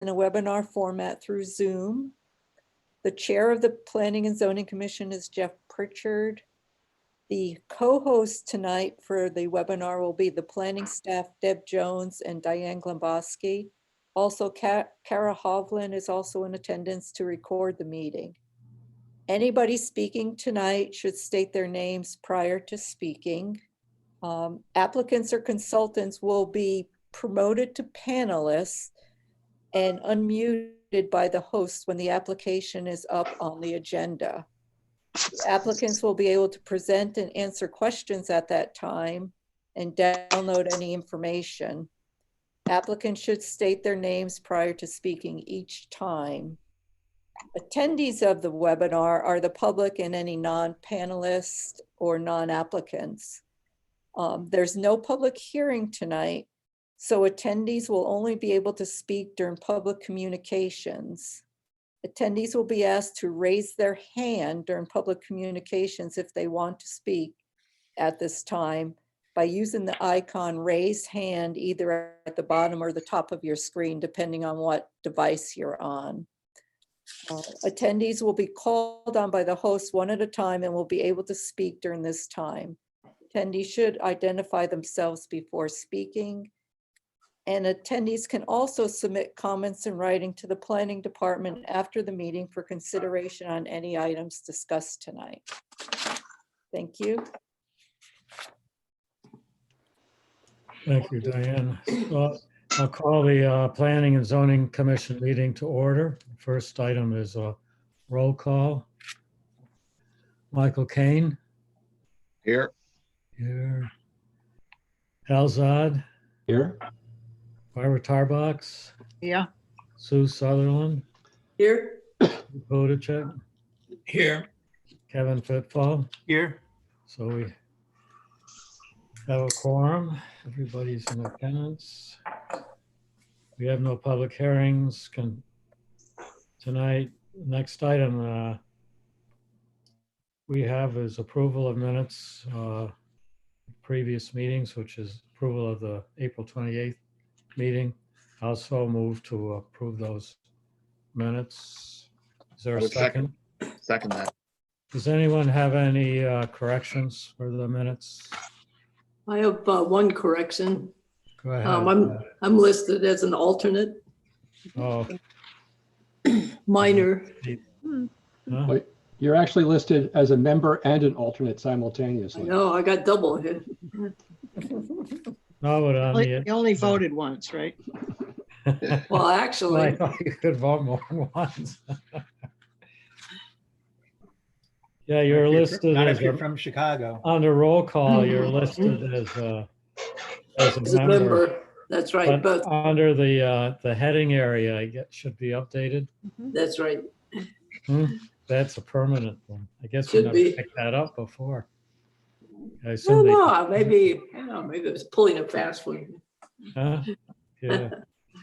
in a webinar format through Zoom. The chair of the Planning and Zoning Commission is Jeff Pritchard. The co-host tonight for the webinar will be the planning staff, Deb Jones and Diane Glemboski. Also, Kara Hovland is also in attendance to record the meeting. Anybody speaking tonight should state their names prior to speaking. Applicants or consultants will be promoted to panelists and unmuted by the host when the application is up on the agenda. The applicants will be able to present and answer questions at that time and download any information. Applicants should state their names prior to speaking each time. Attendees of the webinar are the public and any non-panelists or non-applicants. There's no public hearing tonight, so attendees will only be able to speak during public communications. Attendees will be asked to raise their hand during public communications if they want to speak at this time by using the icon raise hand either at the bottom or the top of your screen, depending on what device you're on. Attendees will be called on by the host one at a time and will be able to speak during this time. Attendees should identify themselves before speaking. And attendees can also submit comments in writing to the planning department after the meeting for consideration on any items discussed tonight. Thank you. Thank you, Diane. So I'll call the Planning and Zoning Commission meeting to order. First item is a roll call. Michael Kane. Here. Here. Halzad. Here. Barbara Tarbox. Yeah. Sue Sutherland. Here. Vodacek. Here. Kevin Fitfall. Here. So we have a quorum. Everybody's in attendance. We have no public hearings tonight. Next item we have is approval of minutes previous meetings, which is approval of the April 28th meeting. Also move to approve those minutes. Is there a second? Second that. Does anyone have any corrections for the minutes? I have one correction. Go ahead. I'm listed as an alternate, Oh, minor. huh? Wait, you're actually listed as a member and an alternate I simultaneously. know, I got double here. No, but on You only voted once, right? Well, I actually, thought you could vote more than once. Yeah, you're listed Not as if you're from Chicago. under roll call. You're listed as as a member, that's right, But but under the heading area, I guess should be updated. that's right. That's a permanent one. I guess we Should never be. picked that up before. I No, assume they, no, maybe it was pulling a fast one. huh? Yeah.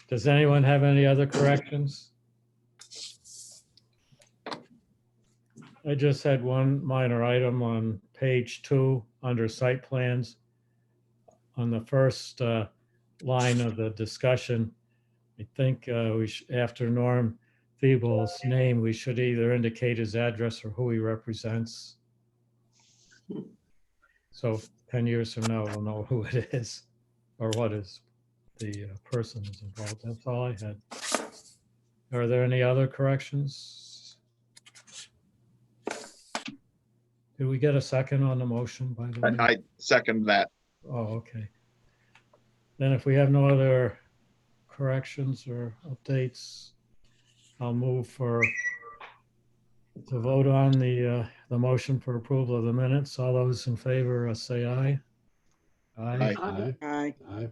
Does anyone have any other corrections? I just had one minor item on page 2 under site plans. On the first line of the discussion, I think after Norm Thiebel's name, we should either indicate his address or who he represents. So 10 years from now, we'll know who it is or what is the person is involved. That's all I had. Are there any other corrections? Did we get a second on the motion, by the way? I second that. Oh, okay. Then if we have no other corrections or updates, I'll move to vote on the motion for approval of the minutes. All those in favor say aye. Aye. Aye. Aye. Aye.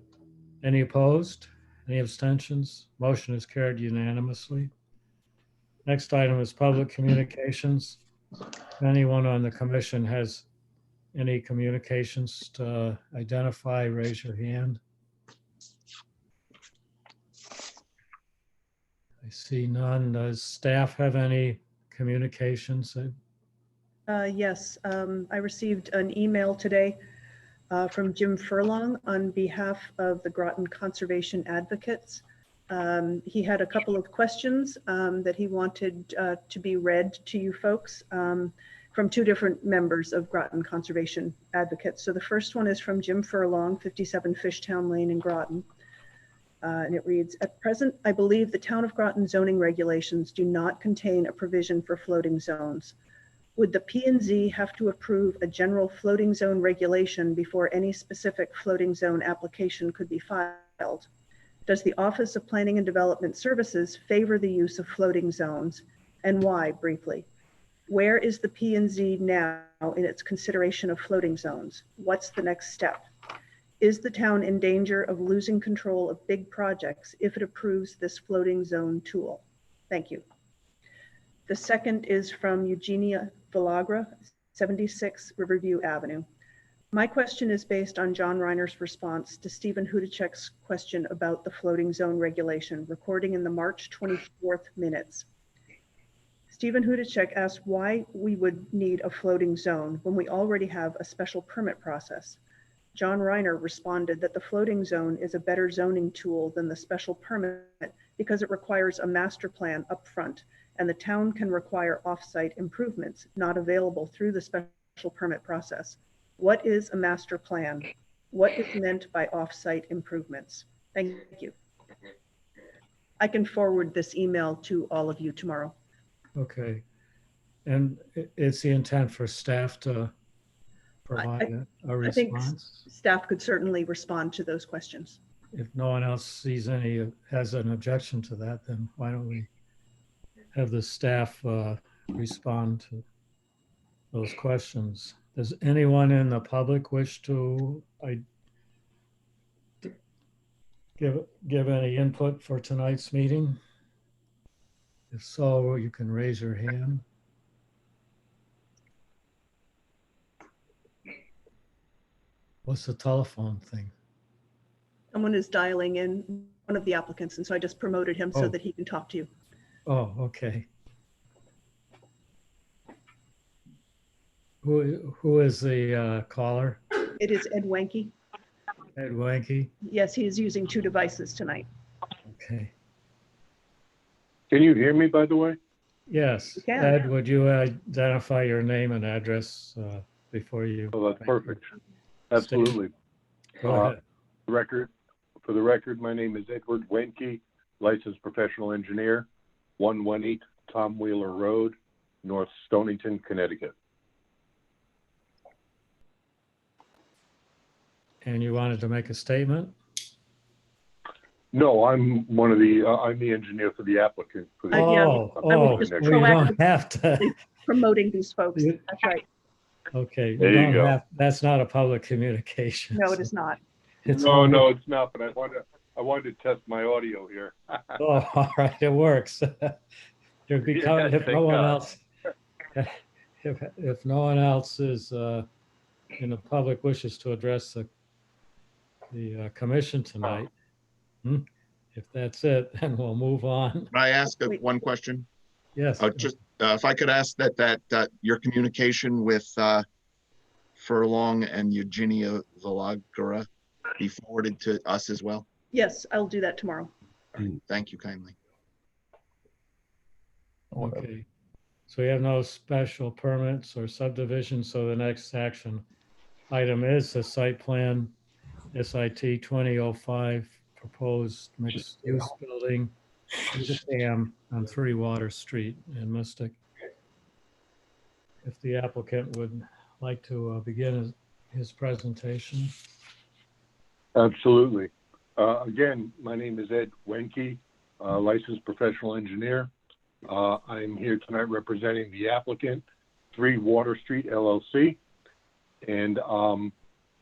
Any opposed? Any abstentions? Motion is carried unanimously. Next item is public communications. If anyone on the commission has any communications to identify, raise your hand. I see none. Does staff have any communications? Yes, I received an email today from Jim Furlong on behalf of the Groton Conservation Advocates. He had a couple of questions that he wanted to be read to you folks from two different members of Groton Conservation Advocates. So the first one is from Jim Furlong, 57 Fishtown Lane in Groton. And it reads, at present, I believe the town of Groton zoning regulations do not contain a provision for floating zones. Would the P&Z have to approve a general floating zone regulation before any specific floating zone application could be filed? Does the Office of Planning and Development Services favor the use of floating zones, and why, briefly? Where is the P&Z now in its consideration of floating zones? What's the next step? Is the town in danger of losing control of big projects if it approves this floating zone tool? Thank you. The second is from Eugenia Villagra, 76 Riverview Avenue. My question is based on John Reiner's response to Stephen Hudacek's question about the floating zone regulation, recording in the March 24th minutes. Stephen Hudacek asked why we would need a floating zone when we already have a special permit process. John Reiner responded that the floating zone is a better zoning tool than the special permit because it requires a master plan up front, and the town can require off-site improvements not available through the special permit process. What is a master plan? What is meant by off-site improvements? Thank you. I can forward this email to all of you tomorrow. Okay. And it's the intent for staff to provide a I think response? staff could certainly respond to those questions. If no one else sees any, has an objection to that, then why don't we have the staff respond to those questions? Does anyone in the public wish to give any input for tonight's meeting? If so, you can raise your hand. What's the telephone thing? Someone is dialing in, one of the applicants, and so I just promoted him so Oh. that he can talk to you. Oh, okay. Who is the caller? It is Ed Wenke. Ed Wanky? Yes, he is using two devices tonight. Okay. Can you hear me, by the way? Yes. You can. Ed, would you identify your name and address before you? Oh, that's perfect. Absolutely. Go ahead. For the record, my name is Edward Wenke, licensed professional engineer, 118 Tom Wheeler Road, North Stonington, Connecticut. And you wanted to make a statement? No, I'm I'm the engineer for the applicant. For the Yeah, I will just well, you don't have to. Promoting these folks. That's right. Okay. There you go. That's not a public communication. No, it is not. It's No, only- it's not, but I wanted to test my audio here. Oh, all right, it works. You're becoming, Yeah, if thank no one God. else, if no one else is in the public wishes to address the commission tonight, if that's it, then we'll move on. Can I ask Wait. one question? Yes. Just if I could ask that your communication with Furlong and Eugenia Villagra be forwarded to us as well. Yes, I'll do that tomorrow. Thank you kindly. Okay. So we have no special permits or subdivisions, so the next action item is the site plan, SIT 2005, proposed mixed-use building, dam on 3 Water Street in Mystic. If the applicant would like to begin his presentation. Absolutely. Again, my name is Ed Wenke, licensed professional engineer. I'm here tonight representing the applicant, 3 Water Street LLC. And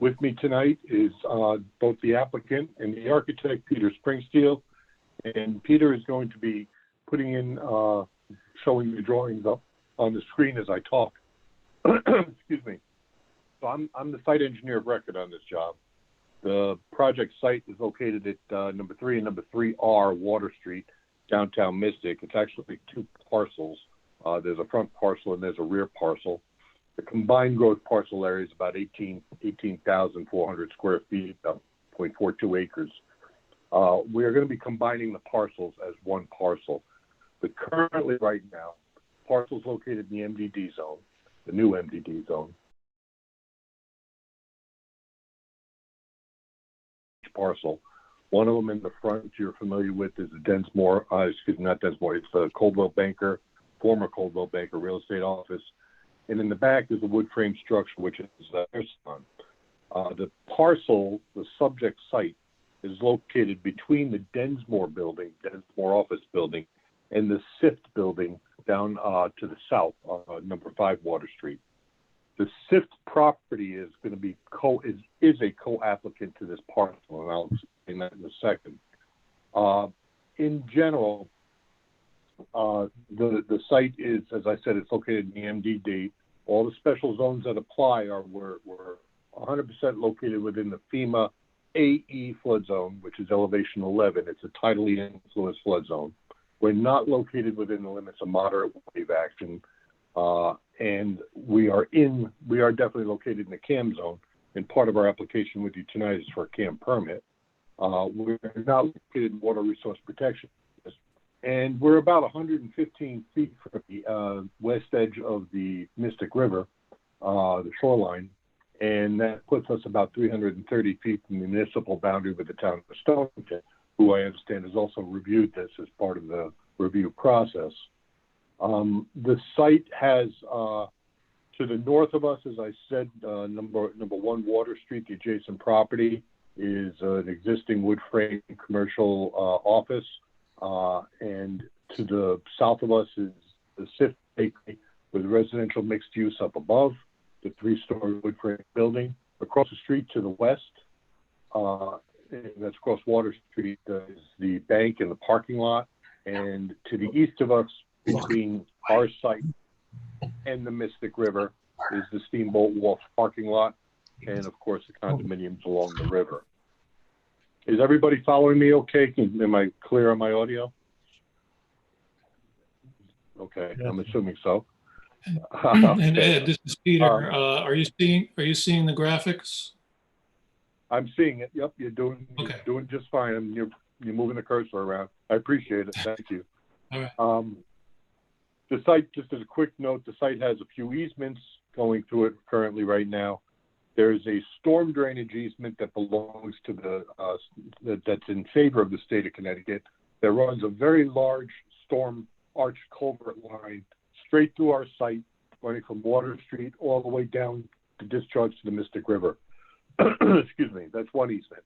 with me tonight is both the applicant and the architect, Peter Springsteel. And Peter is going to be putting in, showing the drawings up on the screen as I talk. Excuse me. So I'm the site engineer of record on this job. The project site is located at number 3 and number 3R Water Street, downtown Mystic. It's actually 2 parcels. There's a front parcel and there's a rear parcel. The combined gross parcel area is about 18,400 square feet, about 0.42 acres. We are going to be combining the parcels as one parcel. But currently, right now, parcels located in the MDD zone, the new MDD zone, parcel. One of them in the front you're familiar with is the Densmore, excuse me, not Densmore, it's the Coldwell Banker, former Coldwell Banker real estate office. And in the back is a wood frame structure, which is their son. The parcel, the subject site, is located between the Densmore building, Densmore office building, and the SIFT building down to the south, number 5 Water Street. The SIFT property is going to be is a co-applicant to this parcel, and I'll explain that in a second. In general, the site is, as I said, it's located in the MDD. All the special zones that apply were 100% located within the FEMA AE flood zone, which is elevation 11. It's a tidally influenced flood zone. We're not located within the limits of moderate wave action. And we are definitely located in the CAM zone, and part of our application with you tonight is for a CAM permit. We're not located in water resource protection, and we're about 115 feet from the west edge of the Mystic River, the shoreline, and that puts us about 330 feet from the municipal boundary with the town of Stonington, who I understand has also reviewed this as part of the review process. The site has, to the north of us, as I said, number 1 Water Street, the adjacent property, is an existing wood frame commercial office. And to the south of us is the SIFT bakery with residential mixed use up above, the 3-story wood frame building. Across the street to the west, and that's across Water Street, is the bank and the parking lot. And to the east of us, between our site and the Mystic River, is the Steamboat Wharf parking lot, and of course the condominiums along the river. Is everybody following me okay? Am I clear on my audio? Okay, I'm assuming so. And Ed, this is Peter. Are you seeing the graphics? I'm seeing it. Yep, you're doing just fine. And you're moving the cursor around. I appreciate it. Thank you. All right. The site, just as a quick note, the site has a few easements going through it currently right now. There's a storm drainage easement that belongs to that's in favor of the state of Connecticut, that runs a very large storm arch culvert line straight through our site, running from Water Street all the way down to discharge to the Mystic River. Excuse me, that's one easement.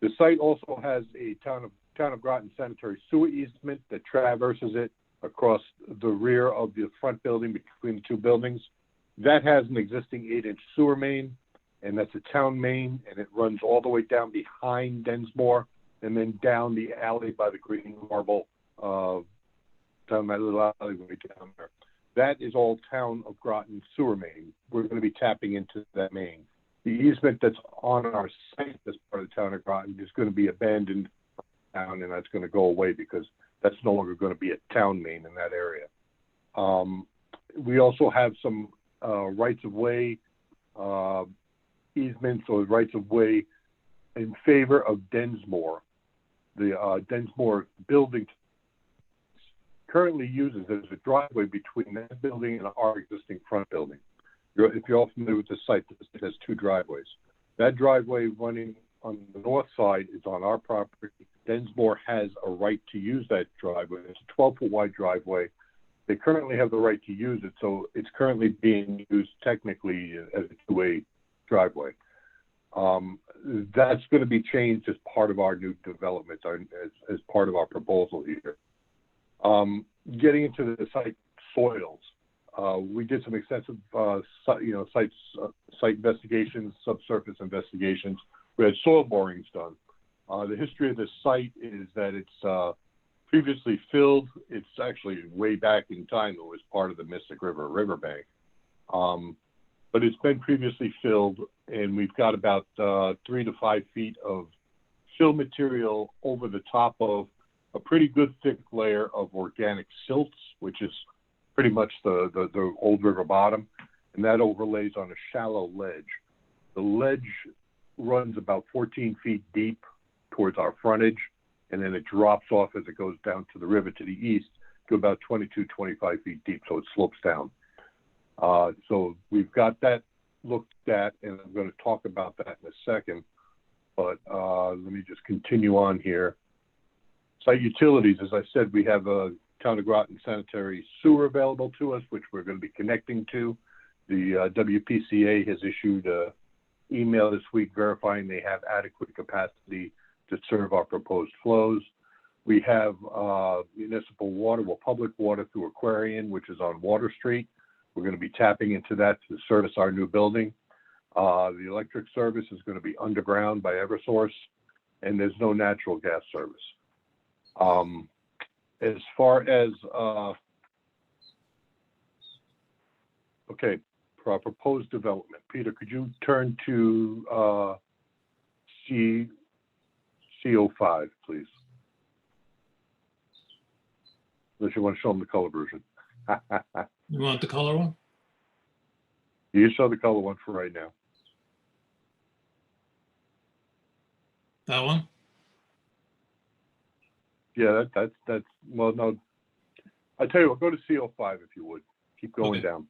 The site also has a town of Groton sanitary sewer easement that traverses it across the rear of the front building between the two buildings. That has an existing 8-inch sewer main, and that's a town main, and it runs all the way down behind Densmore and then down the alley by the green marble, down that little alleyway down there. That is all town of Groton sewer main. We're going to be tapping into that main. The easement that's on our site as part of the town of Groton is going to be abandoned down, and that's going to go away because that's no longer going to be a town main in that area. We also have some rights-of-way easements or rights-of-way in favor of Densmore. The Densmore building currently uses as a driveway between that building and our existing front building. If you're all familiar with the site, it has 2 driveways. That driveway running on the north side is on our property. Densmore has a right to use that driveway. It's a 12-foot wide driveway. They currently have the right to use it, so it's currently being used technically as a 2-way driveway. That's going to be changed as part of our new development, as part of our proposal here. Getting into the site soils, we did some extensive site investigations, subsurface investigations. We had soil borings done. The history of this site is that it's previously filled. It's actually way back in time. It was part of the Mystic River riverbank. But it's been previously filled, and we've got about 3 to 5 feet of fill material over the top of a pretty good thick layer of organic silts, which is pretty much the old river bottom, and that overlays on a shallow ledge. The ledge runs about 14 feet deep, towards our frontage, and then it drops off as it goes down to the river to the east, to about 22, 25 feet deep, so it slopes down. So we've got that looked at, and I'm going to talk about that in a second, but let me just continue on here. Site utilities, as I said, we have a Town of Groton Sanitary sewer available to us, which we're going to be connecting to. The WPCA has issued an email this week verifying they have adequate capacity to serve our proposed flows. We have municipal water, well, public water through Aquarian, which is on Water Street. We're going to be tapping into that to service our new building. The electric service is going to be underground by Eversource, and there's no natural gas service. As far as, okay, proposed development. Peter, could you turn to CO5, please? Unless you want to show them the color version. You want the color one? You show the color one for right now. That one? Yeah, that's well, no. I tell you what, go to CO5 if you would. Keep going Okay. down.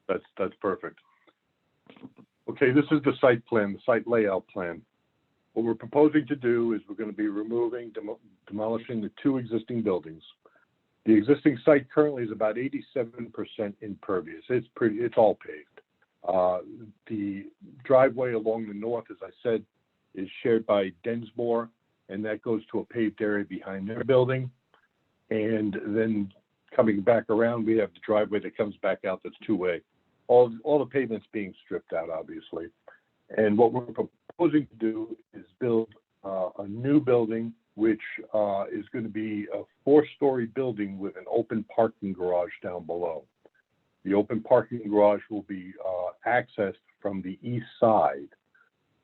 That's perfect. Okay, this is the site plan, the site layout plan. What we're proposing to do is we're going to be removing, demolishing the two existing buildings. The existing site currently is about 87% impervious. It's all paved. The driveway along the north, as I said, is shared by Densmore, and that goes to a paved area behind their building. And then coming back around, we have the driveway that comes back out that's two-way. All the pavement's being stripped out, obviously. And what we're proposing to do is build a new building, which is going to be a 4-story building with an open parking garage down below. The open parking garage will be accessed from the east side.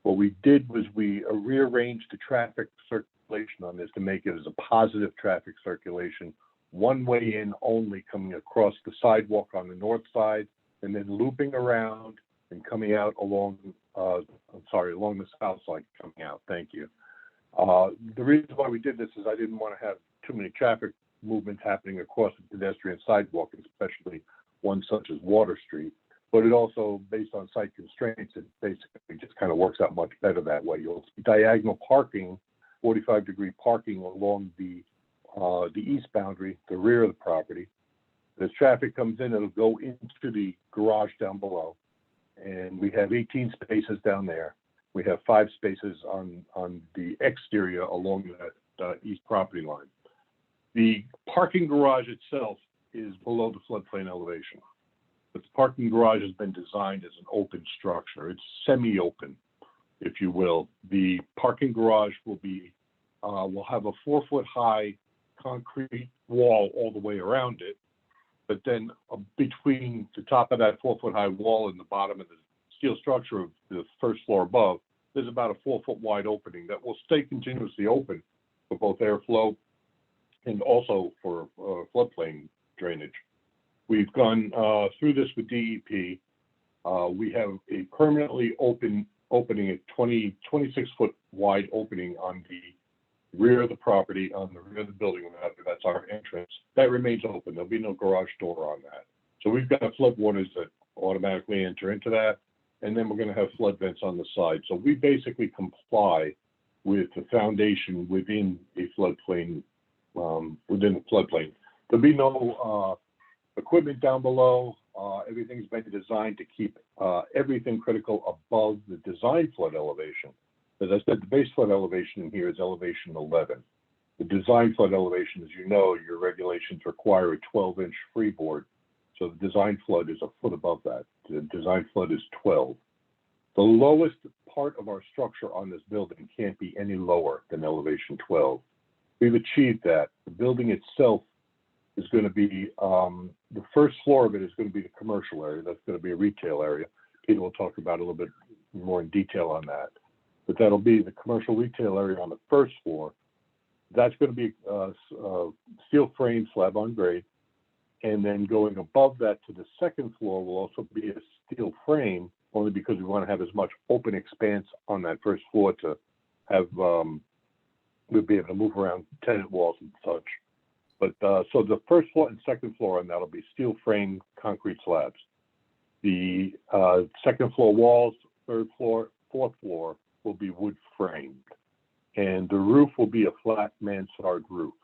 What we did was we rearranged the traffic circulation on this to make it as a positive traffic circulation, one way in only, coming across the sidewalk on the north side, and then looping around and coming out along, along the south side coming out. Thank you. The reason why we did this is I didn't want to have too many traffic movements happening across the pedestrian sidewalk, especially one such as Water Street. But it also, based on site constraints, it basically just kind of works out much better that way. You'll see diagonal parking, 45-degree parking along the east boundary, the rear of the property. As traffic comes in, it'll go into the garage down below. And we have 18 spaces down there. We have 5 spaces on the exterior along that east property line. The parking garage itself is below the floodplain elevation. But the parking garage has been designed as an open structure. It's semi-open, if you will. The parking garage will have a 4-foot-high concrete wall all the way around it. But then between the top of that 4-foot-high wall and the bottom of the steel structure of the first floor above, there's about a 4-foot-wide opening that will stay continuously open for both airflow and also for floodplain drainage. We've gone through this with DEP. We have a permanently opening, a 26-foot wide opening on the rear of the property, on the rear of the building. That's our entrance. That remains open. There'll be no garage door on that. So we've got flood waters that automatically enter into that. And then we're going to have flood vents on the side. So we basically comply with the foundation within a floodplain, within the floodplain. There'll be no equipment down below. Everything's been designed to keep everything critical above the design flood elevation. As I said, the base flood elevation in here is elevation 11. The design flood elevation, as you know, your regulations require a 12-inch freeboard. So the design flood is a foot above that. The design flood is 12. The lowest part of our structure on this building can't be any lower than elevation 12. We've achieved that. The building itself is going to be, the first floor of it is going to be the commercial area. That's going to be a retail area. Peter will talk about a little bit more in detail on that. But that'll be the commercial retail area on the first floor. That's going to be steel frame slab on grade. And then going above that to the second floor will also be a steel frame, only because we want to have as much open expanse on that first floor to have, we'll be able to move around tenant walls and such. But so the first floor and second floor on that'll be steel frame concrete slabs. The second floor walls, third floor, fourth floor will be wood framed. And the roof will be a flat mansard roof.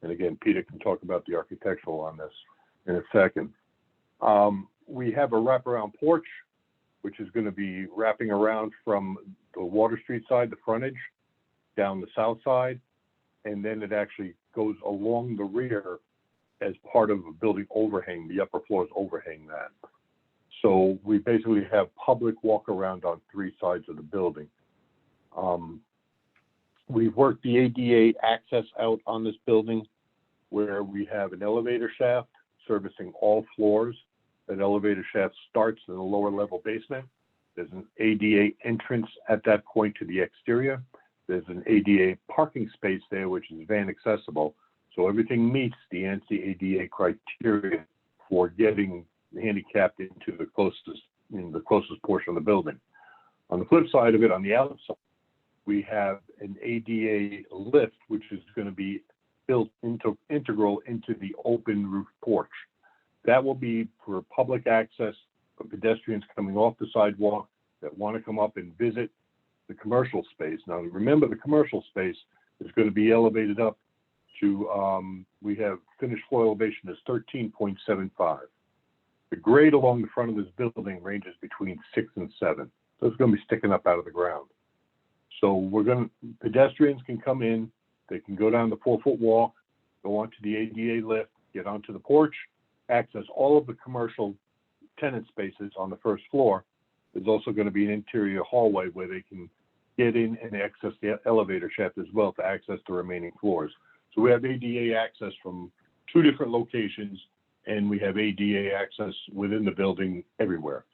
And again, Peter can talk about the architectural on this in a second. We have a wraparound porch, which is going to be wrapping around from the Water Street side, the frontage, down the south side, and then it actually goes along the rear as part of a building overhang. The upper floors overhang that. So we basically have public walk around on three sides of the building. We've worked the ADA access out on this building, where we have an elevator shaft servicing all floors. That elevator shaft starts in the lower level basement. There's an ADA entrance at that point to the exterior. There's an ADA parking space there, which is van accessible. So everything meets the ANSI ADA criteria for getting handicapped into the closest portion of the building. On the flip side of it, on the outside, we have an ADA lift, which is going to be built integral into the open roof porch. That will be for public access for pedestrians coming off the sidewalk that want to come up and visit the commercial space. Now, remember, the commercial space is going to be elevated up to, we have finished floor elevation is 13.75. The grade along the front of this building ranges between 6 and 7. So it's going to be sticking up out of the ground. So pedestrians can come in, they can go down the 4-foot walk, go onto the ADA lift, get onto the porch, access all of the commercial tenant spaces on the first floor. There's also going to be an interior hallway where they can get in and access the elevator shaft as well to access the remaining floors. So we have ADA access from 2 different locations, and we have ADA access within the building everywhere.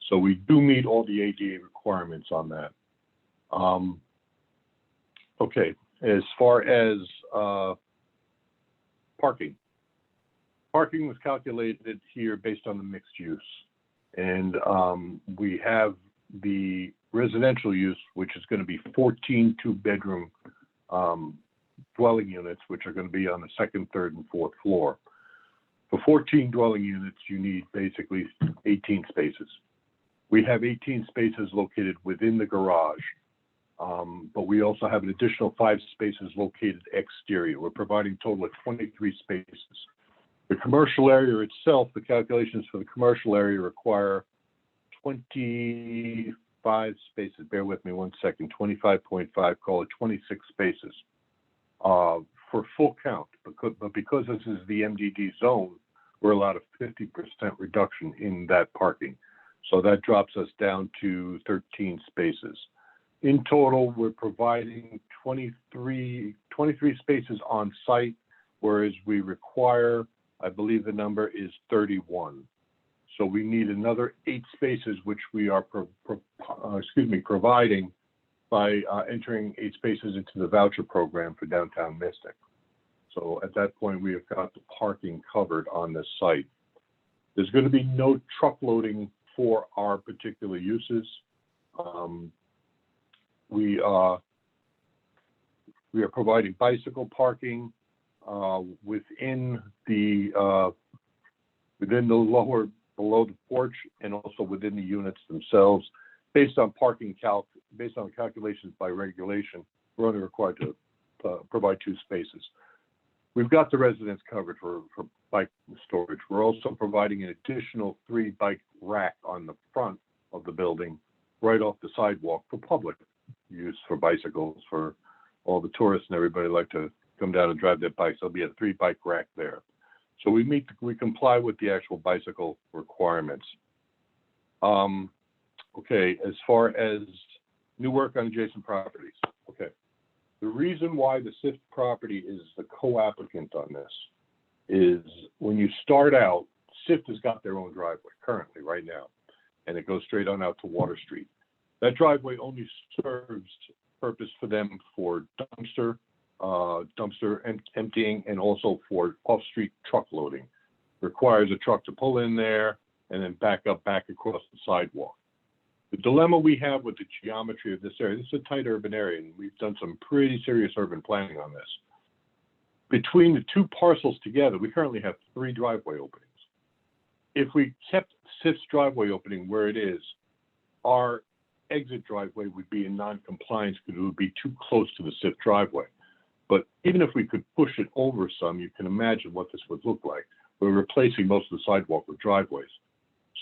So we do meet all the ADA requirements on that. Okay, as far as parking. Parking was calculated here based on the mixed use. And we have the residential use, which is going to be 14 2-bedroom dwelling units, which are going to be on the 2nd, 3rd, and 4th floor. For 14 dwelling units, you need basically 18 spaces. We have 18 spaces located within the garage, but we also have an additional 5 spaces located exterior. We're providing a total of 23 spaces. The commercial area itself, the calculations for the commercial area require 25 spaces. Bear with me one second. 25.5, call it 26 spaces for full count. But because this is the MDD zone, we're allowed a 50% reduction in that parking. So that drops us down to 13 spaces. In total, we're providing 23 spaces on site, whereas we require, I believe the number is 31. So we need another 8 spaces, which we are providing by entering 8 spaces into the voucher program for downtown Mystic. So at that point, we have got the parking covered on this site. There's going to be no truck loading for our particular uses. We are providing bicycle parking within the lower below the porch and also within the units themselves. Based on based on calculations by regulation, we're only required to provide 2 spaces. We've got the residents covered for bike storage. We're also providing an additional 3 bike rack on the front of the building, right off the sidewalk for public use for bicycles, for all the tourists and everybody like to come down and drive their bikes. There'll be a 3 bike rack there. So we comply with the actual bicycle requirements. Okay, as far as new work on adjacent properties. Okay, the reason why the SIFT property is the co-applicant on this is when you start out, SIFT has got their own driveway currently right now, and it goes straight on out to Water Street. That driveway only serves purpose for them for dumpster emptying and also for off-street truck loading. requires a truck to pull in there and then back across the sidewalk. The dilemma we have with the geometry of this area, this is a tight urban area, and we've done some pretty serious urban planning on this. Between the two parcels together, we currently have 3 driveway openings. If we kept SIF's driveway opening where it is, our exit driveway would be in non-compliance because it would be too close to the SIF driveway. But even if we could push it over some, you can imagine what this would look like. We're replacing most of the sidewalk with driveways.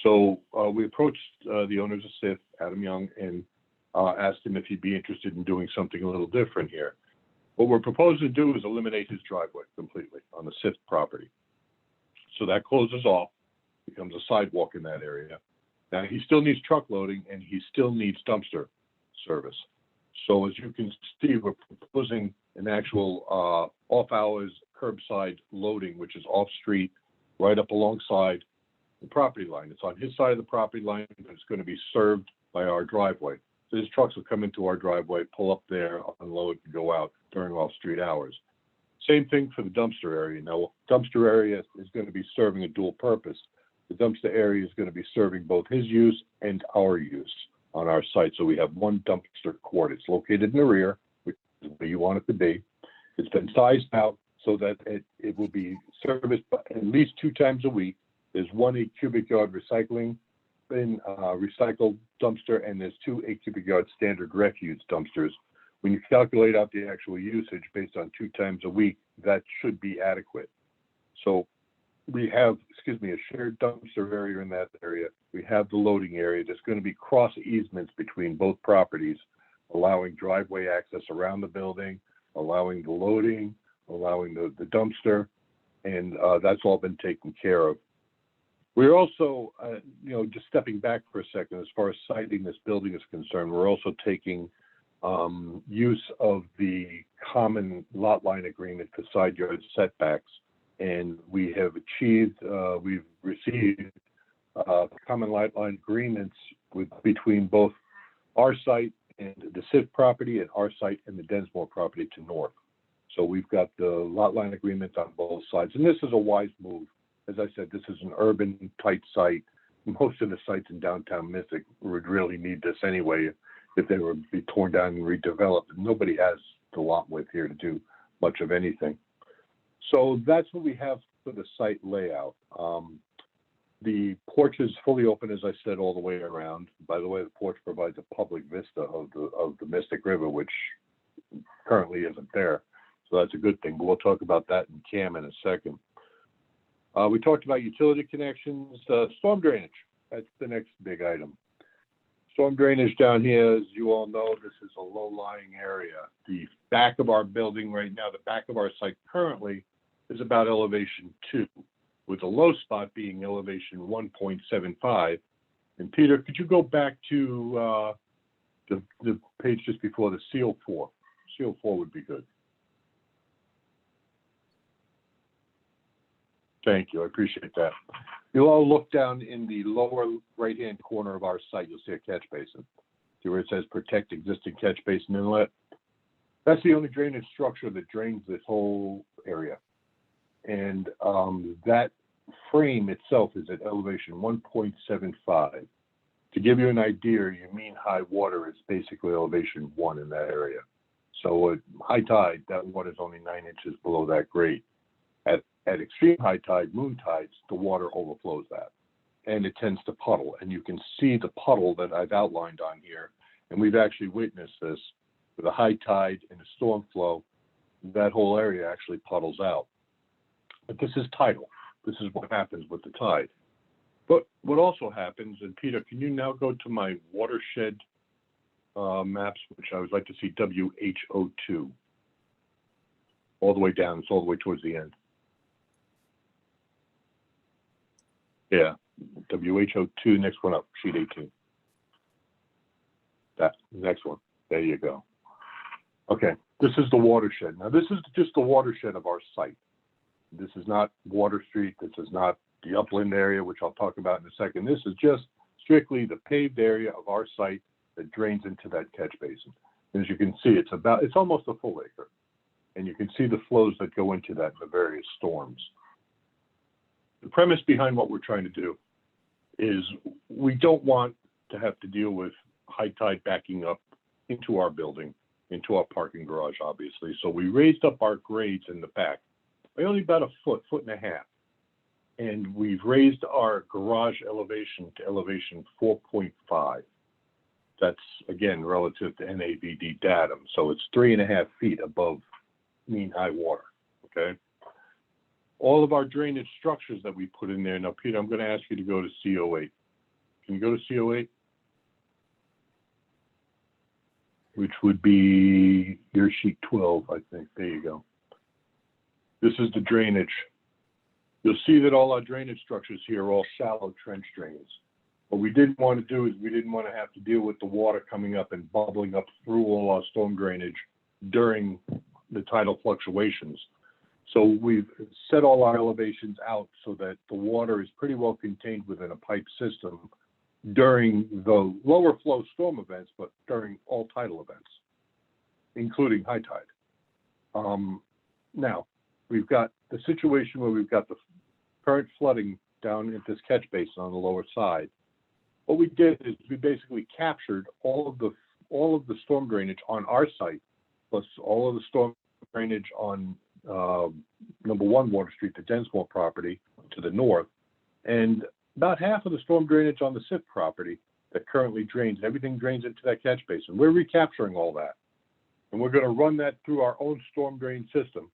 So we approached the owners of SIF, Adam Young, and asked him if he'd be interested in doing something a little different here. What we're proposing to do is eliminate his driveway completely on the SIF property. So that closes off, becomes a sidewalk in that area. Now, he still needs truck loading and he still needs dumpster service. So as you can see, we're proposing an actual off-hours curbside loading, which is off-street, right up alongside the property line. It's on his side of the property line, but it's going to be served by our driveway. So his trucks will come into our driveway, pull up there, unload, and go out during off-street hours. Same thing for the dumpster area. Now, dumpster area is going to be serving a dual purpose. The dumpster area is going to be serving both his use and our use on our site. So we have one dumpster court. It's located in the rear, which is where you want it to be. It's been sized out so that it will be serviced at least 2 times a week. There's 1 8 cubic yard recycling bin, recycled dumpster, and there's 2 8 cubic yard standard refuse dumpsters. When you calculate out the actual usage based on 2 times a week, that should be adequate. So we have, a shared dumpster area in that area. We have the loading area. There's going to be cross easements between both properties, allowing driveway access around the building, allowing the loading, allowing the dumpster, and that's all been taken care of. We're also, just stepping back for a second, as far as siting this building is concerned, we're also taking use of the common lot line agreement for side yard setbacks. And we have achieved, we've received common lot line agreements between both our site and the SIF property and our site and the Densmore property to north. So we've got the lot line agreement on both sides. And this is a wise move. As I said, this is an urban tight site. Most of the sites in downtown Mystic would really need this anyway if they were to be torn down and redeveloped. And nobody has the lot width here to do much of anything. So that's what we have for the site layout. The porch is fully open, as I said, all the way around. By the way, the porch provides a public vista of the Mystic River, which currently isn't there. So that's a good thing, but we'll talk about that in CAM in a second. We talked about utility connections, storm drainage. That's the next big item. Storm drainage down here, as you all know, this is a low-lying area. The back of our building right now, the back of our site currently is about elevation 2, with the low spot being elevation 1.75. And Peter, could you go back to the page just before the seal 4? Seal 4 would be good. Thank you, I appreciate that. You'll all look down in the lower right-hand corner of our site, you'll see a catch basin. See where it says protect existing catch basin inlet? That's the only drainage structure that drains this whole area. And that frame itself is at elevation 1.75. To give you an idea, your mean high water is basically elevation 1 in that area. So at high tide, that water is only 9 inches below that grade. At extreme high tide, moon tides, the water overflows that, and it tends to puddle. And you can see the puddle that I've outlined on here. And we've actually witnessed this with a high tide and a storm flow. That whole area actually puddles out. But this is tidal. This is what happens with the tide. But what also happens, and Peter, can you now go to my watershed maps, which I would like to see WHO2, all the way down. It's all the way towards the end. Yeah, WHO2, next one up, sheet 18. That next one, there you go. Okay, this is the watershed. Now this is just the watershed of our site. This is not Water Street, this is not the upland area, which I'll talk about in a second. This is just strictly the paved area of our site that drains into that catch basin. And as you can see, it's almost a full acre. And you can see the flows that go into that in the various storms. The premise behind what we're trying to do is we don't want to have to deal with high tide backing up into our building, into our parking garage, obviously. So we raised up our grades in the back by only about a foot and a half. And we've raised our garage elevation to elevation 4.5. That's, again, relative to NAVD datum. So it's 3.5 feet above mean high water, okay? All of our drainage structures that we put in there. Now, Peter, I'm going to ask you to go to CO8. Can you go to CO8? Which would be your sheet 12, I think. There you go. This is the drainage. You'll see that all our drainage structures here are all shallow trench drains. What we didn't want to do is we didn't want to have to deal with the water coming up and bubbling up through all our storm drainage during the tidal fluctuations. So we've set all our elevations out so that the water is pretty well contained within a pipe system during the lower flow storm events, but during all tidal events, including high tide. Now, we've got the situation where we've got the current flooding down at this catch basin on the lower side. What we did is we basically captured all of the storm drainage on our site, plus all of the storm drainage on number 1 Water Street, the Densmore property to the north, and about half of the storm drainage on the SIF property that currently drains. Everything drains into that catch basin. We're recapturing all that, and we're going to run that through our own storm drain system,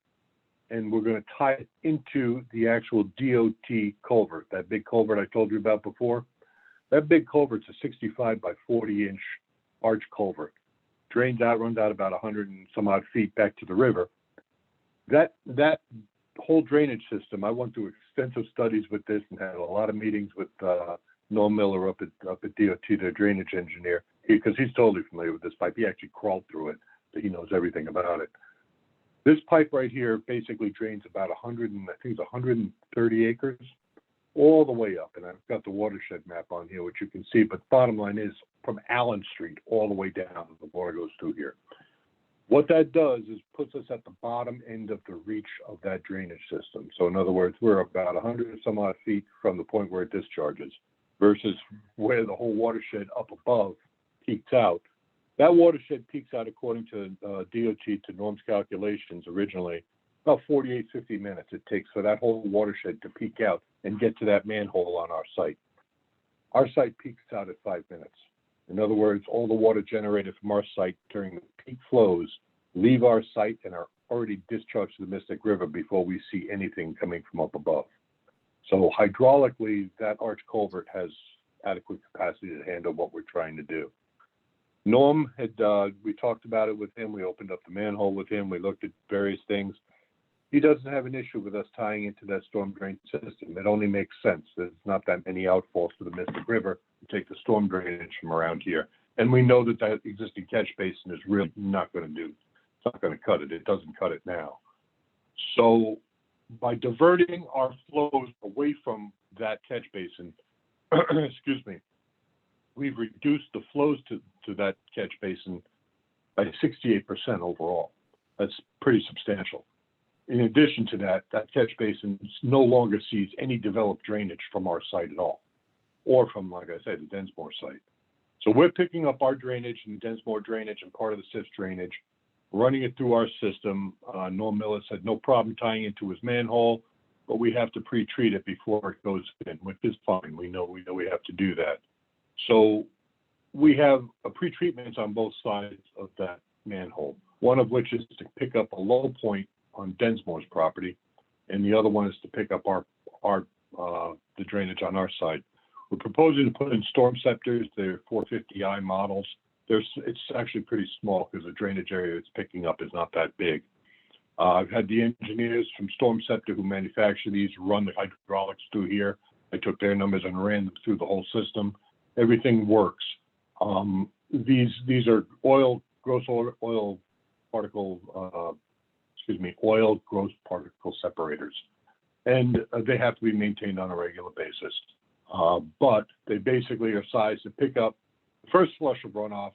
and we're going to tie it into the actual DOT culvert, that big culvert I told you about before. That big culvert's a 65 by 40 inch arch culvert. Drains out, runs out about 100 and some odd feet back to the river. That whole drainage system, I went through extensive studies with this and had a lot of meetings with Noel Miller up at DOT, their drainage engineer, because he's totally familiar with this pipe. He actually crawled through it, so he knows everything about it. This pipe right here basically drains about 130 acres all the way up. And I've got the watershed map on here, which you can see. But bottom line is from Allen Street all the way down, the water goes through here. What that does is puts us at the bottom end of the reach of that drainage system. So in other words, we're about 100 and some odd feet from the point where it discharges versus where the whole watershed up above peaks out. That watershed peaks out, according to DOT, to Norm's calculations originally, about 48, 50 minutes it takes for that whole watershed to peak out and get to that manhole on our site. Our site peaks out at 5 minutes. In other words, all the water generated from our site during the peak flows leave our site and are already discharged to the Mystic River before we see anything coming from up above. So hydraulically, that arch culvert has adequate capacity to handle what we're trying to do. Norm had, we talked about it with him. We opened up the manhole with him. We looked at various things. He doesn't have an issue with us tying into that storm drain system. It only makes sense. There's not that many outfalls to the Mystic River to take the storm drainage from around here. And we know that that existing catch basin is really not going to do, it's not going to cut it. It doesn't cut it now. So by diverting our flows away from that catch basin, excuse me, we've reduced the flows to that catch basin by 68% overall. That's pretty substantial. In addition to that, that catch basin no longer sees any developed drainage from our site at all, or from, like I said, the Densmore site. So we're picking up our drainage and Densmore drainage and part of the SIF drainage, running it through our system. Norm Miller said no problem tying into his manhole, but we have to pre-treat it before it goes in, which is fine. We know we have to do that. So we have a pre-treatments on both sides of that manhole, one of which is to pick up a low point on Densmore's property, and the other one is to pick up the drainage on our side. We're proposing to put in storm scepters. They're 450i models. It's actually pretty small because the drainage area it's picking up is not that big. I've had the engineers from Storm Scepter who manufacture these run the hydraulics through here. I took their numbers and ran them through the whole system. Everything works. These are oil gross particle separators, and they have to be maintained on a regular basis. But they basically are sized to pick up the first flush of runoff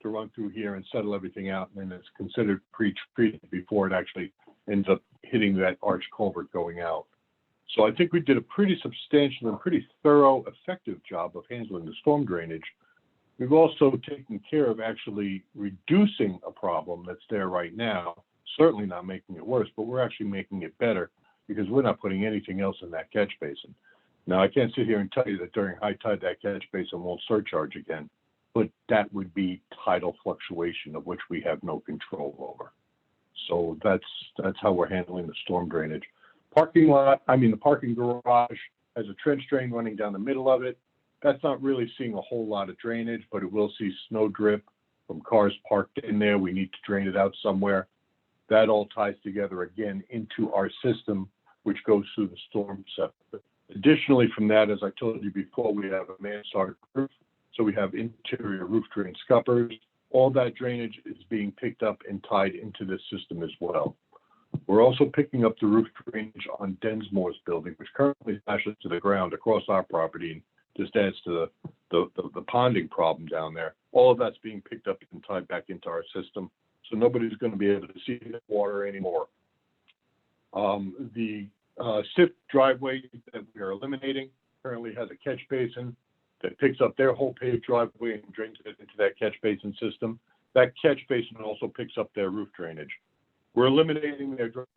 to run through here and settle everything out, and then it's considered pre-treated before it actually ends up hitting that arch culvert going out. So I think we did a pretty substantial and pretty thorough, effective job of handling the storm drainage. We've also taken care of actually reducing a problem that's there right now, certainly not making it worse, but we're actually making it better because we're not putting anything else in that catch basin. Now, I can't sit here and tell you that during high tide, that catch basin won't surcharge again, but that would be tidal fluctuation of which we have no control over. So that's how we're handling the storm drainage. The parking garage has a trench drain running down the middle of it. That's not really seeing a whole lot of drainage, but it will see snow drip from cars parked in there. We need to drain it out somewhere. That all ties together again into our system, which goes through the storm scepter. Additionally, from that, as I told you before, we have a mansard roof. So we have interior roof drain scuppers. All that drainage is being picked up and tied into this system as well. We're also picking up the roof drainage on Densmore's building, which currently smashes to the ground across our property and just adds to the ponding problem down there. All of that's being picked up and tied back into our system. So nobody's going to be able to see the water anymore. The SIP driveway that we are eliminating currently has a catch basin that picks up their whole paved driveway and drains it into that catch basin system. That catch basin also picks up their roof drainage. We're eliminating their drainage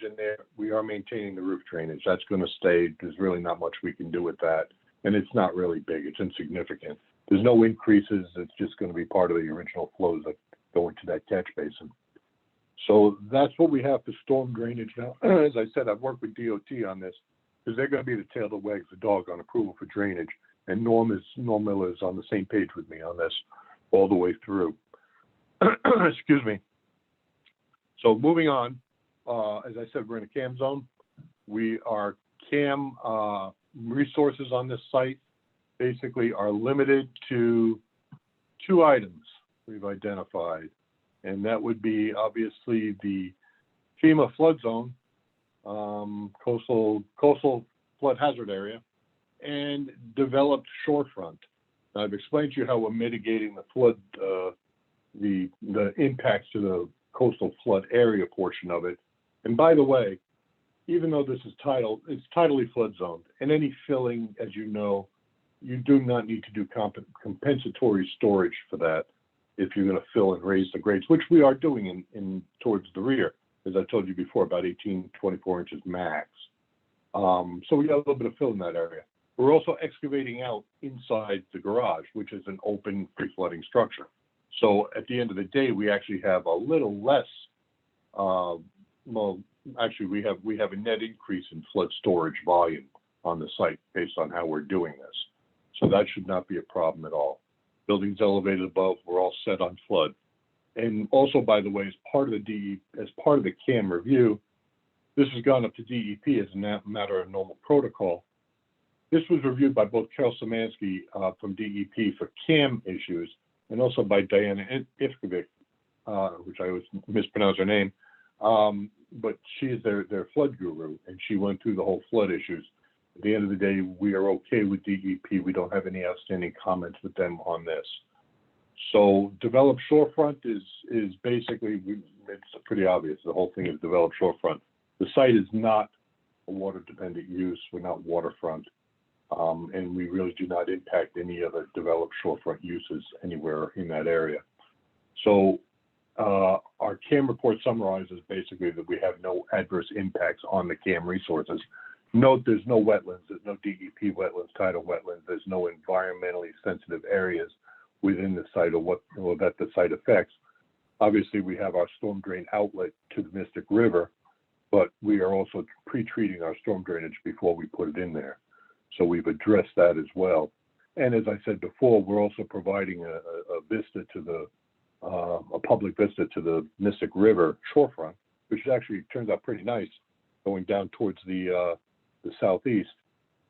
in there. We are maintaining the roof drainage. That's going to stay. There's really not much we can do with that. And it's not really big. It's insignificant. There's no increases. It's just going to be part of the original flows that go into that catch basin. So that's what we have for storm drainage now. As I said, I've worked with DOT on this because they're going to be the tail that wags the dog on approval for drainage. And Norm Miller is on the same page with me on this all the way through. Excuse me. So moving on, as I said, we're in a CAM zone. Our CAM resources on this site basically are limited to 2 items we've identified. And that would be obviously the FEMA flood zone, coastal flood hazard area, and developed shorefront. Now, I've explained to you how we're mitigating the flood, the impacts to the coastal flood area portion of it. And by the way, even though this is it's tidally flood zoned, and any filling, as you know, you do not need to do compensatory storage for that if you're going to fill and raise the grades, which we are doing in towards the rear, as I told you before, about 18, 24 inches max. So we got a little bit of fill in that area. We're also excavating out inside the garage, which is an open free flooding structure. So at the end of the day, we actually have a little less, well, actually we have a net increase in flood storage volume on the site based on how we're doing this. So that should not be a problem at all. Buildings elevated above, we're all set on flood. And also, by the way, as part of the CAM review, this has gone up to DEP as a matter of normal protocol. This was reviewed by both Carol Szymanski from DEP for CAM issues, and also by Diana Ifkovic, which I always mispronounce her name, but she is their flood guru, and she went through the whole flood issues. At the end of the day, we are okay with DEP. We don't have any outstanding comments with them on this. So developed shorefront is basically, it's pretty obvious. The whole thing is developed shorefront. The site is not a water dependent use. We're not waterfront. And we really do not impact any other developed shorefront uses anywhere in that area. So our CAM report summarizes basically that we have no adverse impacts on the CAM resources. Note there's no wetlands, there's no DEP wetlands, tidal wetlands, there's no environmentally sensitive areas within the site or that the site affects. Obviously, we have our storm drain outlet to the Mystic River, but we are also pre-treating our storm drainage before we put it in there. So we've addressed that as well. And as I said before, we're also providing a vista to a public vista to the Mystic River shorefront, which actually turns out pretty nice going down towards the southeast.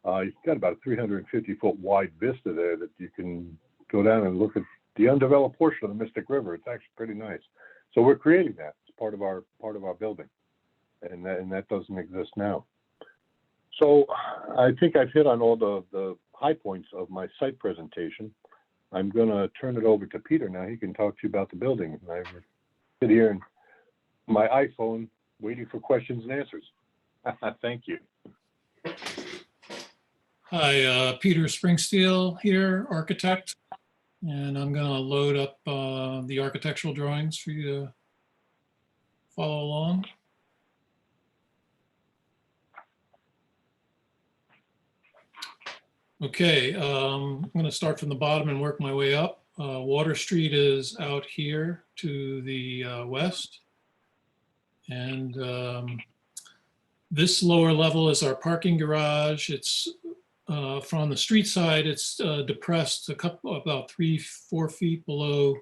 You've got about a 350-foot wide vista there that you can go down and look at the undeveloped portion of the Mystic River. It's actually pretty nice. So we're creating that. It's part of our building, and that doesn't exist now. So I think I've hit on all the high points of my site presentation. I'm going to turn it over to Peter now. He can talk to you about the building. I sit here in my iPhone waiting for questions and answers. Thank you. Hi, Peter Springsteel here, architect, and I'm going to load up the architectural drawings for you to follow along. Okay, I'm going to start from the bottom and work my way up. Water Street is out here to the west. And this lower level is our parking garage. It's from the street side, it's depressed about 3-4 feet below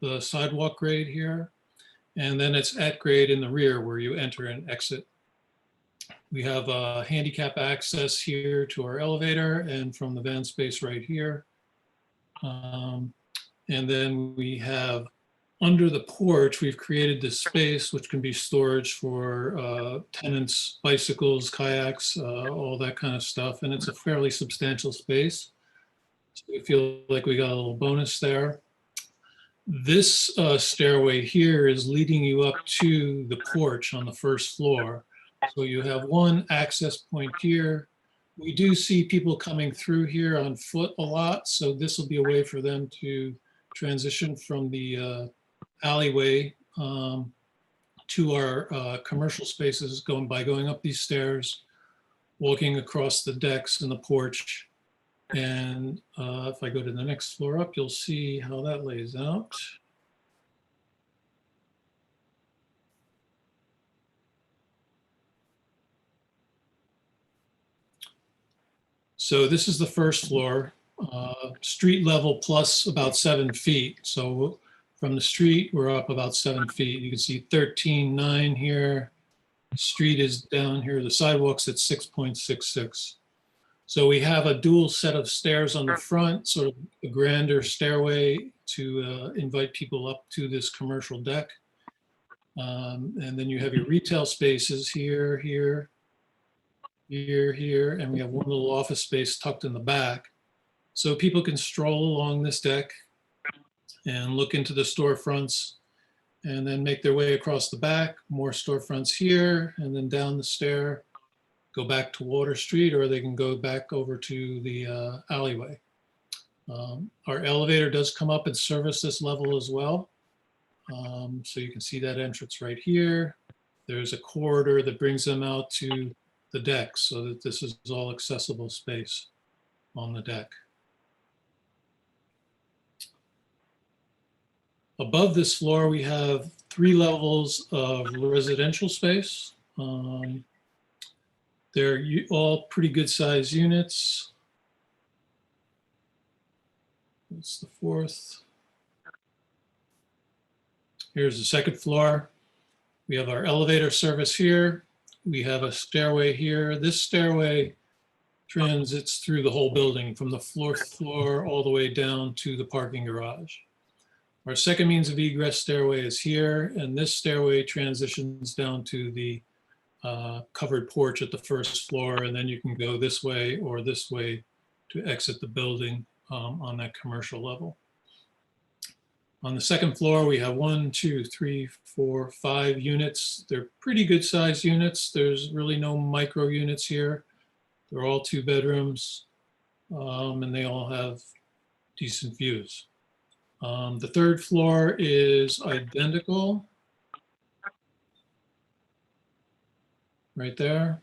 the sidewalk grade here. And then it's at grade in the rear where you enter and exit. We have handicap access here to our elevator and from the van space right here. And then we have under the porch, we've created this space which can be storage for tenants, bicycles, kayaks, all that kind of stuff. And it's a fairly substantial space. So we feel like we got a little bonus there. This stairway here is leading you up to the porch on the first floor. So you have one access point here. We do see people coming through here on foot a lot. So this will be a way for them to transition from the alleyway to our commercial spaces by going up these stairs, walking across the decks and the porch. And if I go to the next floor up, you'll see how that lays out. So this is the first floor, street level plus about 7 feet. So from the street, we're up about 7 feet. You can see 13.9 here. Street is down here. The sidewalk's at 6.66. So we have a dual set of stairs on the front, sort of a grander stairway to invite people up to this commercial deck. And then you have your retail spaces here, here, here, and we have one little office space tucked in the back. So people can stroll along this deck and look into the storefronts and then make their way across the back, more storefronts here, and then down the stair, go back to Water Street, or they can go back over to the alleyway. Our elevator does come up and service this level as well. So you can see that entrance right here. There's a corridor that brings them out to the deck so that this is all accessible space on the deck. Above this floor, we have 3 levels of residential space. They're all pretty good size units. That's the 4th. Here's the 2nd floor. We have our elevator service here. We have a stairway here. This stairway transits through the whole building from the 4th floor all the way down to the parking garage. Our second means of egress stairway is here, and this stairway transitions down to the covered porch at the 1st floor, and then you can go this way or this way to exit the building on that commercial level. On the 2nd floor, we have 1, 2, 3, 4, 5 units. They're pretty good sized units. There's really no micro units here. They're all 2 bedrooms, and they all have decent views. The 3rd floor is identical. Right there.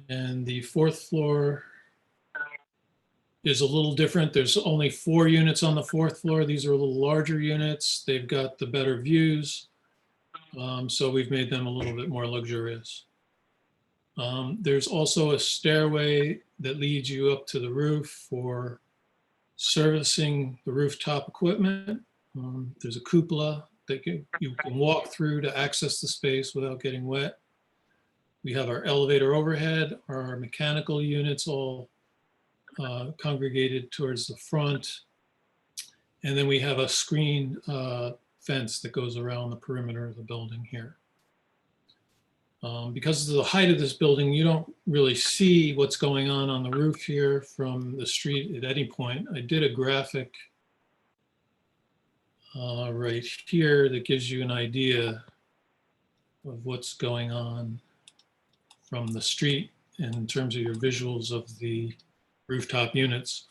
And the 4th floor is a little different. There's only 4 units on the 4th floor. These are a little larger units. They've got the better views. So we've made them a little bit more luxurious. There's also a stairway that leads you up to the roof for servicing the rooftop equipment. There's a cupola that you can walk through to access the space without getting wet. We have our elevator overhead, our mechanical units all congregated towards the front. And then we have a screen fence that goes around the perimeter of the building here. Because of the height of this building, you don't really see what's going on the roof here from the street at any point. I did a graphic right here that gives you an idea of what's going on from the street in terms of your visuals of the rooftop units.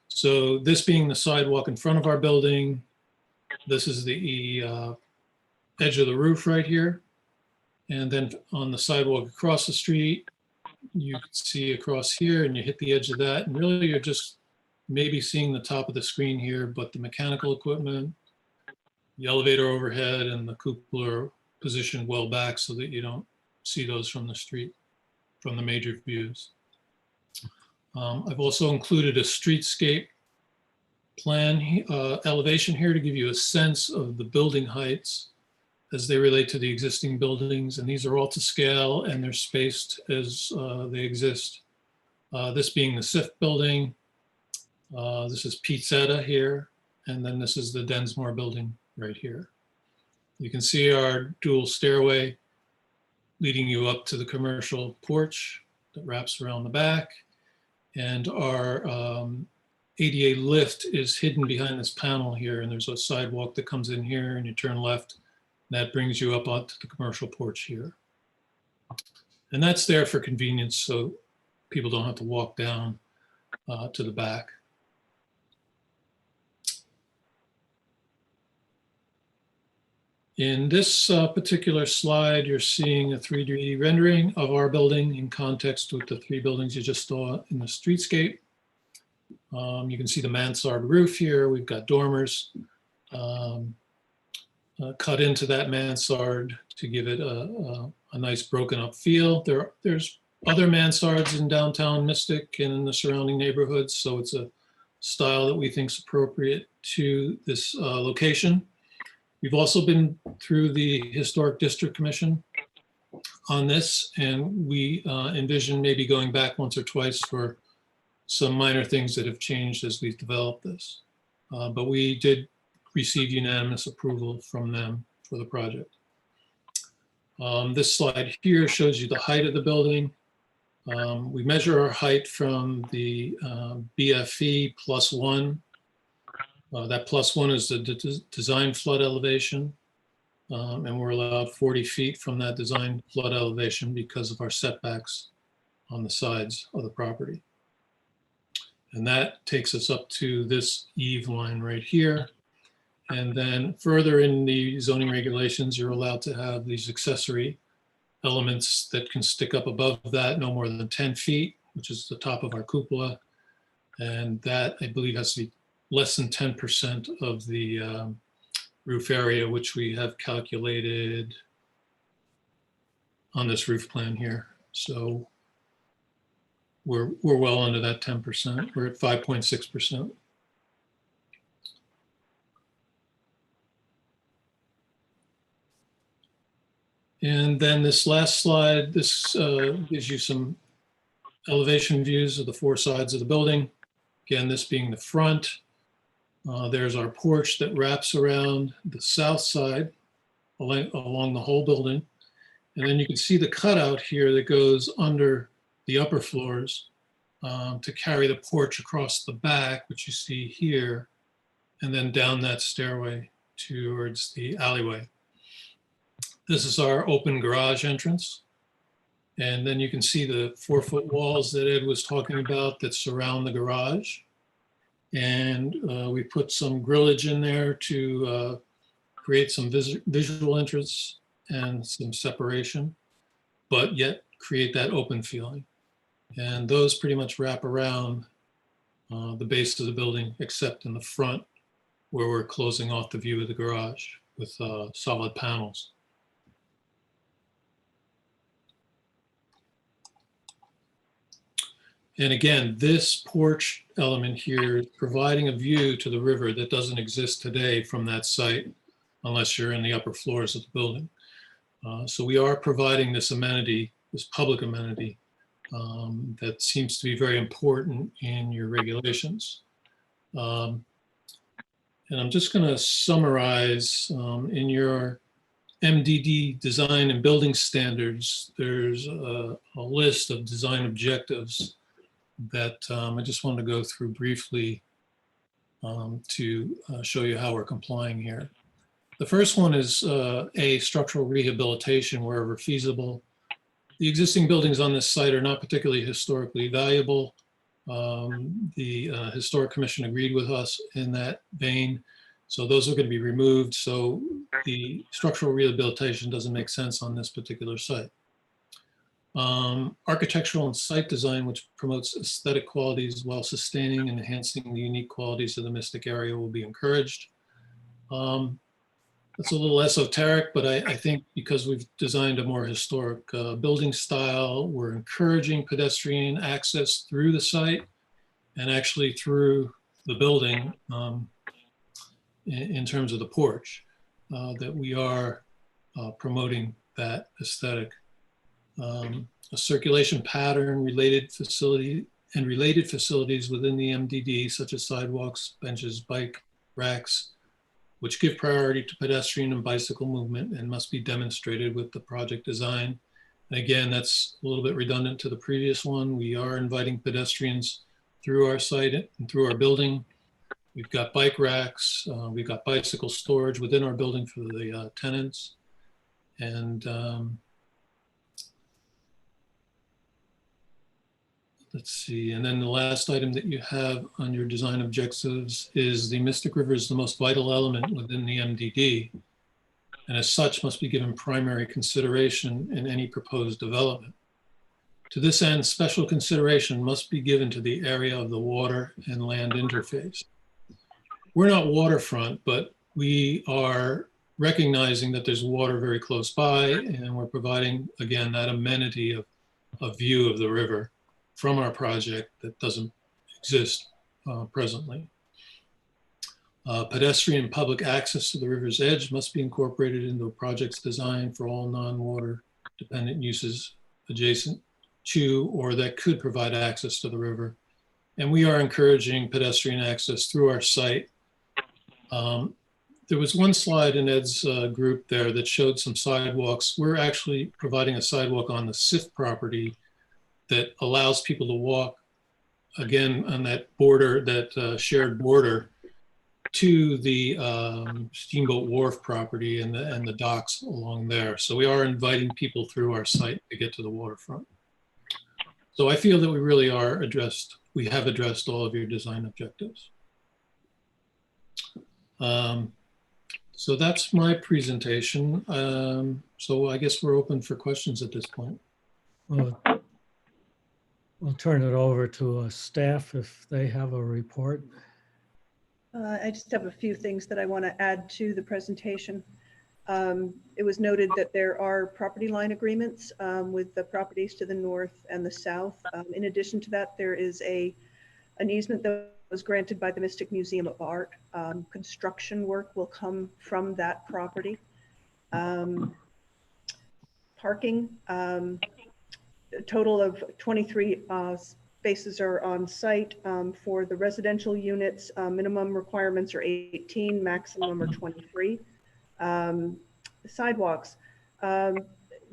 So this being the sidewalk in front of our building, this is the edge of the roof right here. And then on the sidewalk across the street, you can see across here and you hit the edge of that. And really you're just maybe seeing the top of the screen here, but the mechanical equipment, the elevator overhead and the cupola are positioned well back so that you don't see those from the street, from the major views. I've also included a streetscape plan elevation here to give you a sense of the building heights as they relate to the existing buildings. And these are all to scale and they're spaced as they exist. This being the SIF building. This is Pizzetta here. And then this is the Densmore building right here. You can see our dual stairway leading you up to the commercial porch that wraps around the back. And our ADA lift is hidden behind this panel here. And there's a sidewalk that comes in here and you turn left. That brings you up onto the commercial porch here. And that's there for convenience so people don't have to walk down to the back. In this particular slide, you're seeing a 3D rendering of our building in context with the 3 buildings you just saw in the streetscape. You can see the mansard roof here. We've got dormers cut into that mansard to give it a nice broken up feel. There's other mansards in downtown Mystic and in the surrounding neighborhoods, so it's a style that we think is appropriate to this location. We've also been through the Historic District Commission on this, and we envision maybe going back once or twice for some minor things that have changed as we've developed this. But we did receive unanimous approval from them for the project. This slide here shows you the height of the building. We measure our height from the BFE +1. That +1 is the design flood elevation. And we're allowed 40 feet from that design flood elevation because of our setbacks on the sides of the property. And that takes us up to this eave line right here. And then further in the zoning regulations, you're allowed to have these accessory elements that can stick up above that, no more than 10 feet, which is the top of our cupola. And that, I believe, has to be less than 10% of the roof area, which we have calculated on this roof plan here. So we're well under that 10%. We're at 5.6%. And then this last slide, this gives you some elevation views of the 4 sides of the building. Again, this being the front. There's our porch that wraps around the south side along the whole building. And then you can see the cutout here that goes under the upper floors to carry the porch across the back, which you see here, and then down that stairway towards the alleyway. This is our open garage entrance. And then you can see the 4-foot walls that Ed was talking about that surround the garage. And we put some grillage in there to create some visual entrance and some separation, but yet create that open feeling. And those pretty much wrap around the base of the building, except in the front where we're closing off the view of the garage with solid panels. And again, this porch element here is providing a view to the river that doesn't exist today from that site, unless you're in the upper floors of the building. So we are providing this amenity, this public amenity, that seems to be very important in your regulations. And I'm just going to summarize in your MDD design and building standards, there's a list of design objectives that I just wanted to go through briefly to show you how we're complying here. The first one is A, structural rehabilitation wherever feasible. The existing buildings on this site are not particularly historically valuable. The Historic Commission agreed with us in that vein. So those are going to be removed. So the structural rehabilitation doesn't make sense on this particular site. Architectural and site design, which promotes aesthetic qualities while sustaining and enhancing the unique qualities of the Mystic area, will be encouraged. That's a little esoteric, but I think because we've designed a more historic building style, we're encouraging pedestrian access through the site and actually through the building in terms of the porch, that we are promoting that aesthetic. A circulation pattern related facilities within the MDD, such as sidewalks, benches, bike racks, which give priority to pedestrian and bicycle movement and must be demonstrated with the project design. And again, that's a little bit redundant to the previous one. We are inviting pedestrians through our site and through our building. We've got bike racks, we've got bicycle storage within our building for the tenants. And let's see, and then the last item that you have on your design objectives is the Mystic River is the most vital element within the MDD, and as such must be given primary consideration in any proposed development. To this end, special consideration must be given to the area of the water and land interface. We're not waterfront, but we are recognizing that there's water very close by, and we're providing, again, that amenity of a view of the river from our project that doesn't exist presently. Pedestrian public access to the river's edge must be incorporated into the project's design for all non-water dependent uses adjacent to or that could provide access to the river. And we are encouraging pedestrian access through our site. There was one slide in Ed's group there that showed some sidewalks. We're actually providing a sidewalk on the SIF property that allows people to walk, again, on that border, that shared border, to the Steamboat Wharf property and the docks along there. So we are inviting people through our site to get to the waterfront. So I feel that we really are we have addressed all of your design objectives. So that's my presentation. So I guess we're open for questions at this point. Well, we'll turn it over to staff if they have a report. I just have a few things that I want to add to the presentation. It was noted that there are property line agreements with the properties to the north and the south. In addition to that, there is an easement that was granted by the Mystic Museum of Art. Construction work will come from that property. Parking, a total of 23 spaces are on site. For the residential units, minimum requirements are 18, maximum are 23. Sidewalks.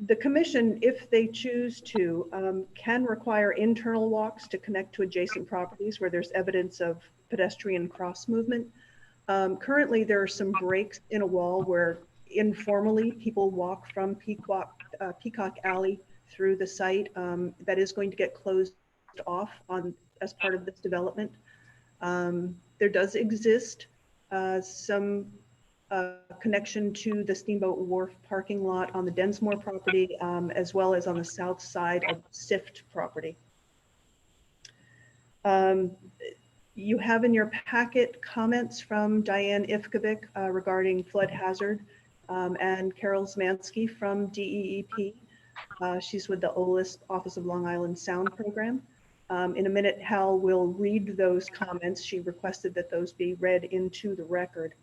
The commission, if they choose to, can require internal walks to connect to adjacent properties where there's evidence of pedestrian cross movement. Currently, there are some breaks in a wall where informally people walk from Peacock Alley through the site. That is going to get closed off as part of this development. There does exist some connection to the Steamboat Wharf parking lot on the Densmore property, as well as on the south side of the SIFT property. You have in your packet comments from Diane Ifkovic regarding flood hazard, and Carol Zmansky from DEEP. She's with the OLIS Office of Long Island Sound Program. In a minute, Hal will read those comments. She requested that those be read into the record.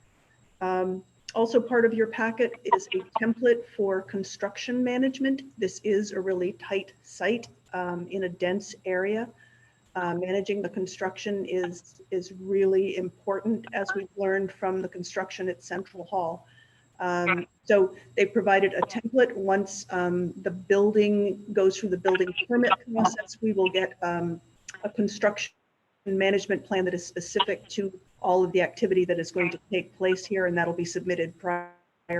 Also part of your packet is a template for construction management. This is a really tight site in a dense area. Managing the construction is really important, as we've learned from the construction at Central Hall. So they provided a template. Once the building goes through the building permit process, we will get a construction management plan that is specific to all of the activity that is going to take place here, and that'll be submitted prior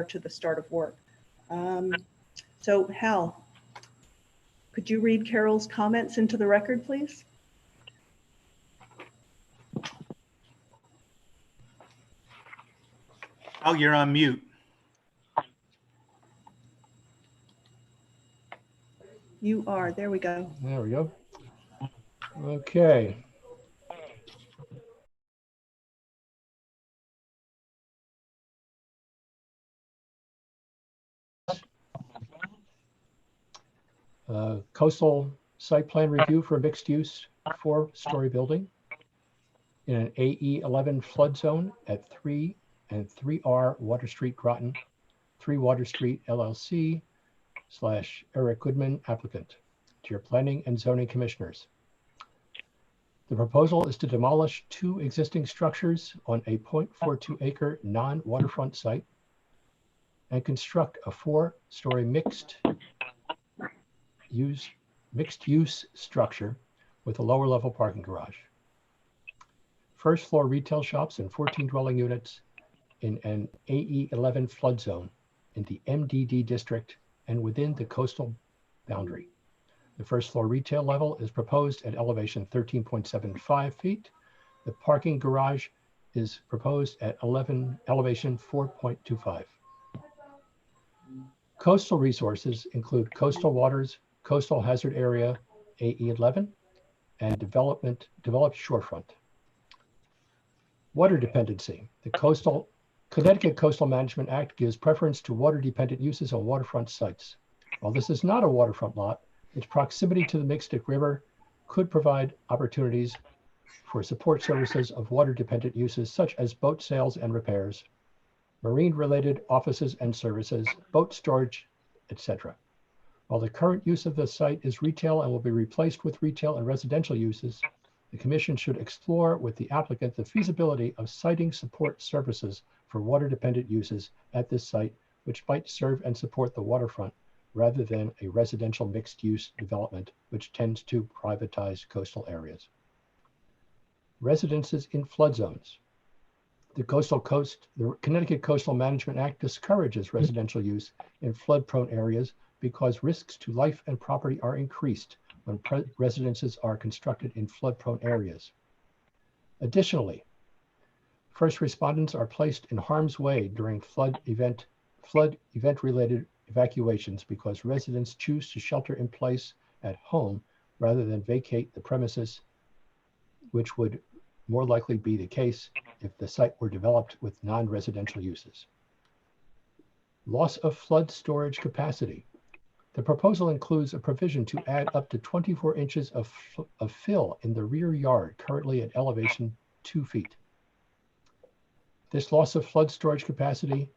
to the start of work. So Hal. Could you read Carol's comments into the record, please? Oh, you're on mute. You are. There we go. There we go. Okay. Coastal site plan review for mixed use 4-story building in an AE11 flood zone at 3 and 3R Water Street, Groton, 3 Water Street LLC / Eric Goodman applicant. To your planning and zoning commissioners. The proposal is to demolish 2 existing structures on a 0.42 acre non-waterfront site and construct a 4-story mixed use structure with a lower level parking garage. First floor retail shops and 14 dwelling units in an AE11 flood zone in the MDD district and within the coastal boundary. The first floor retail level is proposed at elevation 13.75 feet. The parking garage is proposed at elevation 4.25. Coastal resources include coastal waters, coastal hazard area AE11, and developed shorefront. Water dependency. The Connecticut Coastal Management Act gives preference to water dependent uses on waterfront sites. While this is not a waterfront lot, its proximity to the Mystic River could provide opportunities for support services of water dependent uses such as boat sales and repairs, marine related offices and services, boat storage, etc. While the current use of the site is retail and will be replaced with retail and residential uses, the Commission should explore with the applicant the feasibility of siting support services for water dependent uses at this site, which might serve and support the waterfront rather than a residential mixed-use development, which tends to privatize coastal areas. Residences in flood zones. The Connecticut Coastal Management Act discourages residential use in flood-prone areas because risks to life and property are increased when residences are constructed in flood-prone areas. Additionally, first responders are placed in harm's way during flood event-related evacuations because residents choose to shelter in place at home rather than vacate the premises, which would more likely be the case if the site were developed with non-residential uses. Loss of flood storage capacity. The proposal includes a provision to add up to 24 inches of fill in the rear yard, currently at elevation 2 feet. This loss of flood storage capacity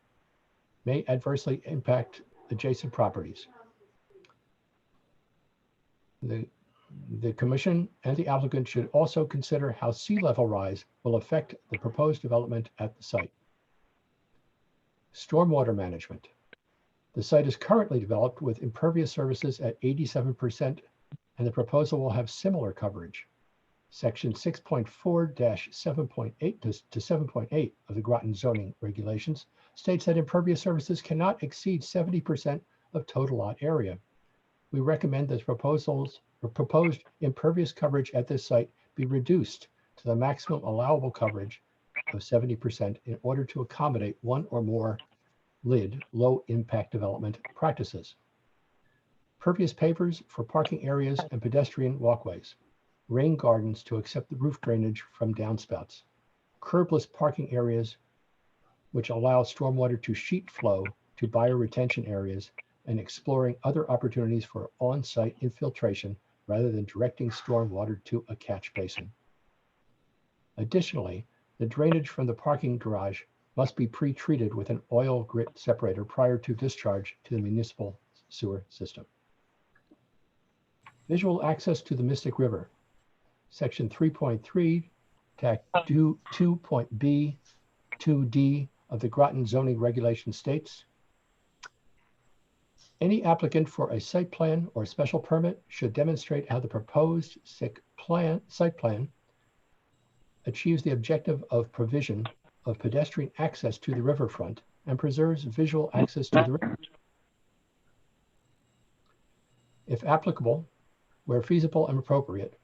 may adversely impact adjacent properties. The Commission and the applicant should also consider how sea level rise will affect the proposed development at the site. Stormwater management. The site is currently developed with impervious surfaces at 87%, and the proposal will have similar coverage. Section 6.4-7.8 to 7.8 of the Groton zoning regulations states that impervious surfaces cannot exceed 70% of total lot area. We recommend that proposed impervious coverage at this site be reduced to the maximum allowable coverage of 70% in order to accommodate one or more low impact development practices. Pervious pavers for parking areas and pedestrian walkways. Rain gardens to accept the roof drainage from downspouts. Curbless parking areas which allow stormwater to sheet flow to bioretention areas, and exploring other opportunities for on-site infiltration rather than directing stormwater to a catch basin. Additionally, the drainage from the parking garage must be pre-treated with an oil grit separator prior to discharge to the municipal sewer system. Visual access to the Mystic River. Section 3.3, Tac 2.b, 2d of the Groton zoning regulation states, any applicant for a site plan or special permit should demonstrate how the proposed site plan achieves the objective of provision of pedestrian access to the riverfront and preserves visual access to the river. If applicable, where feasible and appropriate,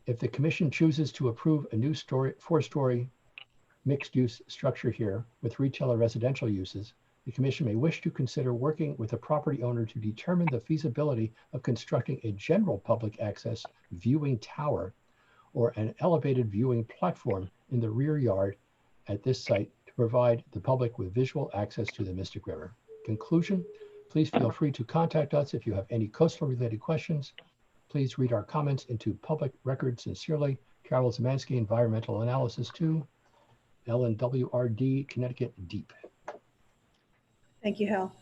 if the commission chooses to approve a new four-story mixed-use structure here with retail or residential uses, the commission may wish to consider working with the property owner to determine the feasibility of constructing a general public access viewing tower or an elevated viewing platform in the rear yard at this site to provide the public with visual access to the Mystic River. Conclusion, please feel free to contact us if you have any coastal related questions. Please read our comments into public record. Sincerely, Carol Zemansky, Environmental Analysis 2, LNWRD, Connecticut Deep. Thank you, Hal.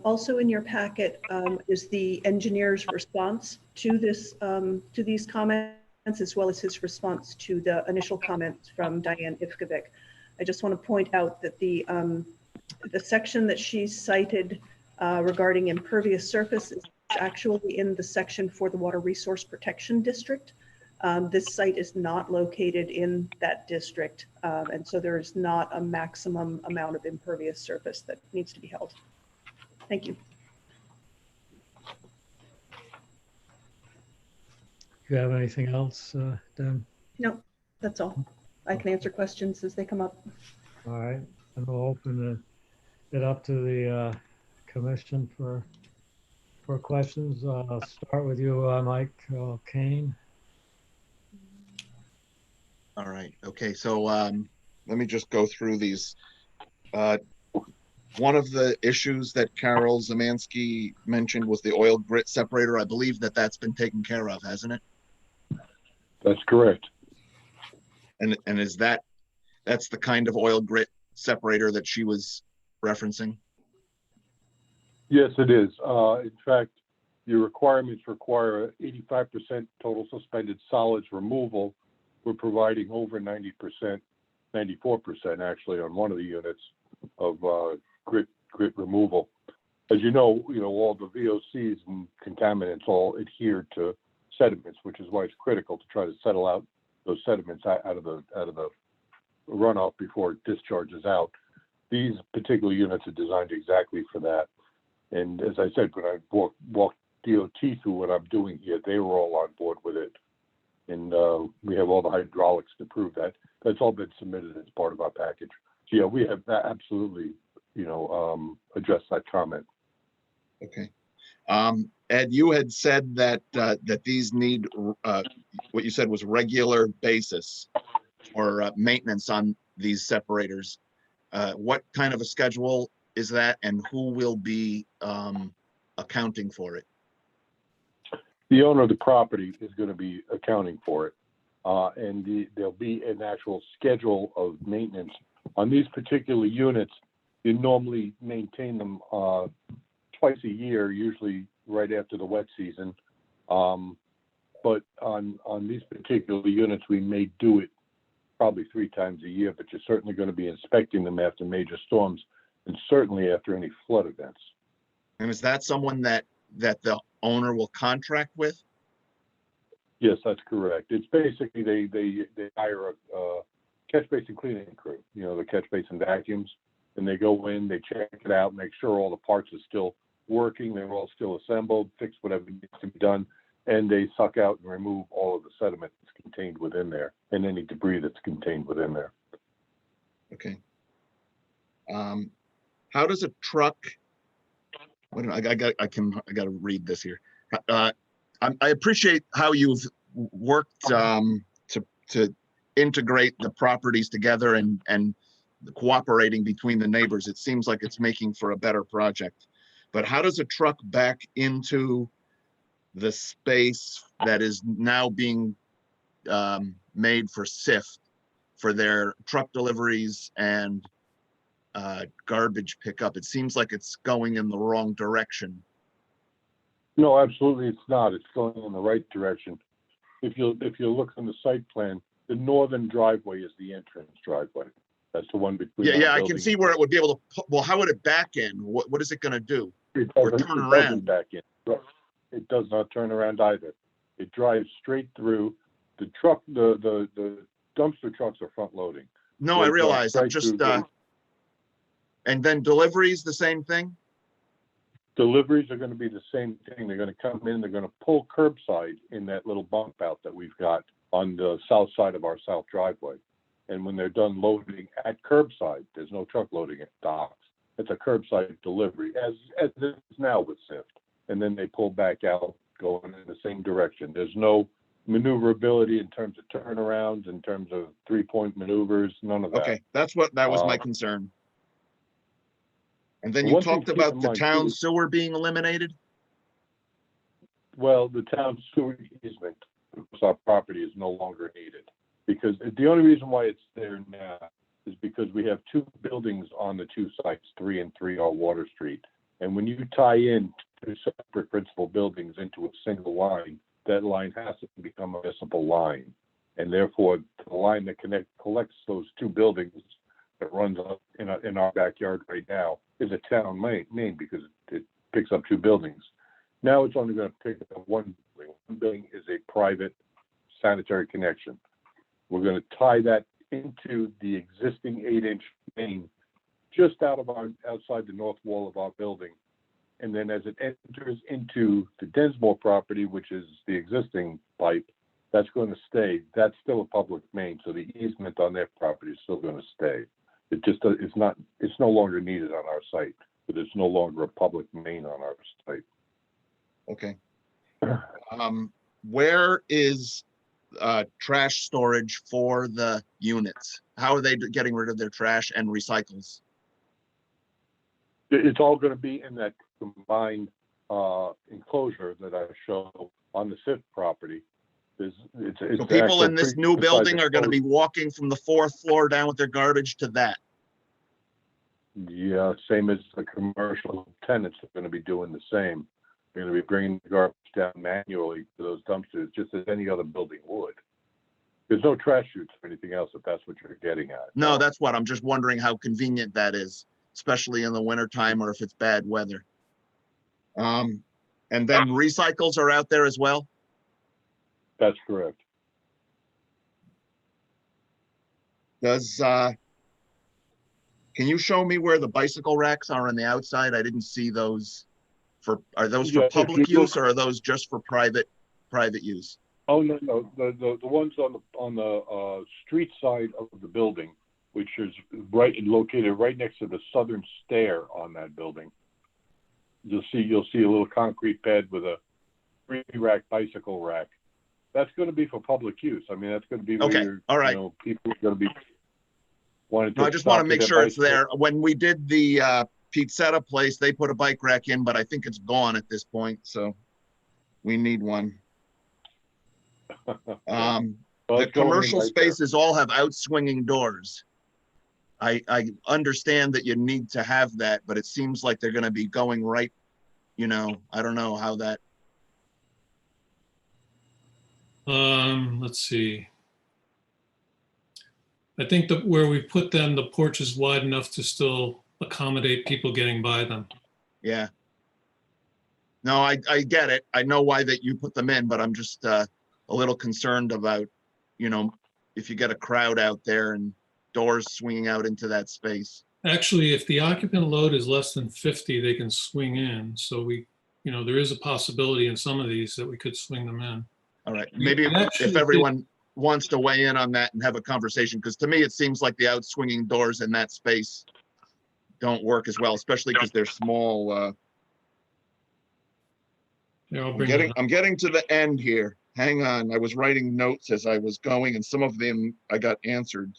Also in your packet is the engineer's response to this, to these comments, as well as his response to the initial comments from Diane Ivkovic. I just want to point out that the section that she cited regarding impervious surface is actually in the section for the Water Resource Protection District. This site is not located in that district, and so there is not a maximum amount of impervious surface that needs to be held. Thank you. Do you have anything else, Deb? No, that's all. I can answer questions as they come up. All right, and we'll open it up to the commission for questions. I'll start with you, Mike Kane. All right. Okay. So let me just go through these. One of the issues that Carol Zemansky mentioned was the oil grit separator. I believe that that's been taken care of, hasn't it? That's correct. And is that's the kind of oil grit separator that she was referencing? Yes, it is. In fact, your requirements require 85% total suspended solids removal. We're providing over 90%, 94% actually on one of the units of grit removal. As you know, all the VOCs and contaminants all adhere to sediments, which is why it's critical to try to settle out those sediments out of the runoff before it discharges out. These particular units are designed exactly for that. And as I said, when I walked DOT through what I'm doing here, they were all on board with it. And we have all the hydraulics to prove that. That's all been submitted as part of our package. So yeah, we have absolutely, addressed that comment. Okay. Ed, you had said that that these need what you said was regular basis or maintenance on these separators. What kind of a schedule is that, and who will be accounting for it? The owner of the property is going to be accounting for it, and there'll be an actual schedule of maintenance on these particular units. You normally maintain them twice a year, usually right after the wet season. But on these particular units, we may do it probably 3 times a year, but you're certainly going to be inspecting them after major storms and certainly after any flood events. And is that someone that the owner will contract with? Yes, that's correct. It's basically they hire a catch basin cleaning crew, the catch basin vacuums, and they go in, they check it out, make sure all the parts are still working, they're all still assembled, fix whatever needs to be done, and they suck out and remove all of the sediment that's contained within there and any debris that's contained within there. Okay. How does a truck? I got to read this here. I appreciate how you've worked to integrate the properties together and cooperating between the neighbors. It seems like it's making for a better project. But how does a truck back into the space that is now being made for SIFT for their truck deliveries and garbage pickup? It seems like it's going in the wrong direction. No, absolutely it's not. It's going in the right direction. If you look on the site plan, the northern driveway is the entrance driveway. That's the one between. Yeah, I can see where it would be able to. Well, how would it back in? What is it going to do? Or turn around? Back in. It does not turn around either. It drives straight through. The truck, the dumpster trucks are front loading. No, I realize. I'm just. And then deliveries, the same thing? Deliveries are gonna be the same thing. They're gonna come in, they're gonna pull curbside in that little bump out that we've got on the south side of our south driveway. And when they're done loading at curbside, there's no truck loading at docks. It's a curbside delivery, as it is now with SIFT. And then they pull back out, going in the same direction. There's no maneuverability in terms of turnarounds, in terms of 3-point maneuvers, none of that. Okay, that was my Uh, concern. And then you one thing talked to keep about in the mind, town too- sewer being eliminated? Well, the town sewer easement, across our property is no longer needed. Because the only reason why it's there now is because we have 2 buildings on the 2 sites, 3 and 3R Water Street. And when you tie in 2 separate principal buildings into a single line, that line has to become a municipal line. And therefore, the line that collects those 2 buildings that runs up in our backyard right now is a town main because it picks up 2 buildings. Now it's only going to pick up 1 building. 1 building is a private sanitary connection. We're going to tie that into the existing 8-inch main just outside the north wall of our building. And then as it enters into the Densmore property, which is the existing pipe, that's going to stay. That's still a public main, so the easement on their property is still going to stay. It just it's no longer needed on our site, but it's no longer a public main on our site. Okay. Where is trash storage for the units? How are they getting rid of their trash and recycles? It's all going to be in that combined enclosure that I show on the SIFT property. So people in this new building are going to be walking from the 4th floor down with their garbage to that? Yeah, same as the commercial tenants are going to be doing the same. They're going to be bringing the garbage down manually to those dumpsters, just as any other building would. There's no trash chutes or anything else, if that's what you're getting at. No, that's what I'm just wondering how convenient that is, especially in the wintertime or if it's bad weather. And then recycles are out there as well? That's correct. Can you show me where the bicycle racks are on the outside? I didn't see those. Are those for Yeah, if public you use or are those just for private use? Oh, no. The ones on the street side of the building, which is located right next to the southern stair on that building. You'll see a little concrete pad with a 3-rack bicycle rack. That's going to be for public use. I mean, that's going to be where all right. People are going to be wanting to. No, I just want to make sure it's there. When we did the Pizzetta place, they put a bike rack in, but I think it's gone at this point, so we need one. The commercial spaces all have outswinging doors. I understand that you need to have that, but it seems like they're going to be going right, I don't know how that. Let's see. I think that where we put them, the porch is wide enough to still accommodate people getting by them. Yeah. No, I get it. I know why that you put them in, but I'm just a little concerned about, if you get a crowd out there and doors swinging out into that space. Actually, if the occupant load is less than 50, they can swing in. So there is a possibility in some of these that we could swing them in. All right. Maybe if everyone wants to weigh in on that and have a conversation, because to me, it seems like the outswinging doors in that space don't work as well, especially because they're small. I'm getting to the end here. Hang on. I was writing notes as I was going, and some of them I got answered.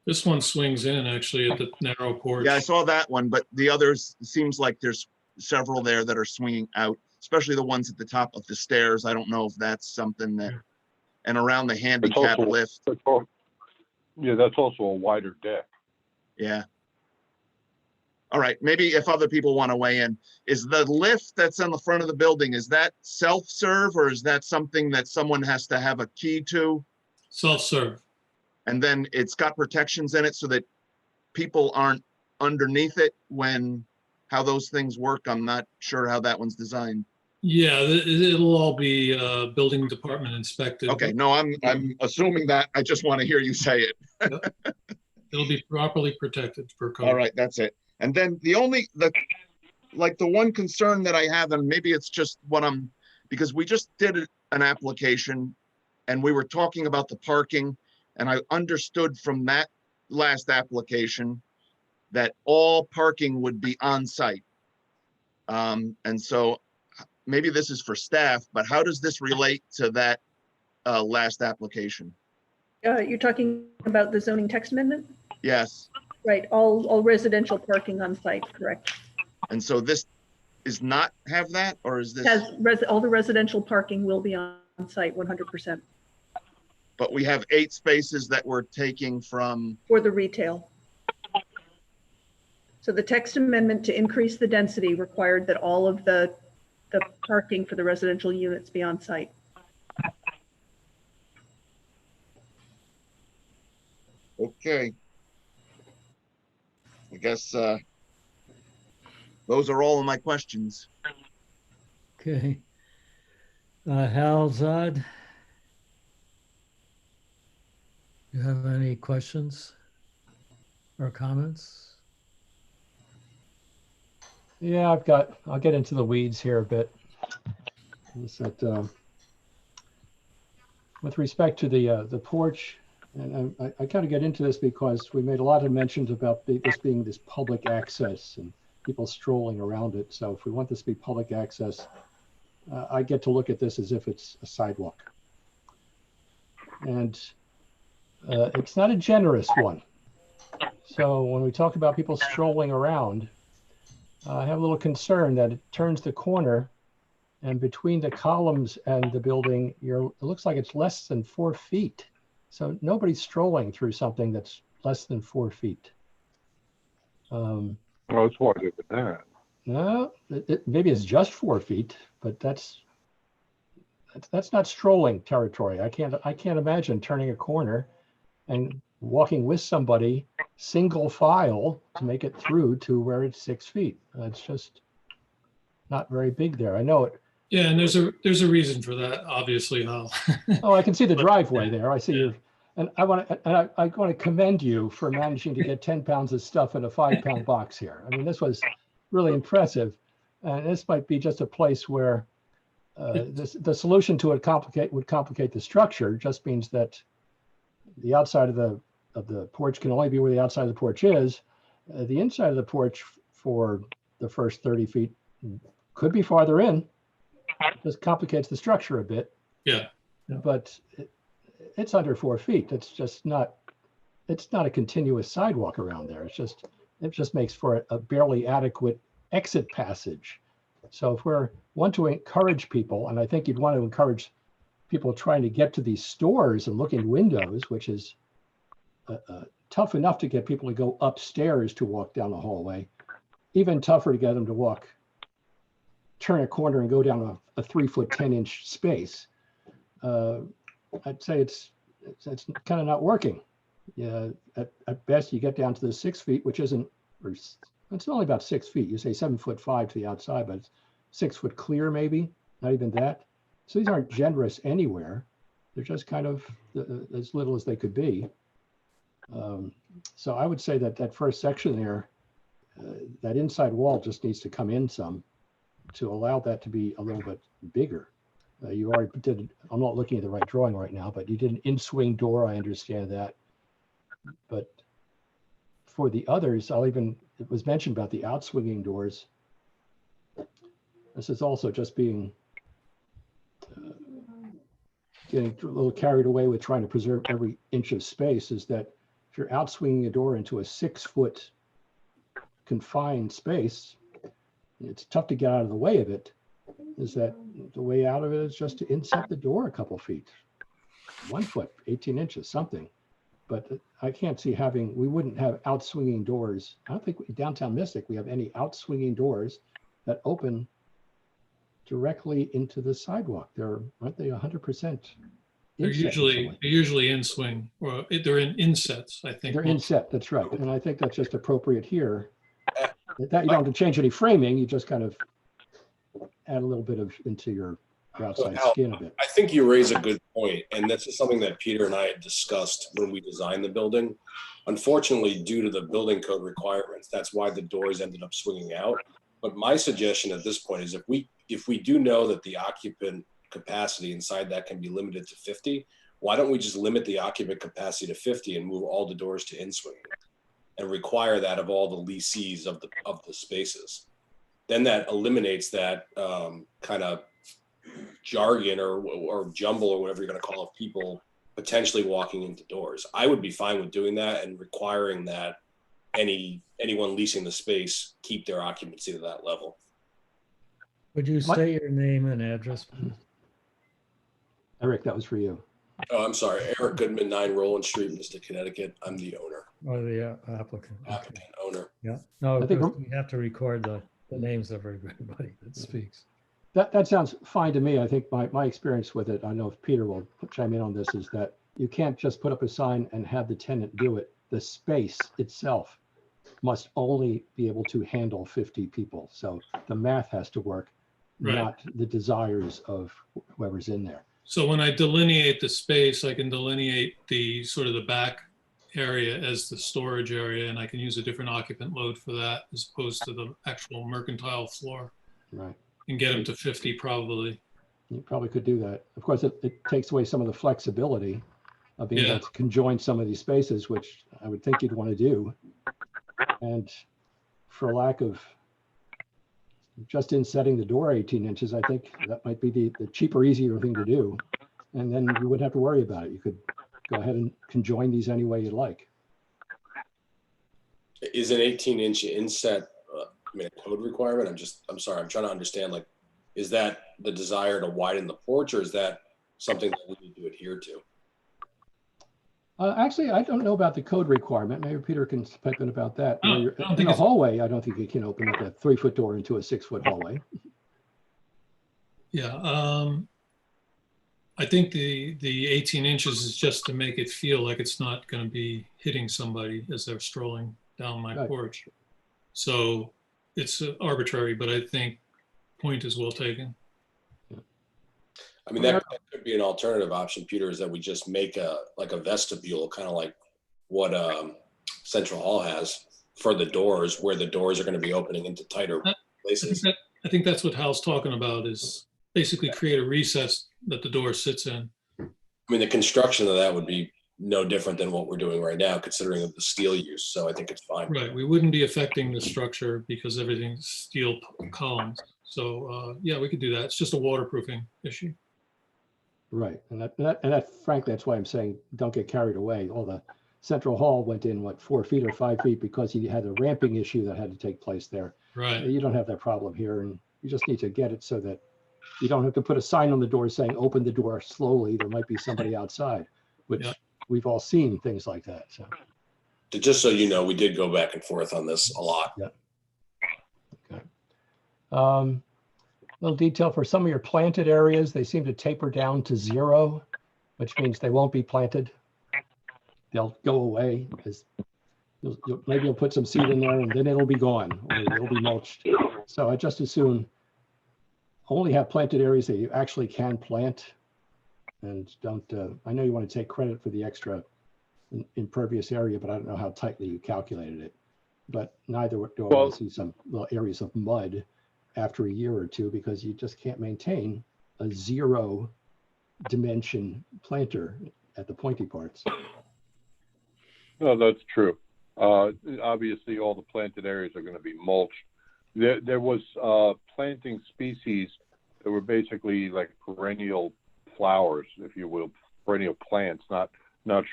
This one swings in actually at the narrow porch. Yeah, I saw that one, but the others, it seems like there's several there that are swinging out, especially the ones at the top of the stairs. I don't know if that's something that, and around the handicap lift. Yeah, that's also a wider deck. Yeah. All right, maybe if other people want to weigh in, is the lift that's on the front of the building, is that self-serve or is that something that someone has to have a key to? Self-serve. And then it's got protections in it so that people aren't underneath it how those things work. I'm not sure how that one's designed. Yeah, it'll all be building department inspected. Okay, no, I'm assuming that. I just want to hear you say it. Yep. It'll be properly protected for code. All right, that's it. And then the like the one concern that I have, and maybe it's just what because we just did an application and we were talking about the parking, and I understood from that last application that all parking would be on site. And so maybe this is for staff, but how does this relate to that last application? You're talking about the zoning text amendment? Yes. Right, all residential parking on site, correct. And so this is not have that, or is this? All the residential parking will be on site 100%. But we have 8 spaces that we're taking from. For the retail. So the text amendment to increase the density required that all of the parking for the residential units be on site. Okay. I guess those are all of my questions. Okay. Hal, Zod, you have any questions or comments? Yeah, I'll get into the weeds here a bit. With respect to the porch, and I kind of get into this because we made a lot of mentions about this being this public access and people strolling around it. So if we want this to be public access, I get to look at this as if it's a sidewalk. And it's not a generous one. So when we talk about people strolling around, I have a little concern that it turns the corner, and between the columns and the building, it looks like it's less than 4 feet. So nobody's strolling through something that's less than 4 feet. Oh, it's wider than that. No, maybe it's just 4 feet, but that's not strolling territory. I can't imagine turning a corner and walking with somebody single file to make it through to where it's 6 feet. It's just not very big there. I know it. Yeah, and there's a reason for that, obviously, Hal. Oh, I can see the driveway there. I see you. And I want to commend you for managing to get 10 pounds of stuff in a 5-pound box here. I mean, this was really impressive. And this might be just a place where the solution to it would complicate the structure. Just means that the outside of the porch can only be where the outside of the porch is. The inside of the porch for the first 30 feet could be farther in. Just complicates the structure a bit. Yeah. But it's under 4 feet. It's just not. It's not a continuous sidewalk around there. It just makes for a barely adequate exit passage. So if we want to encourage people, and I think you'd want to encourage people trying to get to these stores and look in windows, which is tough enough to get people to go upstairs to walk down the hallway, even tougher to get them to turn a corner and go down a 3-foot 10-inch space. I'd say it's kind of not working. Yeah, at best you get down to the 6 feet, which isn't, or it's only about 6 feet. You say 7'5" to the outside, but it's 6 foot clear, maybe not even that. So these aren't generous anywhere. They're just kind of as little as they could be. So I would say that first section there, that inside wall just needs to come in some to allow that to be a little bit bigger. You already did, I'm not looking at the right drawing right now, but you did an in-swing door, I understand that. But for the others, it was mentioned about the out-swinging doors. This is also just being, getting a little carried away with trying to preserve every inch of space, is that if you're out-swinging a door into a 6-foot confined space, it's tough to get out of the way of it. Is that the way out of it is just to inset the door a couple feet, 1 foot, 18 inches, something. But I can't see we wouldn't have out-swinging doors. I don't think downtown Mystic, we have any out-swinging doors that open directly into the sidewalk. Aren't they 100%? They're usually in swing, or they're in insets, I think. They're inset, that's right. And I think that's just appropriate here. That you don't have to change any framing, you just kind of add a little bit into your outside skin a bit. I think you raise a good point, and this is something that Peter and I had discussed when we designed the building. Unfortunately, due to the building code requirements, that's why the doors ended up swinging out. But my suggestion at this point is if we do know that the occupant capacity inside that can be limited to 50, why don't we just limit the occupant capacity to 50 and move all the doors to in-swinging and require that of all the leasees of the spaces? Then that eliminates that kind of jargon or jumble or whatever you're going to call it, people potentially walking into doors. I would be fine with doing that and requiring that anyone leasing the space keep their occupancy to that level. Would you state your name and address, please? Eric, that was for you. Oh, I'm sorry. Eric Goodman, 9 Roland Street, Mystic, Connecticut. I'm the owner. Or the applicant? Okay. Applicant, owner. Yeah. No, I think because we have to record the names of everybody that speaks. That sounds fine to me. I think my experience with it, I know if Peter will chime in on this, is that you can't just put up a sign and have the tenant do it. The space itself must only be able to handle 50 people. So the math has to work, Right. not the desires of whoever's in there. So when I delineate the space, I can delineate the sort of the back area as the storage area, and I can use a different occupant load for that as opposed to the actual mercantile floor, Right. and get them to 50 probably. You probably could do that. Of course, it takes away some of the flexibility of being Yeah. able to conjoin some of these spaces, which I would think you'd want to do. And for lack of just in setting the door 18 inches, I think that might be the cheaper, easier thing to do. And then you wouldn't have to worry about it. You could go ahead and conjoin these any way you'd like. Is an 18-inch inset a code requirement? I'm sorry, I'm trying to understand, like, is that the desire to widen the porch, or is that something that we need to adhere to? Actually, I don't know about the code requirement. Maybe Peter can pipe in about that. No, Where I don't in think a it's- hallway, I don't think you can open up a 3-foot door into a 6-foot hallway. Yeah, I think the 18 inches is just to make it feel like it's not going to be hitting somebody as they're strolling down my Right. porch. So it's arbitrary, but I think point is well taken. I mean, that could be an alternative option, Peter, is that we just make a vestibule, kind of like what Central Hall has for the doors, where the doors are going to be opening into tighter places. I think that's what Hal's talking about, is basically create a recess that the door sits in. I mean, the construction of that would be no different than what we're doing right now, considering the steel use. So I think it's fine. Right, we wouldn't be affecting the structure because everything's steel columns. So yeah, we could do that. It's just a waterproofing issue. Right. And that frankly, that's why I'm saying don't get carried away. All the Central Hall went in, what, 4 feet or 5 feet because he had a ramping issue that had to take place there. Right. You don't have that problem here. And you just need to get it so that you don't have to put a sign on the door saying, open the door slowly. There might be somebody outside, which Yeah. we've all seen things like that. So. Just so you know, we did go back and forth on this a lot. Yeah. Okay. Little detail for some of your planted areas, they seem to taper down to 0, which means they won't be planted. They'll go away because maybe you'll put some seed in there and then it'll be gone or it'll be mulched. So I just assume only have planted areas that you actually can plant, and don't, I know you want to take credit for the extra impervious area, but I don't know how tightly you calculated it. But neither do I want to see some little areas of mud after a year or two, because you just can't maintain a 0 dimension planter at the pointy parts. No, that's true. Obviously, all the planted areas are going to be mulched. There was planting species that were basically like perennial flowers, if you will, perennial plants, not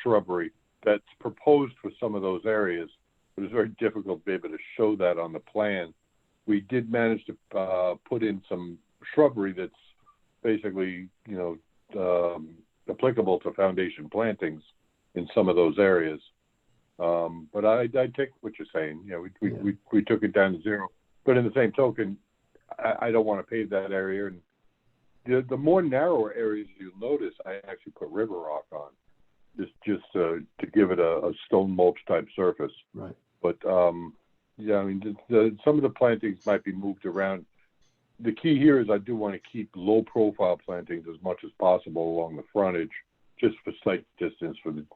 shrubbery, that's proposed for some of those areas. But it's very difficult to be able to show that on the plan. We did manage to put in some shrubbery that's basically, applicable to foundation plantings in some of those areas. But I take what you're saying. We took it down to 0. But in the same token, I don't want to pave that area. And the more narrower areas you notice, I actually put river rock on, just to give it a stone mulch type surface. Right. But yeah, I mean, some of the plantings might be moved around. The key here is I do want to keep low profile plantings as much as possible along the frontage, just for sight distance for the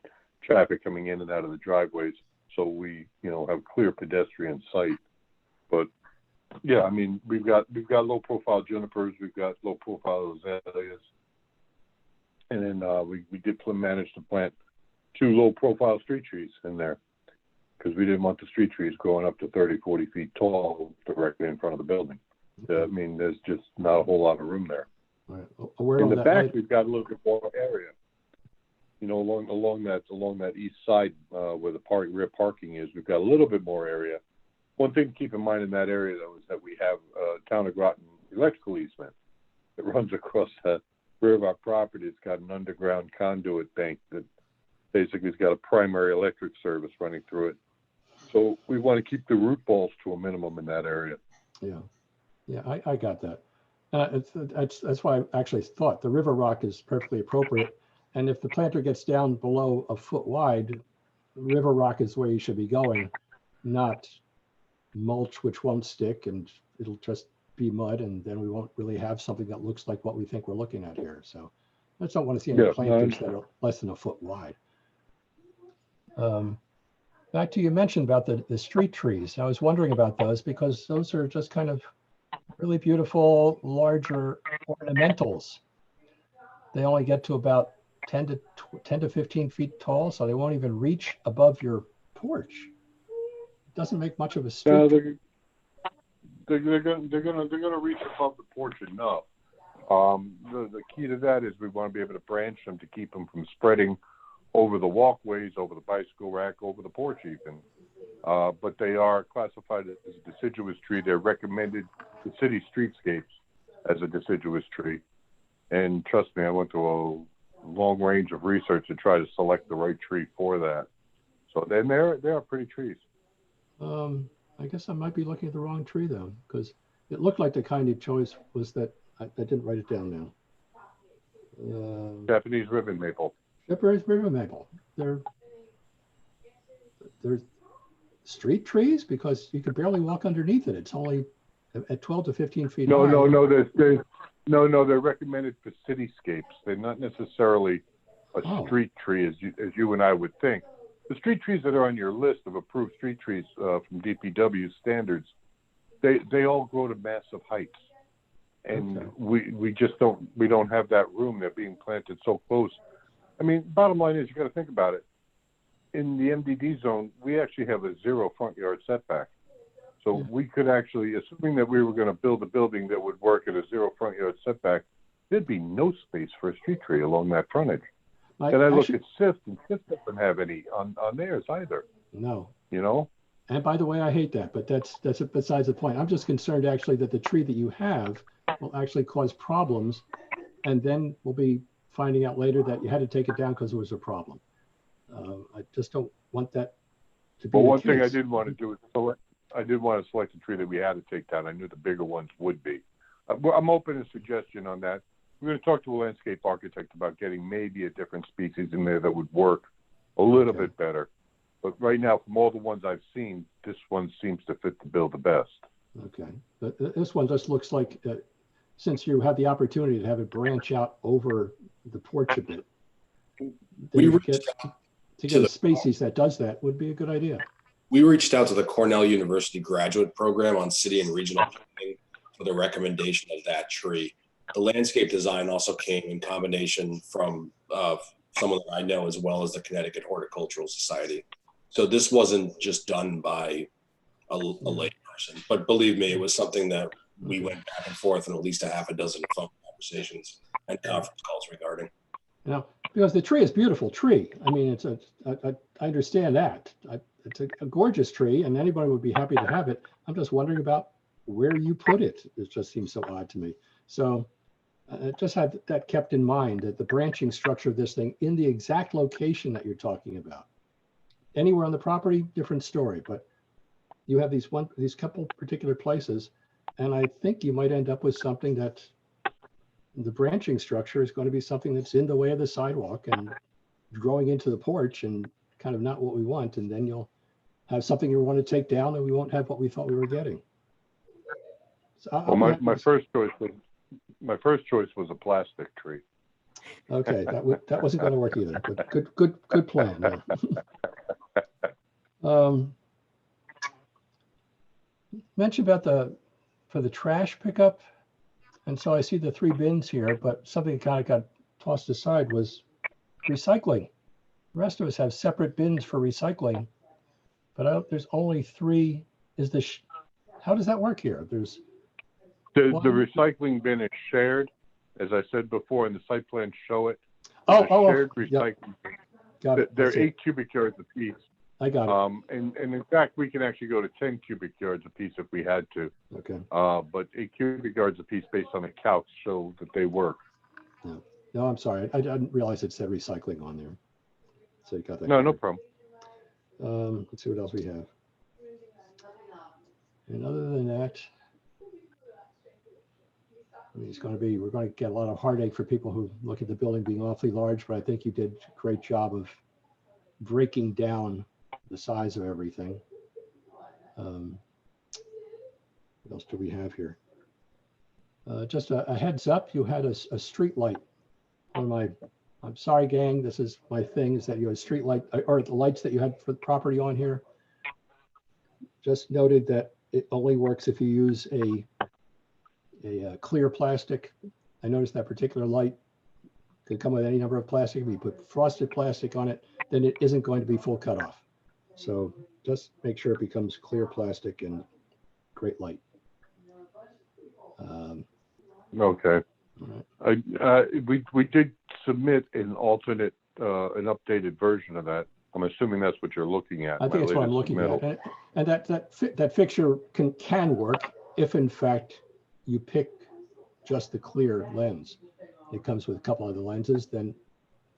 traffic coming in and out of the driveways. So we, have clear pedestrian sight. But Yeah, I mean, we've got low profile junipers, we've got low profile azaleas. And then we did manage to plant 2 low profile street trees in there because we didn't want the street trees growing up to 30, 40 feet tall directly in front of the building. I mean, there's just not a whole lot of room there. Right. Where In the that back, light- we've got a little bit more area. You know, along that east side where the rear parking is, we've got a little bit more area. One thing to keep in mind in that area, though, is that we have Town of Groton electrical easement that runs across the rear of our property. It's got an underground conduit bank that basically has got a primary electric service running through it. So we want to keep the root balls to a minimum in that area. Yeah, I got that. That's why I actually thought the river rock is perfectly appropriate. And if the planter gets down below a foot wide, river rock is where you should be going, not mulch, which won't stick and it'll just be mud. And then we won't really have something that looks like what we think we're looking at here. So I just don't want to see any planters that are less than a foot wide. Back to you mentioned about the street trees. I was wondering about those because those are just kind of really beautiful, larger ornamentals. They only get to about 10 to 15 feet tall, so they won't even reach above your porch. It doesn't make much of a street. No, they're gonna reach above the porch enough. The key to that is we want to be able to branch them to keep them from spreading over the walkways, over the bicycle rack, over the porch even. But they are classified as a deciduous tree. They're recommended to city streetscapes as a deciduous tree. And trust me, I went to a long range of research to try to select the right tree for that. So then they are pretty trees. I guess I might be looking at the wrong tree though, because it looked like the kind of choice was that I didn't write it down now. Japanese ribbon maple. Japanese ribbon maple. They're street trees because you could barely walk underneath it. It's only at 12 to 15 feet high. No, they're recommended for cityscapes. They're not necessarily a street tree as you and I would think. The street trees that are on your list of approved street trees from DPW standards, they all grow to massive heights. And we just don't have that room. They're being planted so close. I mean, bottom line is you got to think about it. In the MDD zone, we actually have a 0 front yard setback. So we could actually, assuming that we were going to build a building that would work at a 0 front yard setback, there'd be no space for a street tree along that frontage. And I look at SIFT, and SIFT doesn't have any on theirs either. No. You know? And by the way, I hate that, but that's besides the point. I'm just concerned actually that the tree that you have will actually cause problems. And then we'll be finding out later that you had to take it down because there was a problem. I just don't want that to be Well, the one thing I case. did want to do is select a tree that we had to take down. I knew the bigger ones would be. I'm open to suggestion on that. We're going to talk to a landscape architect about getting maybe a different species in there that would work a little bit better. But right now, from all the ones I've seen, this one seems to fit the bill the best. Okay, but this one just looks like, since you have the opportunity to have it branch out over the porch a bit, to get a species that does that would be a good idea. We reached out to the Cornell University graduate program on city and regional planning for the recommendation of that tree. The landscape design also came in combination from someone that I know, as well as the Connecticut Horticultural Society. So this wasn't just done by a lay person, but believe me, it was something that we went back and forth in at least a half a dozen phone conversations and conference calls regarding. You know, because the tree is a beautiful tree. I mean, I understand that. It's a gorgeous tree and anybody would be happy to have it. I'm just wondering about where you put it. It just seems so odd to me. So just had that kept in mind, that the branching structure of this thing in the exact location that you're talking about. Anywhere on the property, different story, but you have these couple particular places, and I think you might end up with something that the branching structure is going to be something that's in the way of the sidewalk and growing into the porch and kind of not what we want. And then you'll have something you want to take down and we won't have what we thought we were getting. So well, my first choice was a plastic tree. Okay, that wasn't going to work either, but good plan. Yeah. Mention about for the trash pickup. And so I see the 3 bins here, but something kind of got tossed aside was recycling. The rest of us have separate bins for recycling, but there's only 3. How does that work here? There's The one- recycling bin is shared, as I said before, and the site plans show it. Oh, It's a shared recycling bin. Got it. They're I see. 8 cubic yards apiece. I got it. And in fact, we can actually go to 10 cubic yards apiece if we had to. Okay. But 8 cubic yards apiece based on the calcs show that they work. No, I'm sorry. I didn't realize it said recycling on there. So you got that. No, no covered. problem. Let's see what else we have. And other than that, I mean, we're going to get a lot of heartache for people who look at the building being awfully large, but I think you did a great job of breaking down the size of everything. What else do we have here? Just a heads up, you had a street light. I'm sorry, gang, this is my thing, is that you had a street light, or the lights that you had for the property on here. Just noted that it only works if you use a clear plastic. I noticed that particular light could come with any number of plastic. If you put frosted plastic on it, then it isn't going to be full cutoff. So just make sure it becomes clear plastic and great light. Okay. Right. We did submit an alternate, an updated version of that. I'm assuming that's what you're looking at. I think that's what I'm looking at. And that fixture can work if in fact you pick just the clear lens. It comes with a couple other lenses, then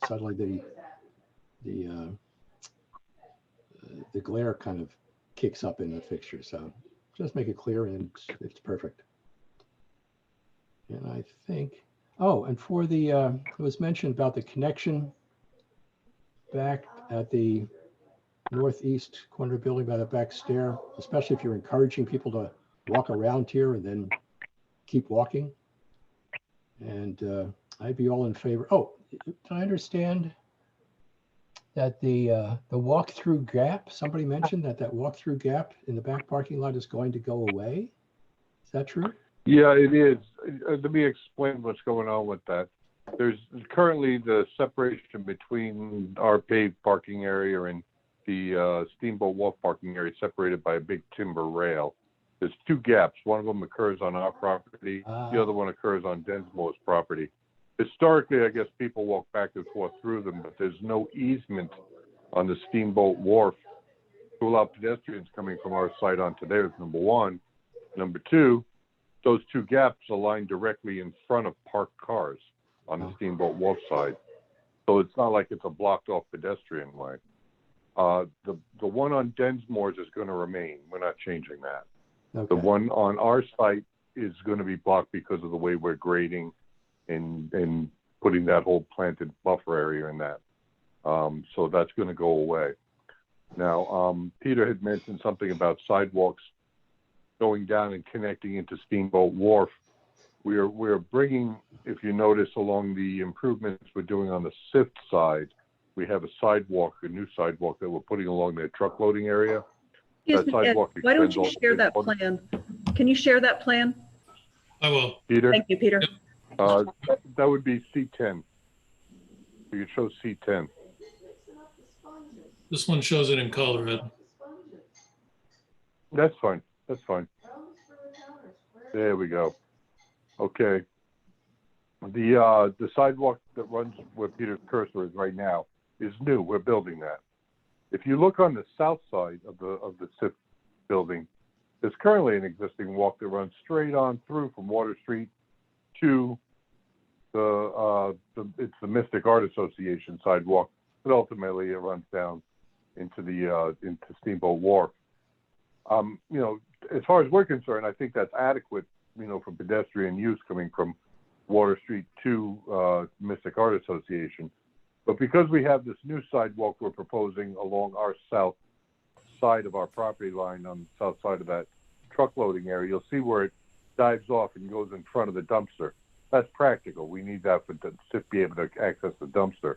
suddenly the glare kind of kicks up in the fixture. So just make it clear and it's perfect. And I think, oh, and for the, it was mentioned about the connection back at the northeast corner of the building by the back stair, especially if you're encouraging people to walk around here and then keep walking. And I'd be all in favor. Oh, did I understand that the walk-through gap, somebody mentioned that walk-through gap in the back parking lot is going to go away? Is that true? Yeah, it is. Let me explain what's going on with that. There's currently the separation between our paved parking area and the Steamboat Wharf parking area separated by a big timber rail. There's 2 gaps. One of them occurs on our property. The other one occurs on Densmore's property. Historically, I guess people walk back and forth through them, but there's no easement on the Steamboat Wharf to allow pedestrians coming from our site onto theirs, number one. Number two, those 2 gaps align directly in front of parked cars on the Steamboat Wharf side. So it's not like it's a blocked off pedestrian way. The one on Densmore's is going to remain. We're not changing that. Okay. The one on our site is going to be blocked because of the way we're grading and putting that whole planted buffer area in that. So that's going to go away. Now, Peter had mentioned something about sidewalks going down and connecting into Steamboat Wharf. We're bringing, if you notice, along the improvements we're doing on the SIFT side, we have a sidewalk, a new sidewalk that we're putting along the truck loading area. Excuse me, Ed, sidewalk why don't extends you all the share way that down. plan? Can you share that plan? I will. Peter, Thank you, Peter. that would be C10. You could show C10. This one shows it in color, Ed. That's fine. That's fine. There we go. Okay. The sidewalk that runs where Peter's cursor is right now is new. We're building that. If you look on the south side of the SIP building, there's currently an existing walk that runs straight on through from Water Street to it's the Mystic Art Association sidewalk, but ultimately it runs down into Steamboat Wharf. You know, as far as we're concerned, I think that's adequate, you know, for pedestrian use coming from Water Street to Mystic Art Association. But because we have this new sidewalk we're proposing along our south side of our property line on the south side of that truck loading area, you'll see where it dives off and goes in front of the dumpster. That's practical. We need that to be able to access the dumpster.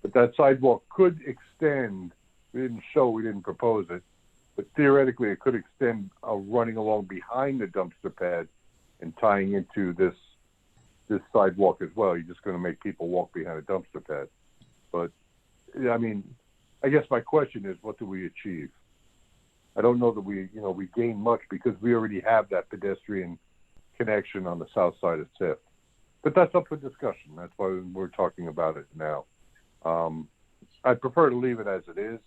But that sidewalk could extend, we didn't propose it, but theoretically it could extend running along behind the dumpster pad and tying into this sidewalk as well. You're just going to make people walk behind a dumpster pad. But I mean, I guess my question is, what do we achieve? I don't know that we gain much because we already have that pedestrian connection on the south side of TIF. But that's up for discussion. That's why we're talking about it now. I prefer to leave it as it is,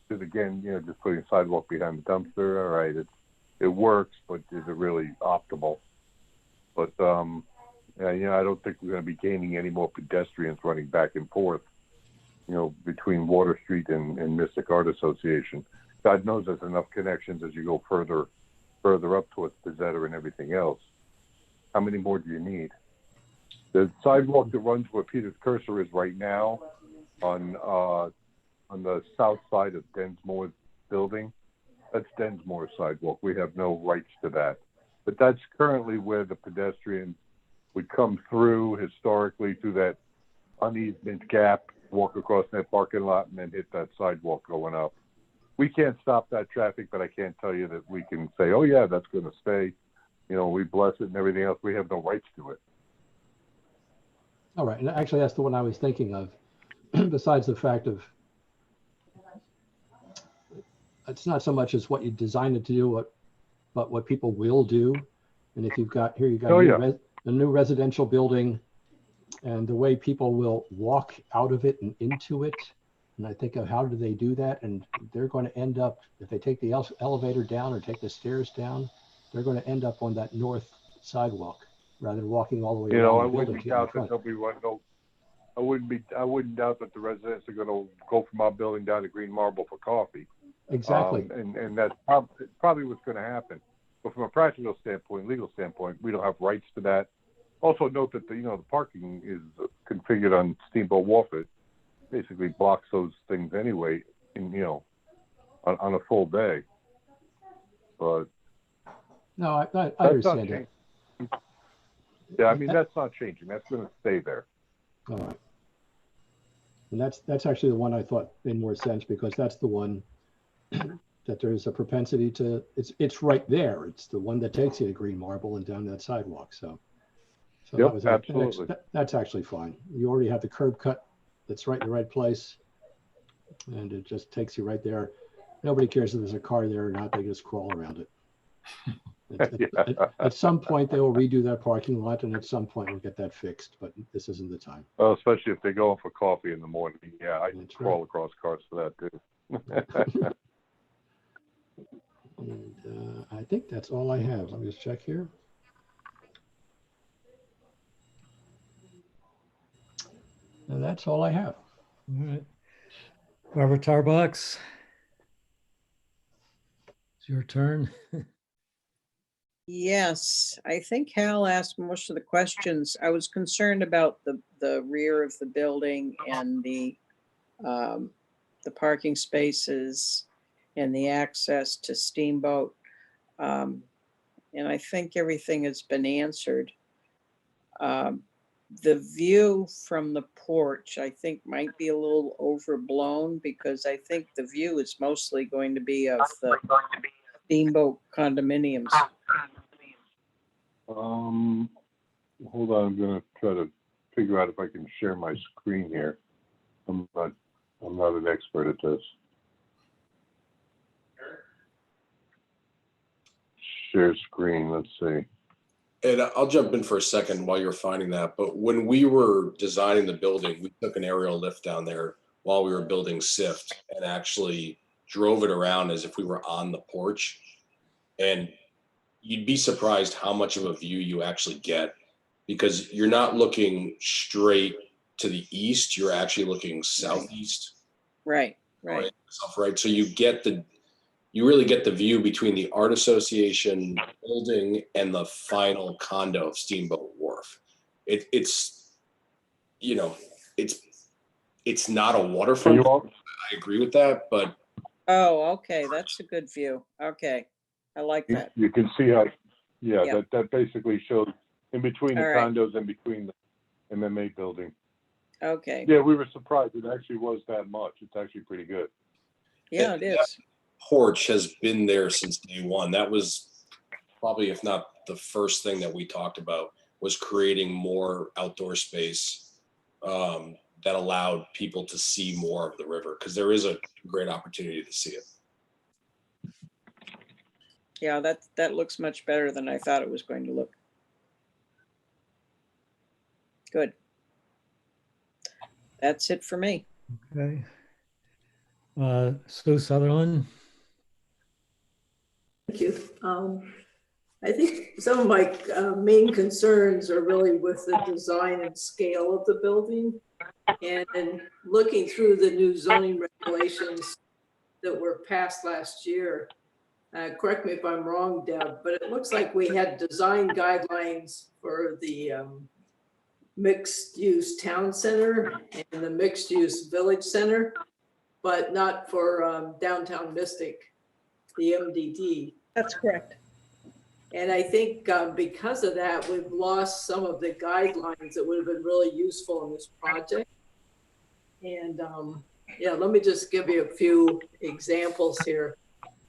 because again, just putting a sidewalk behind the dumpster, all right, it works, but is it really optimal? But I don't think we're going to be gaining any more pedestrians running back and forth, between Water Street and Mystic Art Association. God knows there's enough connections as you go further up towards Pizzetta and everything else. How many more do you need? The sidewalk that runs where Peter's cursor is right now on the south side of Densmore's building, that's Densmore's sidewalk. We have no rights to that. But that's currently where the pedestrians would come through historically through that uneasement gap, walk across that parking lot, and then hit that sidewalk going up. We can't stop that traffic, but I can't tell you that we can say, oh yeah, that's going to stay. We bless it and everything else. We have no rights to it. All right, and actually that's the one I was thinking of, besides the fact of, it's not so much as what you designed it to do, but what people will do. And if you've got a new residential building and the way people will walk out of it and into it. And I think of how do they do that? And they're going to end up, if they take the elevator down or take the stairs down, they're going to end up on that north sidewalk rather than walking all the way around the building to get in front. I wouldn't doubt that the residents are going to go from our building down to Green Marble for coffee. Exactly. And that's probably what's going to happen. But from a practical standpoint, legal standpoint, we don't have rights to that. Also note that the parking is configured on Steamboat Wharf. It basically blocks those things anyway, on a full day. But no, I understand it. Yeah, I mean that's not changing. That's going to stay there. All right. And that's actually the one I thought made more sense, because that's the one that there's a propensity to, it's right there. It's the one that takes you to Green Marble and down that sidewalk. So yep, absolutely. That's actually fine. You already have the curb cut that's right in the right place, and it just takes you right there. Nobody cares if there's a car there or not. They just crawl around it. At some point, they will redo that parking lot, and at some point, we'll get that fixed, but this isn't the time. Well, especially if they're going for coffee in the morning. Yeah, I can crawl across cars for that, too. And I think that's all I have. Let me just check here. And that's all I have. All right. Barbara Tarbox, it's your turn. Yes, I think Hal asked most of the questions. I was concerned about the rear of the building and the parking spaces and the access to Steamboat. And I think everything has been answered. The view from the porch, I think, might be a little overblown, because I think the view is mostly going to be of the Steamboat condominiums. Hold on, I'm going to try to figure out if I can share my screen here. I'm not an expert at this. Share screen, let's see. And I'll jump in for a second while you're finding that. But when we were designing the building, we took an aerial lift down there while we were building SIFT and actually drove it around as if we were on the porch. And you'd be surprised how much of a view you actually get, because you're not looking straight to the east. You're actually looking southeast. Right. Right. So you really get the view between the Art Association building and the final condo of Steamboat Wharf. It's not a waterfront. I agree with that, but. Oh, okay. That's a good view. Okay. I like that. You can see how, that basically shows in between the condos and between the MMA building. Okay. Yeah, we were surprised. It actually was that much. It's actually pretty good. Yeah, it is. porch has been there since day one. That was probably, if not the first thing that we talked about, was creating more outdoor space that allowed people to see more of the river, because there is a great opportunity to see it. Yeah, that looks much better than I thought it was going to look. Good. That's it for me. Okay. Sue Sutherland. Thank you. I think some of my main concerns are really with the design and scale of the building. And looking through the new zoning regulations that were passed last year, correct me if I'm wrong, Deb, but it looks like we had design guidelines for the mixed-use town center and the mixed-use village center, but not for downtown Mystic, the MDD. That's correct. And I think because of that, we've lost some of the guidelines that would have been really useful in this project. And yeah, let me just give you a few examples here.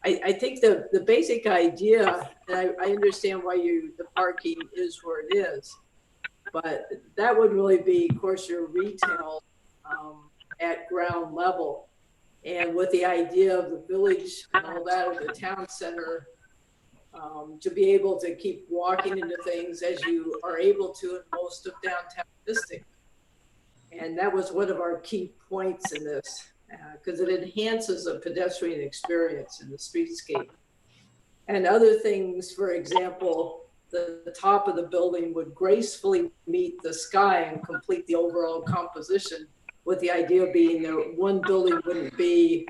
I think the basic idea, and I understand why the parking is where it is, but that would really be, of course, your retail at ground level. And with the idea of the village and all that, or the town center, to be able to keep walking into things as you are able to in most of downtown Mystic. And that was one of our key points in this, because it enhances a pedestrian experience in the streetscape. And other things, for example, the top of the building would gracefully meet the sky and complete the overall composition, with the idea being that one building wouldn't be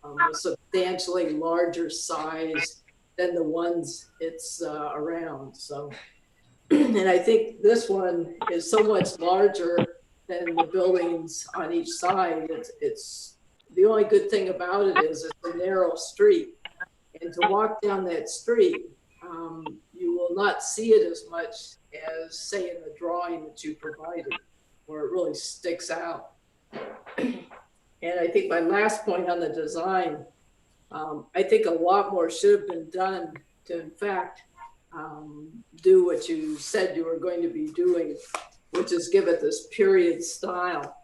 a substantially larger size than the ones it's around. So, and I think this one is so much larger than the buildings on each side. It's the only good thing about it is it's a narrow street, and to walk down that street, you will not see it as much as, say, in the drawing that you provided, where it really sticks out. And I think my last point on the design, I think a lot more should have been done to, in fact, do what you said you were going to be doing, which is give it this period style.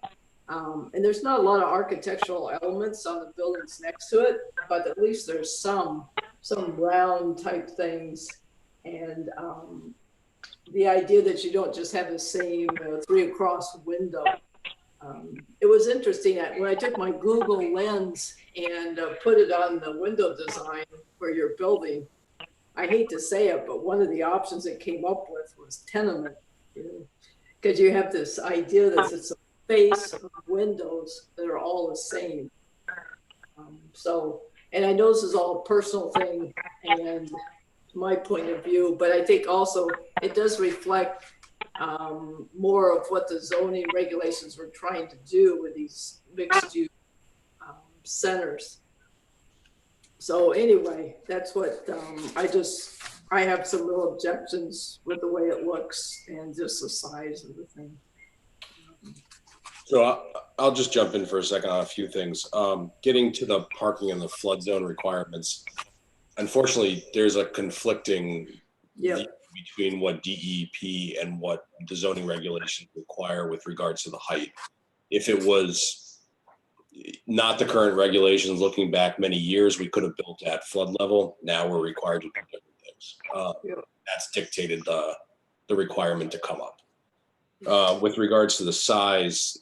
And there's not a lot of architectural elements on the buildings next to it, but at least there's some round type things. And the idea that you don't just have the same 3 across window. It was interesting when I took my Google Lens and put it on the window design for your building. I hate to say it, but one of the options it came up with was tenement, because you have this idea that it's a space of windows that are all the same. So, and I know this is all a personal thing and my point of view, but I think also it does reflect more of what the zoning regulations were trying to do with these mixed use centers. So anyway, that's what I have some real objections with the way it looks and just the size of the thing. So I'll just jump in for a second on a few things. Getting to the parking and the flood zone requirements, unfortunately, there's a conflicting between what DEP and what the zoning regulations require with regards to the height. If it was not the current regulations, looking back many years, we could have built at flood level. Now we're required to do different things. That's dictated the requirement to come up. With regards to the size,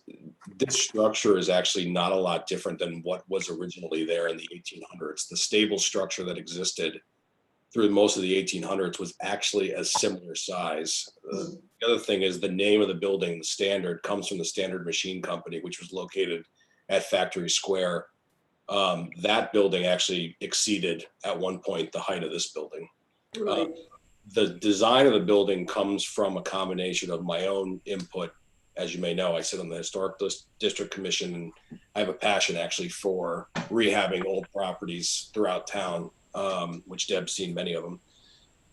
this structure is actually not a lot different than what was originally there in the 1800s. The stable structure that existed through most of the 1800s was actually a similar size. The other thing is the name of the building, the Standard, comes from the Standard Machine Company, which was located at Factory Square. That building actually exceeded at one point the height of this building. Right. The design of the building comes from a combination of my own input. As you may know, I sit on the Historic District Commission, and I have a passion actually for rehabbing old properties throughout town, which Deb's seen many of them.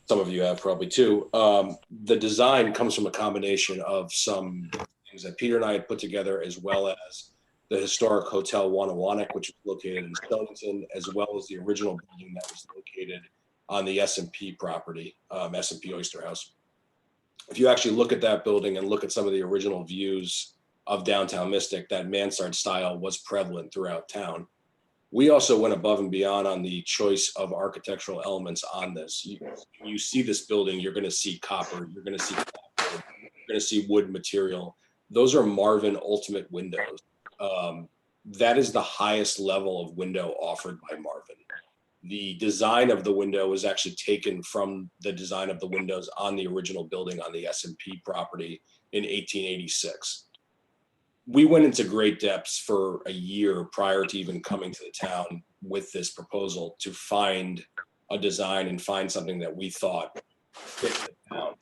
Some of you have probably too. The design comes from a combination of some things that Peter and I had put together, as well as the historic Hotel Wanawanic, which is located in Stonington, as well as the original building that was located on the S&P property, S&P Oyster House. If you actually look at that building and look at some of the original views of downtown Mystic, that mansard style was prevalent throughout town. We also went above and beyond on the choice of architectural elements on this. You see this building, you're going to see copper, you're going to see copper, you're going to see wood material. Those are Marvin Ultimate windows. That is the highest level of window offered by Marvin. The design of the window was actually taken from the design of the windows on the original building on the S&P property in 1886. We went into great depths for a year prior to even coming to the town with this proposal to find a design and find something that we thought fit the town.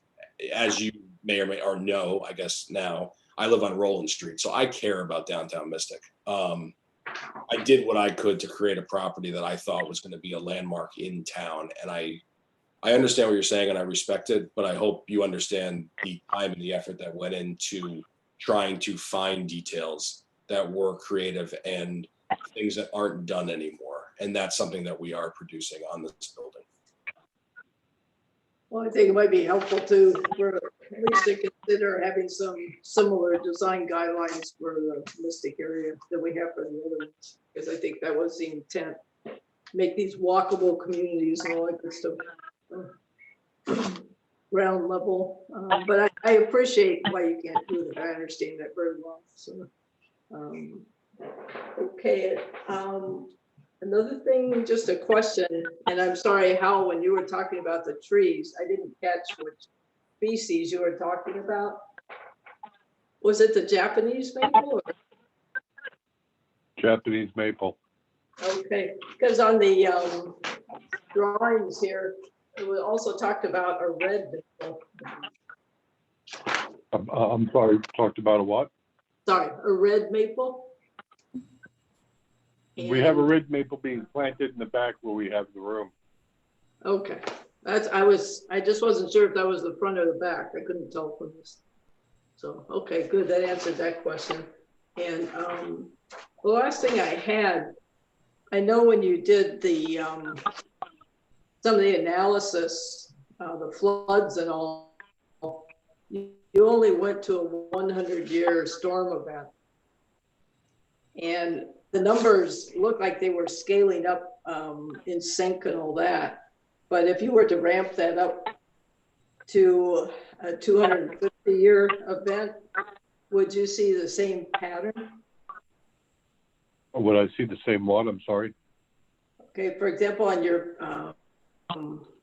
As you may or may or know, I guess now, I live on Roland Street, so I care about downtown Mystic. I did what I could to create a property that I thought was going to be a landmark in town, and I understand what you're saying, and I respect it, but I hope you understand the time and the effort that went into trying to find details that were creative and things that aren't done anymore. And that's something that we are producing on this building. Well, I think it might be helpful for at least to consider having some similar design guidelines for the Mystic area that we have for the other ones, because I think that was the intent. Make these walkable communities and all that good stuff. Ground level, but I appreciate why you can't do that. I understand that very well. So, okay. Another thing, just a question, and I'm sorry, Hal, when you were talking about the trees, I didn't catch which species you were talking about. Was it the Japanese maple? Or? Japanese maple. Okay, because on the drawings here, it was also talked about a red maple. I'm sorry, talked about a what? Sorry, a red maple. We have a red maple being planted in the back where we have the room. Okay, I just wasn't sure if that was the front or the back. I couldn't tell from this. So, okay, good. That answered that question. And the last thing I had, I know when you did the some of the analysis, the floods and all, you only went to a 100-year storm event. And the numbers look like they were scaling up in sync and all that. But if you were to ramp that up to a 250-year event, would you see the same pattern? Would I see the same one? I'm sorry. Okay, for example, on your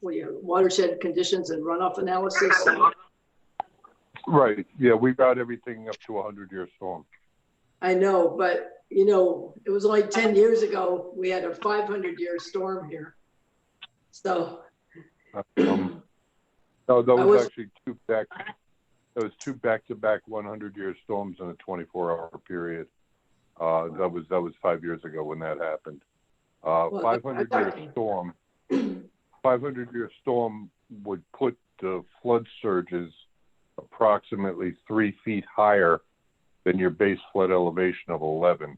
watershed conditions and runoff analysis. Right. Yeah, we got everything up to a 100-year storm. I know, but you know, it was only 10 years ago we had a 500-year storm here. So no, that was actually two back-to-back 100-year storms in a 24-hour period. That was 5 years ago when that happened. 500-year storm would put the flood surges approximately 3 feet higher than your base flood elevation of 11.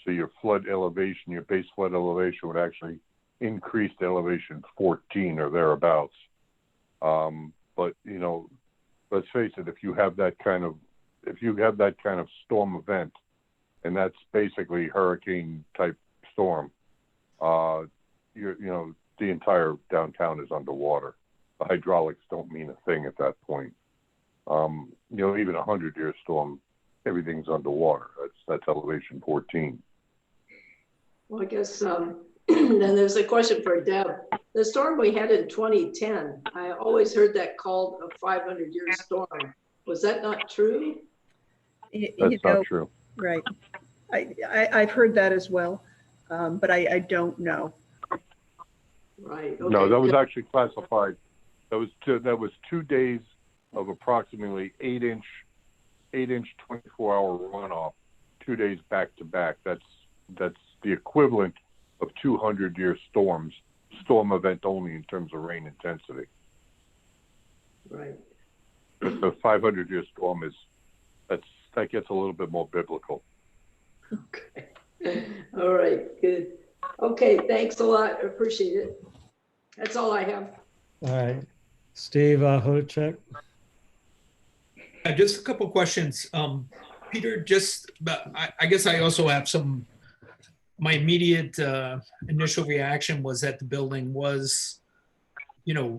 So your base flood elevation would actually increase to elevation 14 or thereabouts. But you know, let's face it, if you have that kind of storm event, and that's basically hurricane type storm, the entire downtown is underwater. The hydraulics don't mean a thing at that point. Even a 100-year storm, everything's underwater. That's elevation 14. well, I guess then there's a question for Deb. The storm we had in 2010, I always heard that called a 500-year storm. Was that not true? That's not true. Right. I've heard that as well, but I don't know. Right. Okay. No, that was actually classified. That was 2 days of approximately 8-inch 24-hour runoff, 2 days back to back. That's the equivalent of 200-year storms, storm event only in terms of rain intensity. Right. But the 500-year storm that gets a little bit more biblical. Okay. All right, good. Okay, thanks a lot. I appreciate it. That's all I have. All right. Steve Hudacek. Just a couple questions. Peter, I guess I also have my immediate initial reaction was that the building was,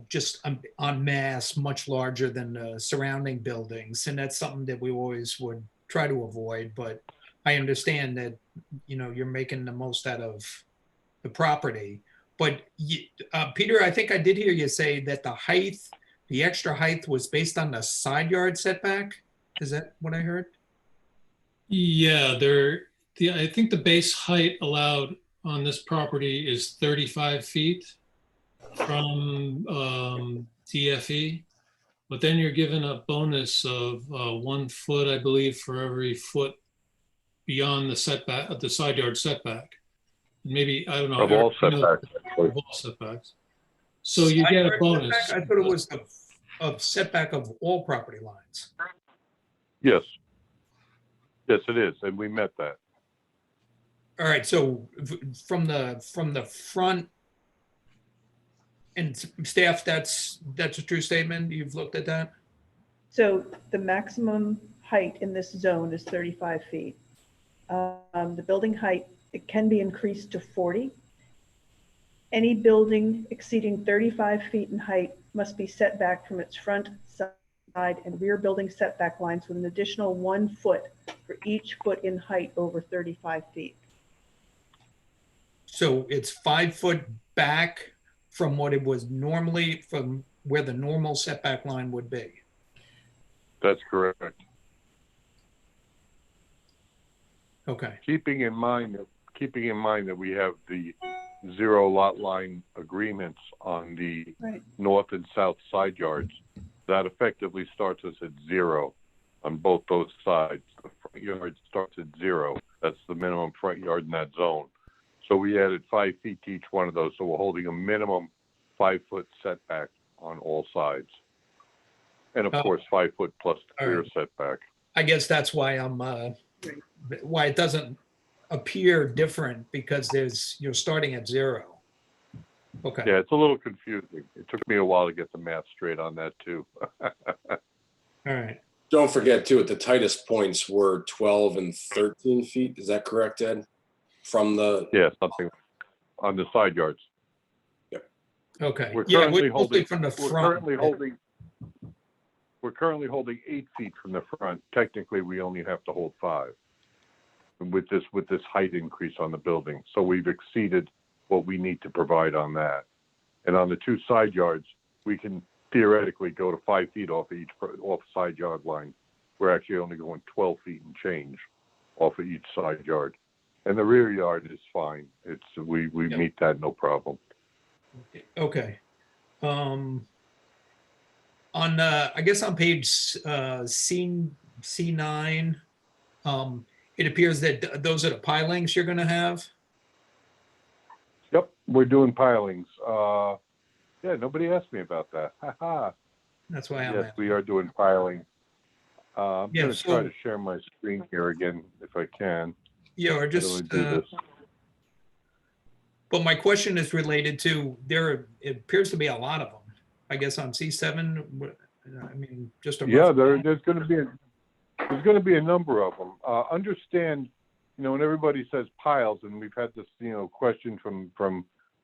just en masse, much larger than the surrounding buildings. And that's something that we always would try to avoid. But I understand that, you're making the most out of the property. But Peter, I think I did hear you say that the extra height was based on the side yard setback. Is that what I heard? Yeah, I think the base height allowed on this property is 35 feet from DFE, but then you're given a bonus of 1 foot, I believe, for every foot beyond the setback, the side yard setback. Maybe, I don't know. Of all Eric, setbacks, actually. Of all setbacks. So you get a bonus. I thought it was a setback of all property lines. Yes. Yes, it is, and we met that. All right, so from the front, and staff, that's a true statement? You've looked at that? So the maximum height in this zone is 35 feet. The building height, it can be increased to 40. Any building exceeding 35 feet in height must be set back from its front, side, and rear building setback lines with an additional 1 foot for each foot in height over 35 feet. So it's 5 foot back from what it was normally, from where the normal setback line would be. That's correct. Okay. Keeping in mind that we have the 0 lot line agreements on the Right. north and south side yards, that effectively starts us at 0 on both those sides. The front yard starts at 0. That's the minimum front yard in that zone. So we added 5 feet to each one of those. So we're holding a minimum 5 foot setback on all sides. And of course, 5 foot plus the All rear right. setback. I guess that's why why it doesn't appear different, because you're starting at 0. Okay. Yeah, it's a little confusing. It took me a while to get the math straight on that too. All right. Don't forget too, at the tightest points were 12 and 13 feet. Is that correct, Ed? From the, Yeah, something on the side yards. Okay. We're Yeah, currently mostly holding, from the we're front. currently holding 8 feet from the front. Technically, we only have to hold 5 with this height increase on the building. So we've exceeded what we need to provide on that. And on the 2 side yards, we can theoretically go to 5 feet off side yard line. We're actually only going 12 feet and change off of each side yard. And the rear yard is fine. We Yep. meet that no problem. Okay. I guess on page C9, it appears that those are the pilings you're going to have. Yep, we're doing pilings. Yeah, nobody asked me about that. That's why I'm Yes, asking. we are doing piling. I'm Yeah, going to try so- to share my screen here again if I can. Yeah, or How do I just, do this? but my question is related to, it appears to be a lot of them. I guess on C7, I mean, just a. Yeah, rough- there's going to be a number of them. Understand, when everybody says piles, and we've had this, question from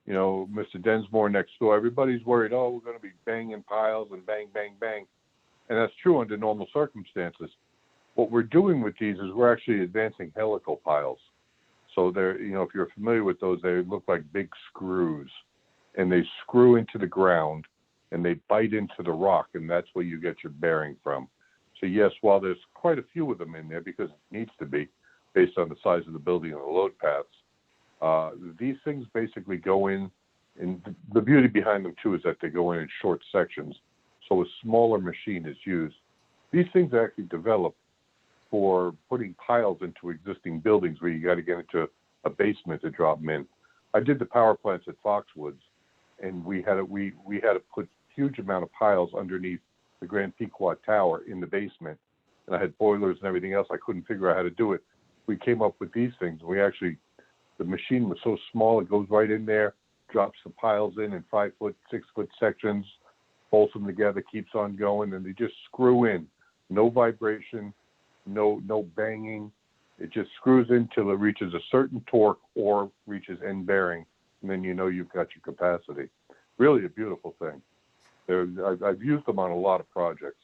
Mr. Densmore next door. Everybody's worried, we're going to be banging piles and bang, bang, bang, and that's true under normal circumstances. What we're doing with these is we're actually advancing helical piles. So they're, if you're familiar with those, they look like big screws, and they screw into the ground and they bite into the rock, and that's where you get your bearing from. So yes, while there's quite a few of them in there because it needs to be based on the size of the building and the load paths, these things basically go in, and the beauty behind them too is that they go in short sections. So a smaller machine is used. These things are actually developed for putting piles into existing buildings where you got to get into a basement to drop them in. I did the power plants at Foxwoods, and we had to put huge amount of piles underneath the Grand Pequot Tower in the basement, and I had boilers and everything else. I couldn't figure out how to do it. we came up with these things. We actually, the machine was so small, it goes right in there, drops the piles in 5-foot, 6-foot sections, bolts them together, keeps on going, and they just screw in. No vibration, no banging. It just screws in till it reaches a certain torque or reaches end bearing, and then you know you've got your capacity. Really a beautiful thing. I've used them on a lot of projects.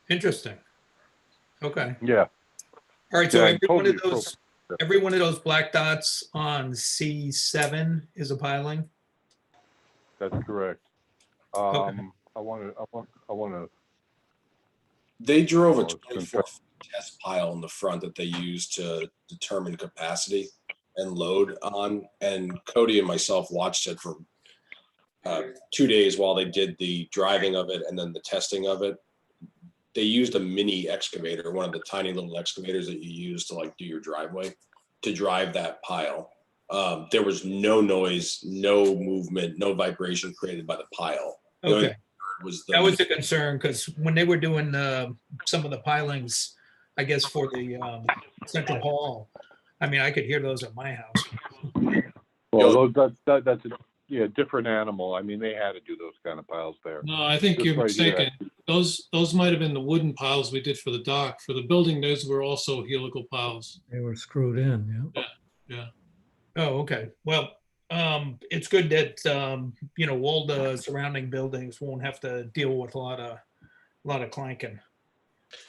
Interesting. Okay. Yeah. All right. So Yeah, every one totally of those, appropriate. every one of those black dots on C7 is a piling. That's correct. Okay. I want to. They drove a Oh, it's 24-foot test pile in the front that they used to determine capacity and load on. And Cody and myself watched it for 2 days while they did the driving of it and then the testing of it. They used a mini excavator, one of the tiny little excavators that you use to like do your driveway, to drive that pile. There was no noise, no movement, no vibration created by the pile. The only Okay. was That was a concern because when they were doing some of the pilings, I guess for the central hall, I mean, I could hear those at my house. Well, that's a different animal. I mean, they had to do those kind of piles there. No, I think This you're right here, mistaken. Those might have been the wooden piles we did for the dock. For the building, those were also helical piles. They were screwed in, yeah. Yeah. Oh, okay. Well, it's good that all the surrounding buildings won't have to deal with a lot of clanking.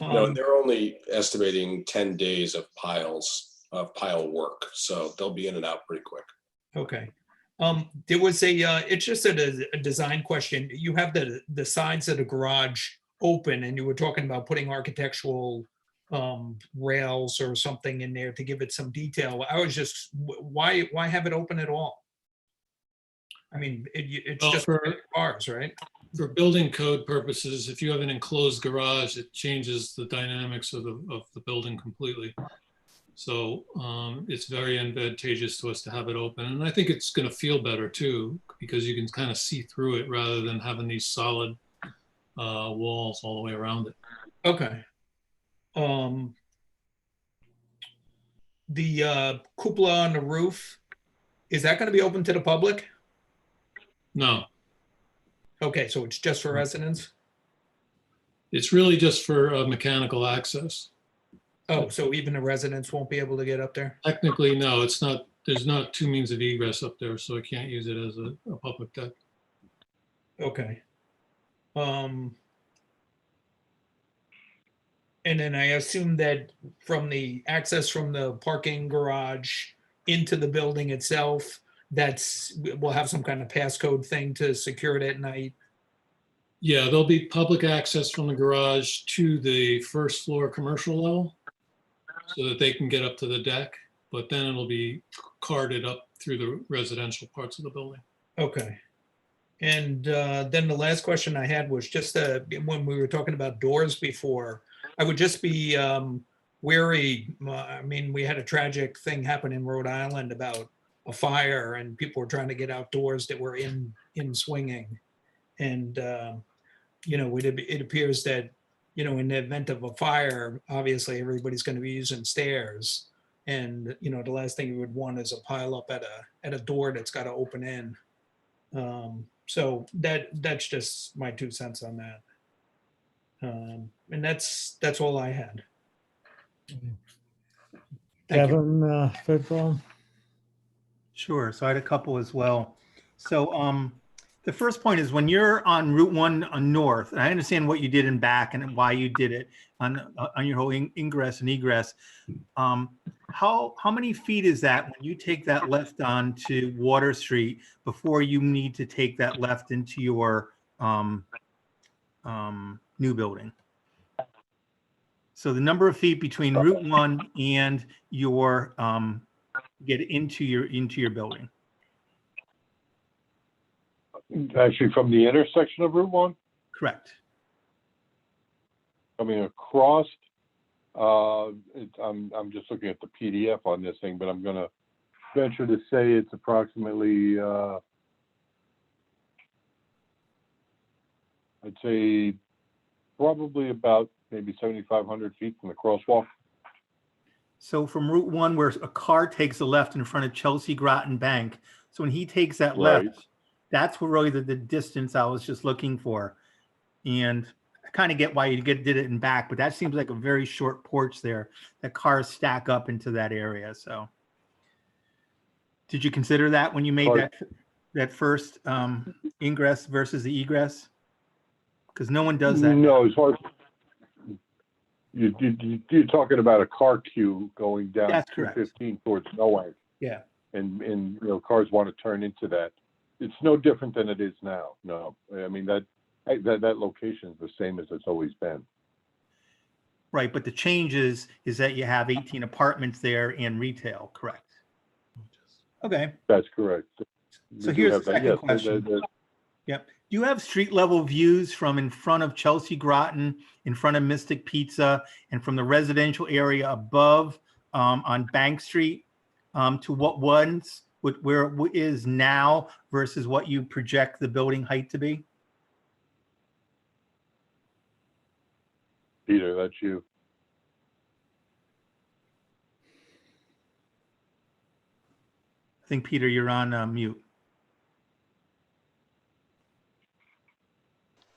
No, they're only estimating 10 days of pile work, so they'll be in and out pretty quick. Okay. There was it's just a design question. You have the sides of the garage open and you were talking about putting architectural rails or something in there to give it some detail. I was just, why have it open at all? I mean, it's Well, just for cars, right? For building code purposes, if you have an enclosed garage, it changes the dynamics of the building completely. So it's very advantageous to us to have it open. And I think it's going to feel better too, because you can kind of see through it rather than having these solid walls all the way around it. Okay. The cupola on the roof, is that going to be open to the public? No, Okay, so it's just for residents? it's really just for mechanical access. Oh, so even the residents won't be able to get up there? Technically, no, it's not. There's not two means of egress up there, so I can't use it as a public deck. Okay. And then I assume that from the access from the parking garage into the building itself, we'll have some kind of passcode thing to secure it at night. Yeah, there'll be public access from the garage to the first floor commercial level so that they can get up to the deck, but then it'll be carted up through the residential parts of the building. Okay. And then the last question I had was just when we were talking about doors before, I would just be wary. I mean, we had a tragic thing happen in Rhode Island about a fire and people were trying to get outdoors that were in swinging. And, it appears that, in the event of a fire, obviously everybody's going to be using stairs. And, the last thing you would want is a pile up at a door that's got to open in. So that's just my 2 cents on that. And that's all I had. Thank you. Kevin, Fidwell? Sure. So I had a couple as well. So the first point is when you're on Route 1 on north, and I understand what you did in back and why you did it on your whole ingress and egress. How many feet is that when you take that left onto Water Street before you need to take that left into your new building? So the number of feet between Route 1 and your get into your building. Actually, from the intersection of Route 1? Correct. Coming across, I'm just looking at the PDF on this thing, but I'm going to venture to say it's approximately, I'd say probably about maybe 7,500 feet from the crosswalk. So from Route 1, where a car takes a left in front of Chelsea Groton Bank. So when he takes that left, Right. that's where really the distance I was just looking for. And I kind of get why you did it in back, but that seems like a very short porch there that cars stack up into that area. So did you consider that when you made Right. that first ingress versus the egress? Because no one does that now. No, as far as you're talking about a car queue going down That's correct. 215 towards Nowhere, Yeah. and you know, cars want to turn into that. It's no different than it is now. No, I mean that location is the same as it's always been. Right, but the change is that you have 18 apartments there and retail, correct? Okay, That's correct. so We do here's have the that. second Yes, question. Yep. Do you have street level views from in front of Chelsea Groton, in front of Mystic Pizza, and from the residential area above on Bank Street to what ones, where it is now versus what you project the building height to be? Peter, that's you. I think, Peter, you're on mute.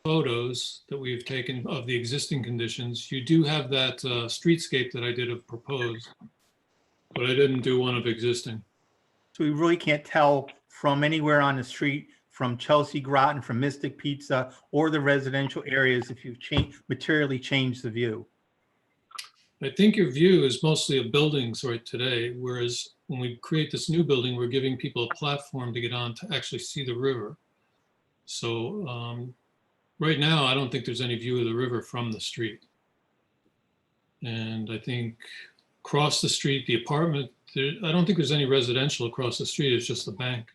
Photos that we've taken of the existing conditions, you do have that streetscape that I did have proposed, but I didn't do one of existing. So we really can't tell from anywhere on the street, from Chelsea Groton, from Mystic Pizza, or the residential areas if you've materially changed the view. I think your view is mostly of buildings right today, whereas when we create this new building, we're giving people a platform to get on to actually see the river. So right now, I don't think there's any view of the river from the street. And I think across the street, the apartment, I don't think there's any residential across the street. It's just the bank.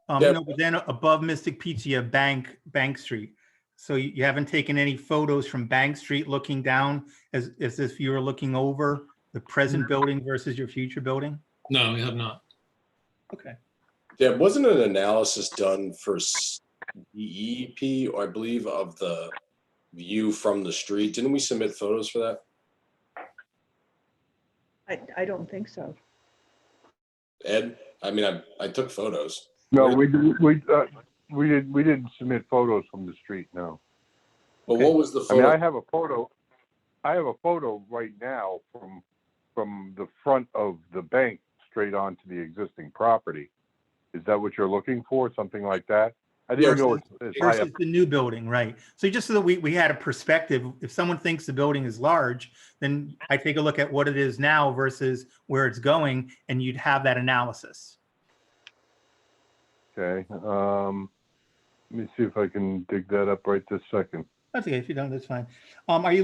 Yep. No, but then above Mystic Pizza, you have Bank Street. So you haven't taken any photos from Bank Street looking down as if you were looking over the present building versus your future building? No, we have not. Okay. Yeah, wasn't an analysis done for DEP, or I believe of the view from the street? Didn't we submit photos for that? I don't think so. Ed, I mean, I took photos. No, we didn't submit photos from the street. No. But Okay. what was the I mean, photo? I have a photo right now from the front of the bank straight onto the existing property. Is that what you're looking for? Something like that? I didn't know it's high up. Versus the new building, right? So just so that we had a perspective, if someone thinks the building is large, then I take a look at what it is now versus where it's going, and you'd have that analysis. Okay. Let me see if I can dig that up right this second. That's okay. If you don't, that's fine. Are you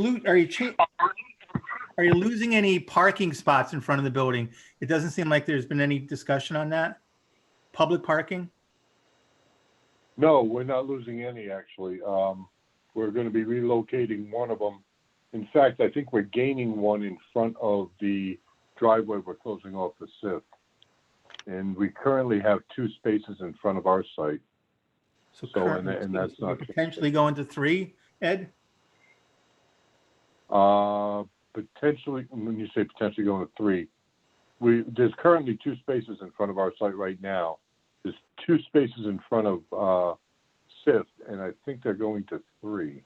losing any parking spots in front of the building? It doesn't seem like there's been any discussion on that. Public parking? No, we're not losing any, actually. We're going to be relocating one of them. In fact, I think we're gaining one in front of the driveway we're closing off the SIF. And we currently have 2 spaces in front of our site. So and that's we're not potentially going to 3, Ed? potentially, when you say potentially going to 3, there's currently 2 spaces in front of our site right now. There's 2 spaces in front of SIF, and I think they're going to 3.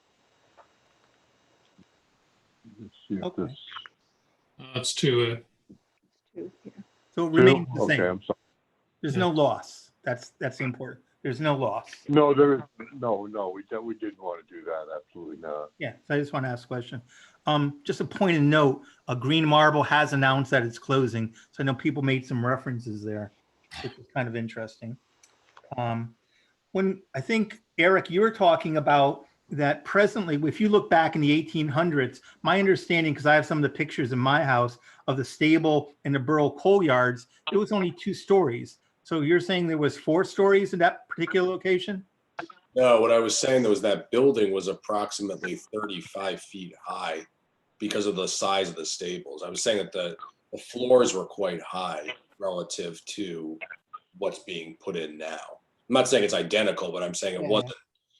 Let's see if Okay. this. It's 2. So it 2? remains the Okay, same. I'm sorry. There's no loss. That's important. There's no loss. No, there is no. We didn't want to do that. Absolutely not. Yeah, so I just want to ask a question. Just a point of note, Green Marble has announced that it's closing. So I know people made some references there, which is kind of interesting. When I think, Eric, you were talking about that presently, if you look back in the 1800s, my understanding, because I have some of the pictures in my house of the stable and the Burrell coal yards, it was only 2 stories. So you're saying there was 4 stories in that particular location? No, what I was saying was that building was approximately 35 feet high because of the size of the stables. I was saying that the floors were quite high relative to what's being put in now. I'm not saying it's identical, but I'm saying it wasn't.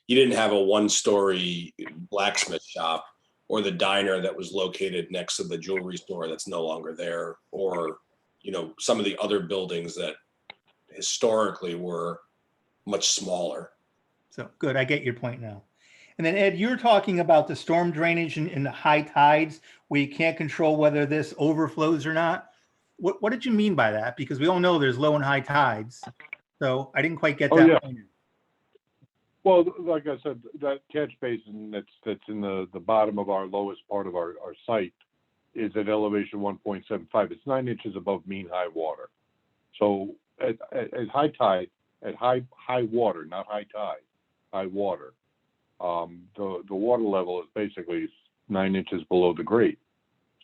You didn't have a 1-story blacksmith shop or the diner that was located next to the jewelry store that's no longer there, or, you know, some of the other buildings that historically were much smaller. So good, I get your point now. And then Ed, you're talking about the storm drainage in the high tides where you can't control whether this overflows or not. What did you mean by that? Because we all know there's low and high tides. So I didn't quite get Oh, that. yeah. point. Well, like I said, that catch basin that's in the bottom of our lowest part of our site is at elevation 1.75. It's 9 inches above mean high water. So at high tide, at high water, not high tide, high water, the water level is basically 9 inches below the grade.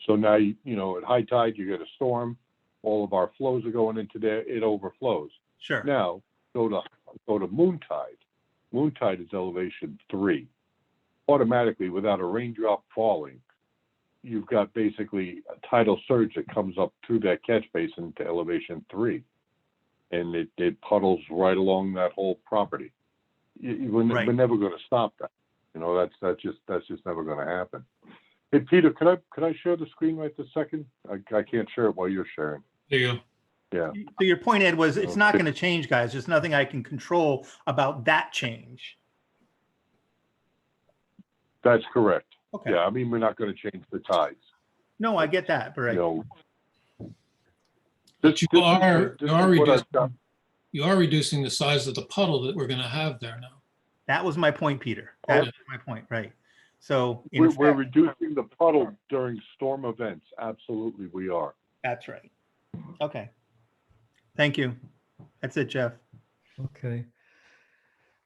So now, you know, at high tide, you get a storm, all of our flows are going into there, it overflows. Sure. Now, go to moon tide. Moon tide is elevation 3. Automatically, without a raindrop falling, you've got basically a tidal surge that comes up through that catch basin to elevation 3. And it puddles right along that whole property. We're never going to stop that. You know, that's just never going to happen. Hey, Peter, could I share the screen right this second? I can't share it while you're sharing. There you go. Yeah. So your point, Ed, was it's not going to change, guys. There's nothing I can control about that change. That's correct. Okay. Yeah, I mean, we're not going to change the tides. No, I get that, but right. You know, But you are what I've got. you are reducing the size of the puddle that we're going to have there now. That was my point, Peter. That was my point, right? So in We're fact, reducing the puddle during storm events. Absolutely, we are. that's right. Okay. Thank you. That's it, Jeff. Okay.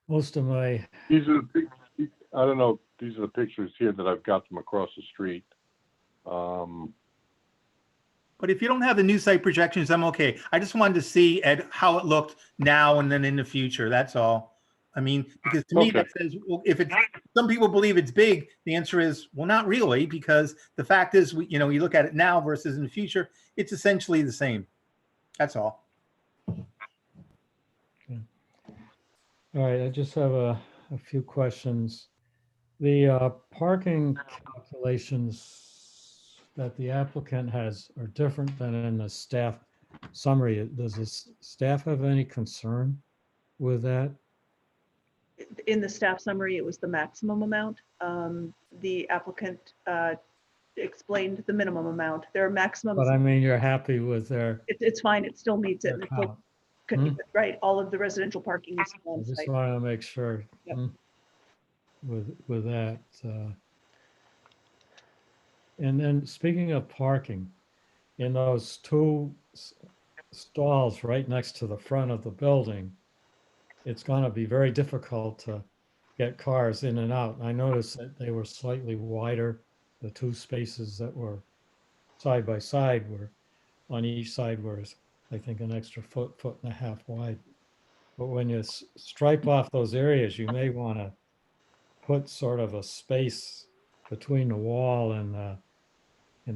Most of my, These are the, I don't know. These are the pictures here that I've got from across the street. But if you don't have the new site projections, I'm okay. I just wanted to see, Ed, how it looked now and then in the future. That's all. I mean, because to me, that says, well, if it's, some people believe it's big, the answer is, well, not really, because the fact is, you look at it now versus in the future, it's essentially the same. That's all. all right, I just have a few questions. The parking calculations that the applicant has are different than in the staff summary. Does the staff have any concern with that? In the staff summary, it was the maximum amount. The applicant explained the minimum amount. There are maximums. But I mean, you're happy with their, It's fine. It still meets it. their It's still count? right. All of the residential parking is I on just site. want to make sure Yep. with that. And then speaking of parking, in those two stalls right next to the front of the building, it's going to be very difficult to get cars in and out. I noticed that they were slightly wider. The two spaces that were side by side were on each side was, I think, an extra foot and a half wide. But when you stripe off those areas, you may want to put sort of a space between the wall and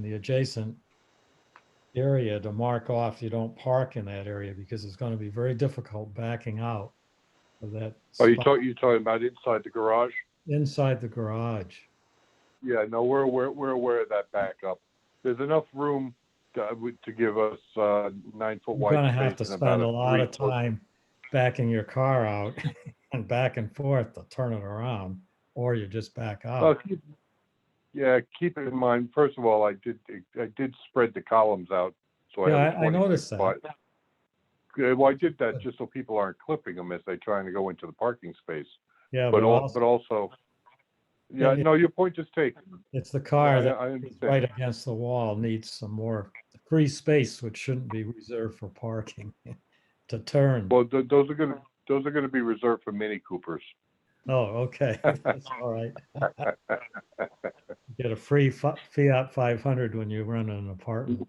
the adjacent area to mark off you don't park in that area, because it's going to be very difficult backing out of that. Oh, you're spot talking about inside the garage? inside the garage. Yeah, no, we're aware of that backup. There's enough room to give us 9 foot You're wide. going to have to space and spend about a lot of 3 foot. time backing your car out and back and forth to turn it around, or you just back out. Keep it in mind. First of all, I did spread the columns out, so Yeah, I have a I 26 noticed that. spot. Yeah, well, I did that just so people aren't clipping them as they're trying to go into the parking space. Yeah, But also, also, yeah, Yeah, no, your point is taken. it's the car Yeah, that I is understand. right against the wall needs some more free space, which shouldn't be reserved for parking to turn. Well, those are gonna be reserved for Mini Coopers. Oh, okay. That's all right. Get a free Fiat 500 when you run an apartment.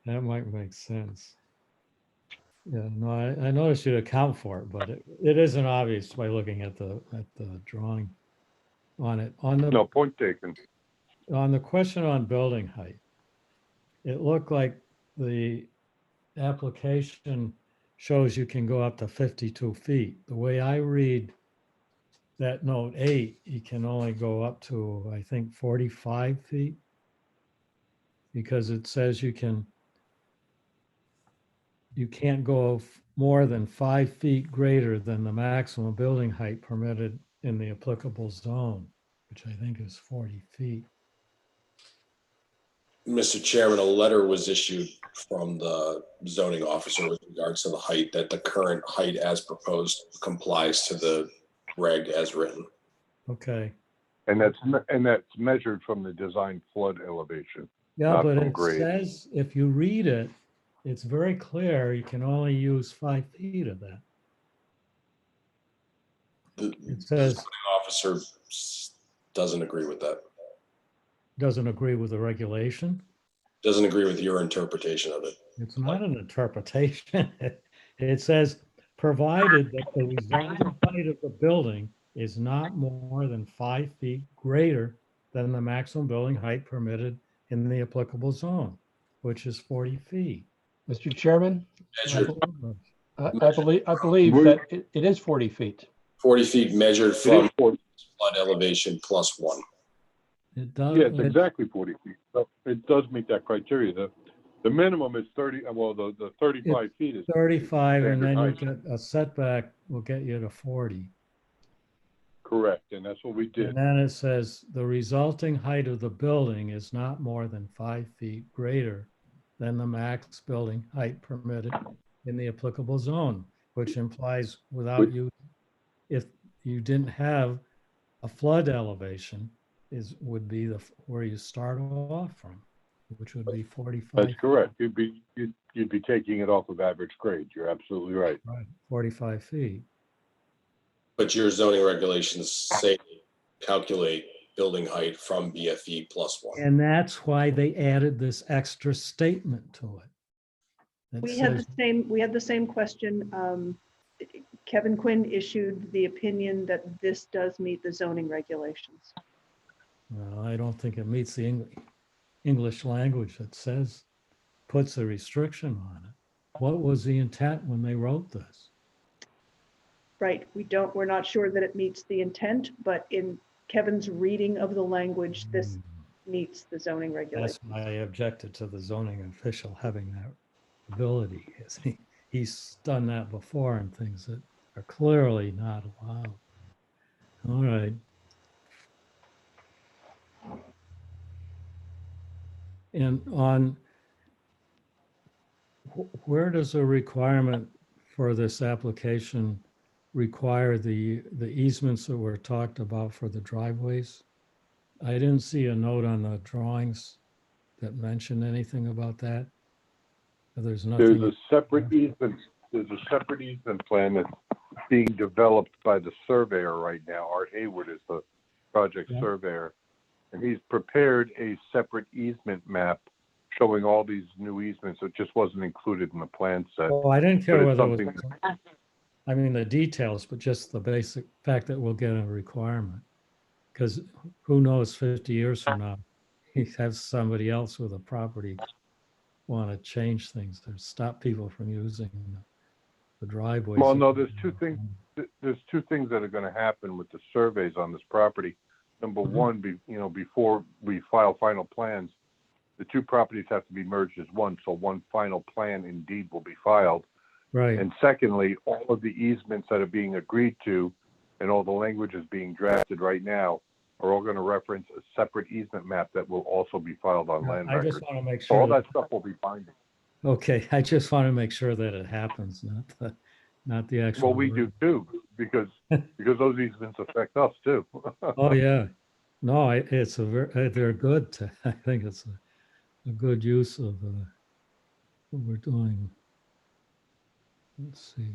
That might make sense. Yeah, no, I noticed you'd account for it, but it isn't obvious by looking at the drawing on it. No, point taken. On the question on building height, it looked like the application shows you can go up to 52 feet. The way I read that note 8, you can only go up to, I think, 45 feet. Because it says you can't go more than 5 feet greater than the maximum building height permitted in the applicable zone, which I think is 40 feet. Mr. Chairman, a letter was issued from the zoning officer with regards to the height, that the current height as proposed complies to the reg as written. Okay. And that's measured from the design flood elevation. Yeah, Not but from it grade. says, if you read it, it's very clear, you can only use 5 feet of that. The It the says, zoning officer doesn't agree with that. doesn't agree with the regulation. Doesn't agree with your interpretation of it. It's not an interpretation. It says, provided that the resulting height of the building is not more than 5 feet greater than the maximum building height permitted in the applicable zone, which is 40 feet. Mr. Chairman, Measured I believe that it is 40 feet. 40 feet measured It from is 40. flood elevation plus 1. It does. Yeah, it's exactly 40 feet. So it does meet that criteria. The minimum is 30, well, the 35 feet is 35, and then you standard get a setback will get you to 40. correct, and that's what we did. And then it says the resulting height of the building is not more than 5 feet greater than the max building height permitted in the applicable zone, which implies without you, if you didn't have a flood elevation, would be where you start off from, which would be 45. That's correct. You'd be taking it off of average grade. You're absolutely right. Right, 45 feet. But your zoning regulations say calculate building height from BFE plus 1. And that's why they added this extra statement to it. That We had says- the same question. Kevin Quinn issued the opinion that this does meet the zoning regulations. Well, I don't think it meets the English language that says, puts a restriction on it. What was the intent when they wrote this? Right, we're not sure that it meets the intent, but in Kevin's reading of the language, this meets the zoning That's regulations. why I objected to the zoning official having that ability. He's done that before in things that are clearly not allowed. All right. And on, where does a requirement for this application require the easements that were talked about for the driveways? I didn't see a note on the drawings that mentioned anything about that. There's nothing. There's a separate easement plan that's being developed by the surveyor right now. Art Hayward is the project Yeah. surveyor. And he's prepared a separate easement map showing all these new easements. It just wasn't included in the plan set. Oh, I didn't care But it's whether it was, something- I mean, the details, but just the basic fact that we'll get a requirement. Because who knows, 50 years from now, he has somebody else with a property want to change things to stop people from using the driveways. Well, no, there's two things. There's two things that are going to happen with the surveys on this property. Number one, before we file final plans, the two properties have to be merged as one. So one final plan indeed will be filed. Right. And secondly, all of the easements that are being agreed to and all the language is being drafted right now are all going to reference a separate easement map that will also be filed on land I records. just want to make So all sure. that stuff will be binding. Okay, I just want to make sure that it happens, not the actual. Well, we do too, because those easements affect us too. Oh, yeah. No, it's they're good. I think it's a good use of what we're doing. Let's see.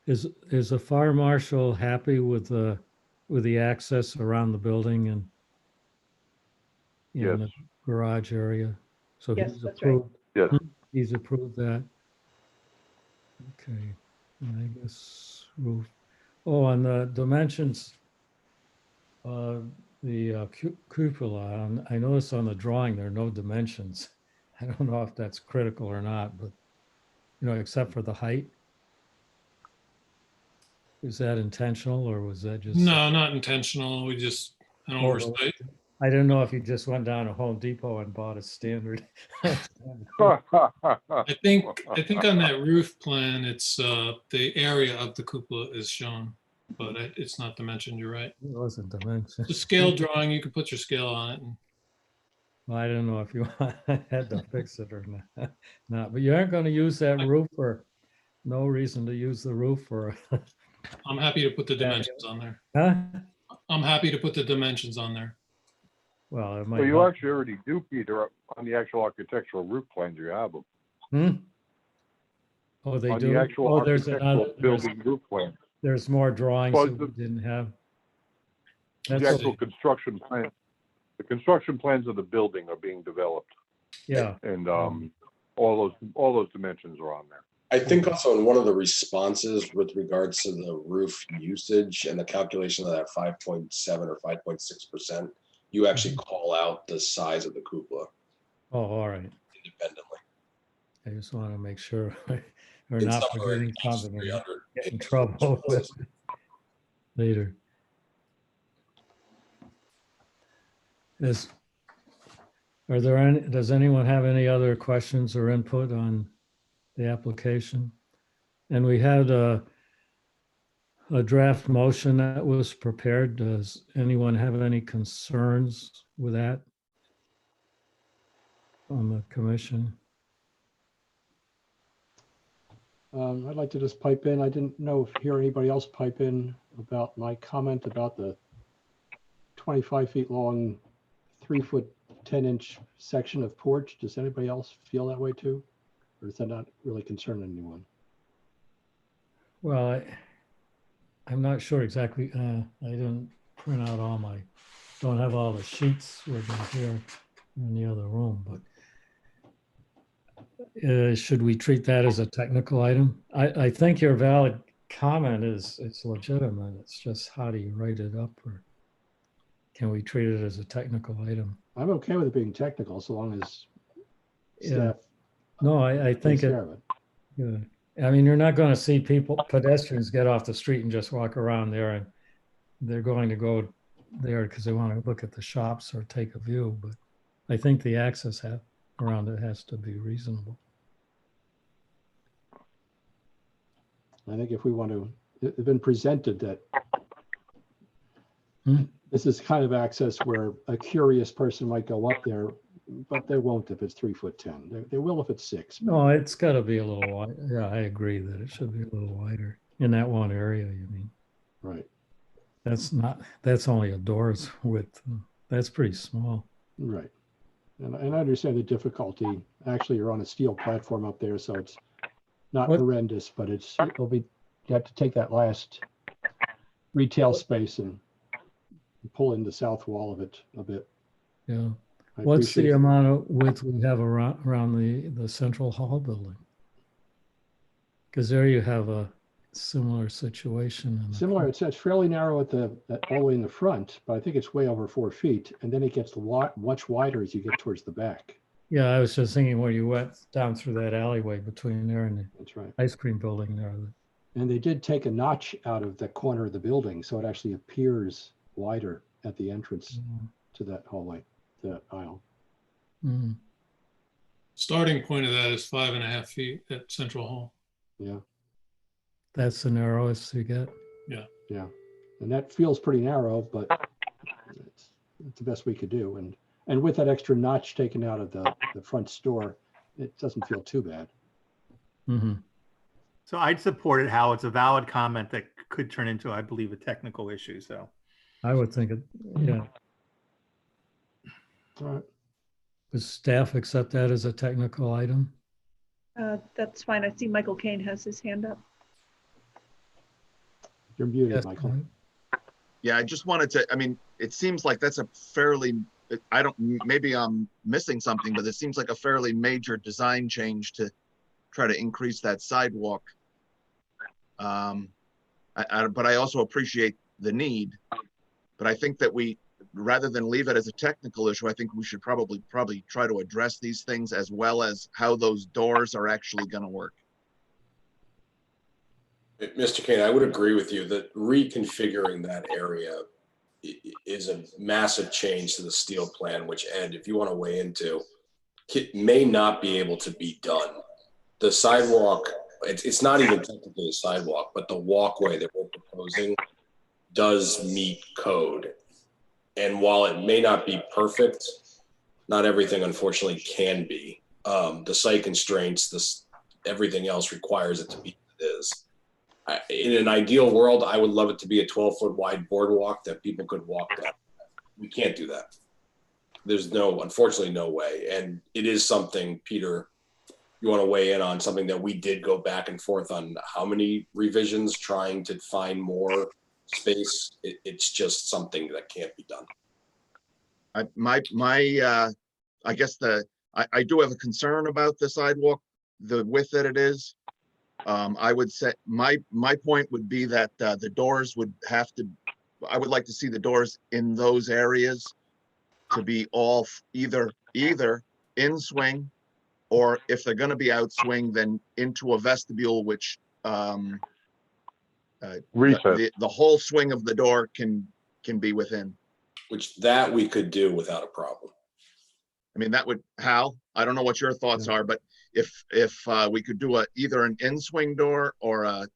Is the fire marshal happy with the access around the building and in Yes. the garage area? So Yes, he's that's right. approved. Yes. He's approved that. Okay, and I guess roof. Oh, on the dimensions, the cupola, I noticed on the drawing, there are no dimensions. I don't know if that's critical or not, but, except for the height. Was that intentional or was that just? No, not intentional. We just an Oh, oversight. I don't know if you just went down to Home Depot and bought a standard. I think on that roof plan, it's the area of the cupola is shown, but it's not dimensioned. You're right. It wasn't dimension. The scale drawing, you can put your scale on it. And Well, I don't know if you had to fix it or not, but you aren't going to use that roof or no reason to use the roof or. I'm happy to put the dimensions on there. Huh? I'm happy to put the dimensions on there. Well, it might. Well, you help. actually already do, Peter, on the actual architectural roof plans, you have them. Hmm? Oh, they On do. the actual Oh, there's architectural another. building roof plan. There's more drawings Well, that we didn't have. The That's actual construction plan, the construction plans of the building are being developed, yeah. and all those dimensions are on there. I think also in one of the responses with regards to the roof usage and the calculation of that 5.7 or 5.6%, you actually call out the size of the cupola Oh, all right. independently. I just want to make sure we're In not some of our forgetting pages, something and 300 get in pages. trouble with it later. Does anyone have any other questions or input on the application? And we had a draft motion that was prepared. Does anyone have any concerns with that on the commission? I'd like to just pipe in. I didn't hear anybody else pipe in about my comment about the 25 feet long, 3 foot, 10-inch section of porch. Does anybody else feel that way too? Or does that not really concern anyone? Well, I'm not sure exactly. I didn't print out don't have all the sheets with me here in the other room, but should we treat that as a technical item? I think your valid comment it's legitimate. It's just how do you write it up, or can we treat it as a technical item? I'm okay with it being technical so long as Yeah. staff No, I think takes care of it. yeah. I mean, you're not going to see pedestrians get off the street and just walk around there, and they're going to go there because they want to look at the shops or take a view. But I think the access around it has to be reasonable. I think if we want to, it's been presented that Hmm? this is kind of access where a curious person might go up there, but they won't if it's 3 foot 10. They will if it's 6. No, it's got to be a little wide. Yeah, I agree that it should be a little wider in that one area. You mean? Right. That's only a door's width. That's pretty small. Right. And I understand the difficulty. Actually, you're on a steel platform up there, so it's not What- horrendous, but you have to take that last retail space and pull in the south wall of it a bit. Yeah. I What's the appreciate- amount of width we have around the central hall building? Because there you have a similar situation. in the Similar, front. it's fairly narrow all the way in the front, but I think it's way over 4 feet. And then it gets much wider as you get towards the back. Yeah, I was just thinking when you went down through that alleyway between there and the That's right. ice cream building there. And they did take a notch out of the corner of the building, so it actually appears wider at the entrance to that hallway, that aisle. Mm. Starting point of that is 5.5 feet at Central Hall. Yeah, That's the narrowest you get. yeah. And that feels pretty narrow, but it's the best we could do. And with that extra notch taken out of the front store, it doesn't feel too bad. Mm-hmm. So I'd support it, how it's a valid comment that could turn into, I believe, a technical issue. So I would think it, yeah. All right. Does staff accept that as a technical item? That's fine. I see Michael Kane has his hand up. You're muted, Yes, Michael. Mike? Yeah, I just wanted to, I mean, it seems like that's a fairly, maybe I'm missing something, but it seems like a fairly major design change to try to increase that sidewalk. But I also appreciate the need. But I think that rather than leave it as a technical issue, I think we should probably try to address these things as well as how those doors are actually going to work. Mr. Kane, I would agree with you that reconfiguring that area is a massive change to the steel plan, which Ed, if you want to weigh into, it may not be able to be done. The sidewalk, it's not even technically a sidewalk, but the walkway that we're proposing does meet code. And while it may not be perfect, not everything unfortunately can be. The site constraints, everything else requires it to be what it is. In an ideal world, I would love it to be a 12-foot wide boardwalk that people could walk down. We can't do that. There's unfortunately no way. And it is something, Peter, you want to weigh in on something that we did go back and forth on how many revisions trying to find more space. It's just something that can't be done. I guess I do have a concern about the sidewalk, the width that it is. I would say my point would be that the doors would have to, I would like to see the doors in those areas to be all either in swing, or if they're going to be out swing, then into a vestibule, which Recess. the whole swing of the door can be within. Which that we could do without a problem. I mean, that would, Hal, I don't know what your thoughts are, but if we could do either an in-swing door or a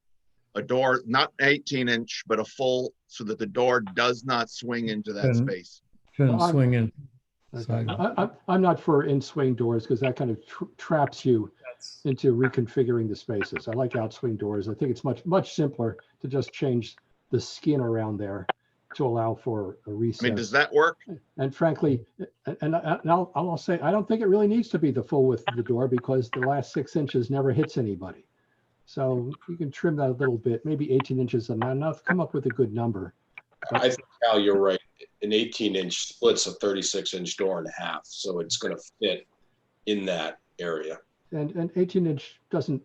door, not 18-inch, but a full, so that the door does not swing into that space. Shouldn't Well, swing in. I'm not for in-swing doors because that kind of traps you into reconfiguring the spaces. I like out-swing doors. I think it's much simpler to just change the skin around there to allow for a recess. I mean, does that work? And frankly, and I'll say, I don't think it really needs to be the full width of the door because the last 6 inches never hits anybody. So you can trim that a little bit, maybe 18 inches is not enough, come up with a good number. I think, Al, you're right. An 18-inch splits a 36-inch door in half, so it's going to fit in that area. And 18-inch doesn't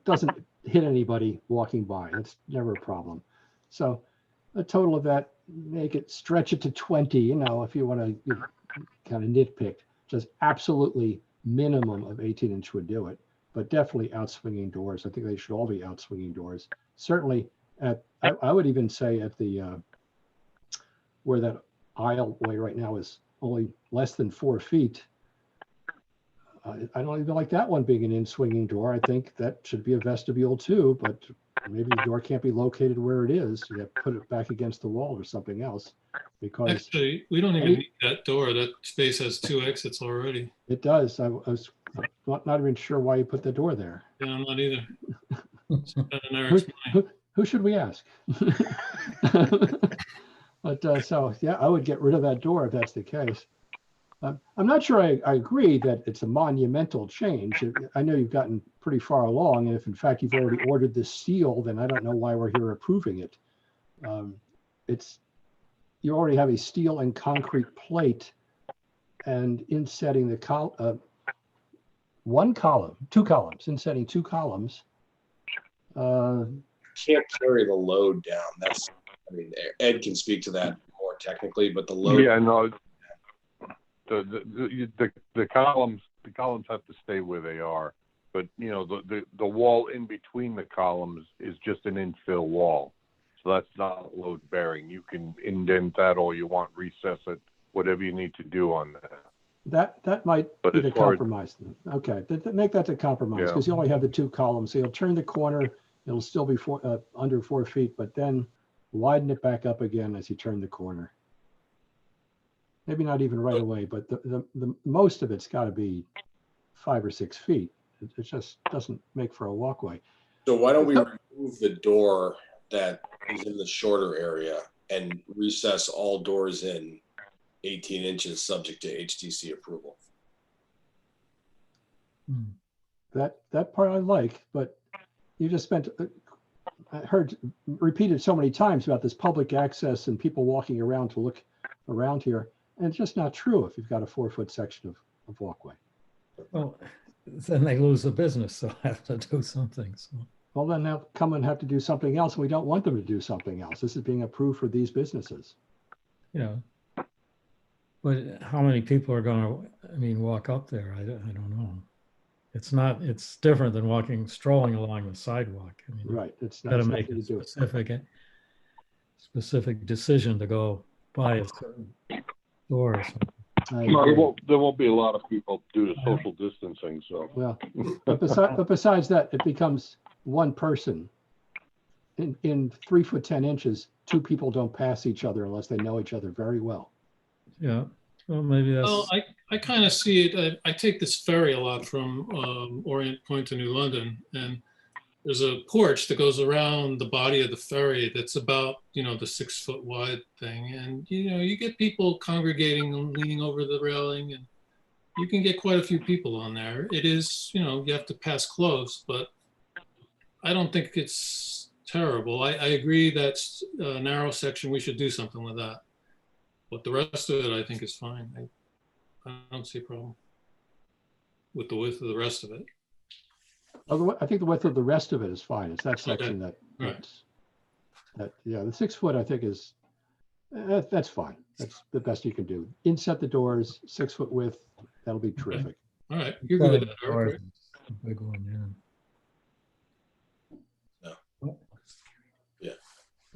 hit anybody walking by. That's never a problem. So a total of that, stretch it to 20, if you want to kind of nitpick, just absolutely minimum of 18-inch would do it, but definitely outswinging doors. I think they should all be outswinging doors. Certainly I would even say at the, where that aisleway right now is only less than 4 feet. I don't even like that one being an in-swinging door. I think that should be a vestibule too, but maybe the door can't be located where it is. You have to put it back against the wall or something else, because Actually, we don't even need that door. That space has 2 exits already. it does. I was not even sure why you put the door there. Yeah, I'm not either. Spending Eric's money. Who should we ask? But so, yeah, I would get rid of that door if that's the case. I'm not sure I agree that it's a monumental change. I know you've gotten pretty far along, and if in fact you've already ordered the steel, then I don't know why we're here approving it. You already have a steel and concrete plate, and insetting the two columns, insetting 2 columns. Can't carry the load down. Ed can speak to that more technically, but the load. Yeah, no. The columns have to stay where they are, but the wall in between the columns is just an infill wall, so that's not load bearing. You can indent that all you want, recess it, whatever you need to do on that. That might be the compromise. Okay, make that the compromise, because you only have the 2 columns. So you'll turn the corner, it'll still be under 4 feet, but then widen it back up again as you turn the corner. Maybe not even right away, but the most of it's got to be 5 or 6 feet. It just doesn't make for a walkway. So why don't we remove the door that is in the shorter area and recess all doors in 18 inches subject to HTC approval? That part I like, but you just spent, I heard repeated so many times about this public access and people walking around to look around here. And it's just not true if you've got a 4-foot section of walkway. Well, then they lose the business, so I have to do something. So. Well, then they'll come and have to do something else. And we don't want them to do something else. This is being approved for these businesses. But how many people are going to, walk up there? I don't know. It's not, it's different than strolling along the sidewalk. I mean, Right, it's got to not make nothing a to do. specific decision to go by a certain door or something. I Well, agree. there won't be a lot of people due to social distancing, so. Well, but besides that, it becomes one person. In 3 foot 10 inches, two people don't pass each other unless they know each other very well. Yeah, well, maybe Well, that's, I kind of see it. I take this ferry a lot from Orient Point to New London, and there's a porch that goes around the body of the ferry that's about, the 6 foot wide thing. And, you get people congregating and leaning over the railing, and you can get quite a few people on there. It is, you have to pass close, but I don't think it's terrible. I agree that's a narrow section. We should do something with that. But the rest of it, I think, is fine. I don't see a problem with the width of the rest of it. I think the width of the rest of it is fine. It's that section Right. yeah, the 6 foot I think is, that's fine. That's the best you can do. Inset the doors, 6 foot width, that'll be terrific. All right, you're good with that, Eric, right? a big one, yeah.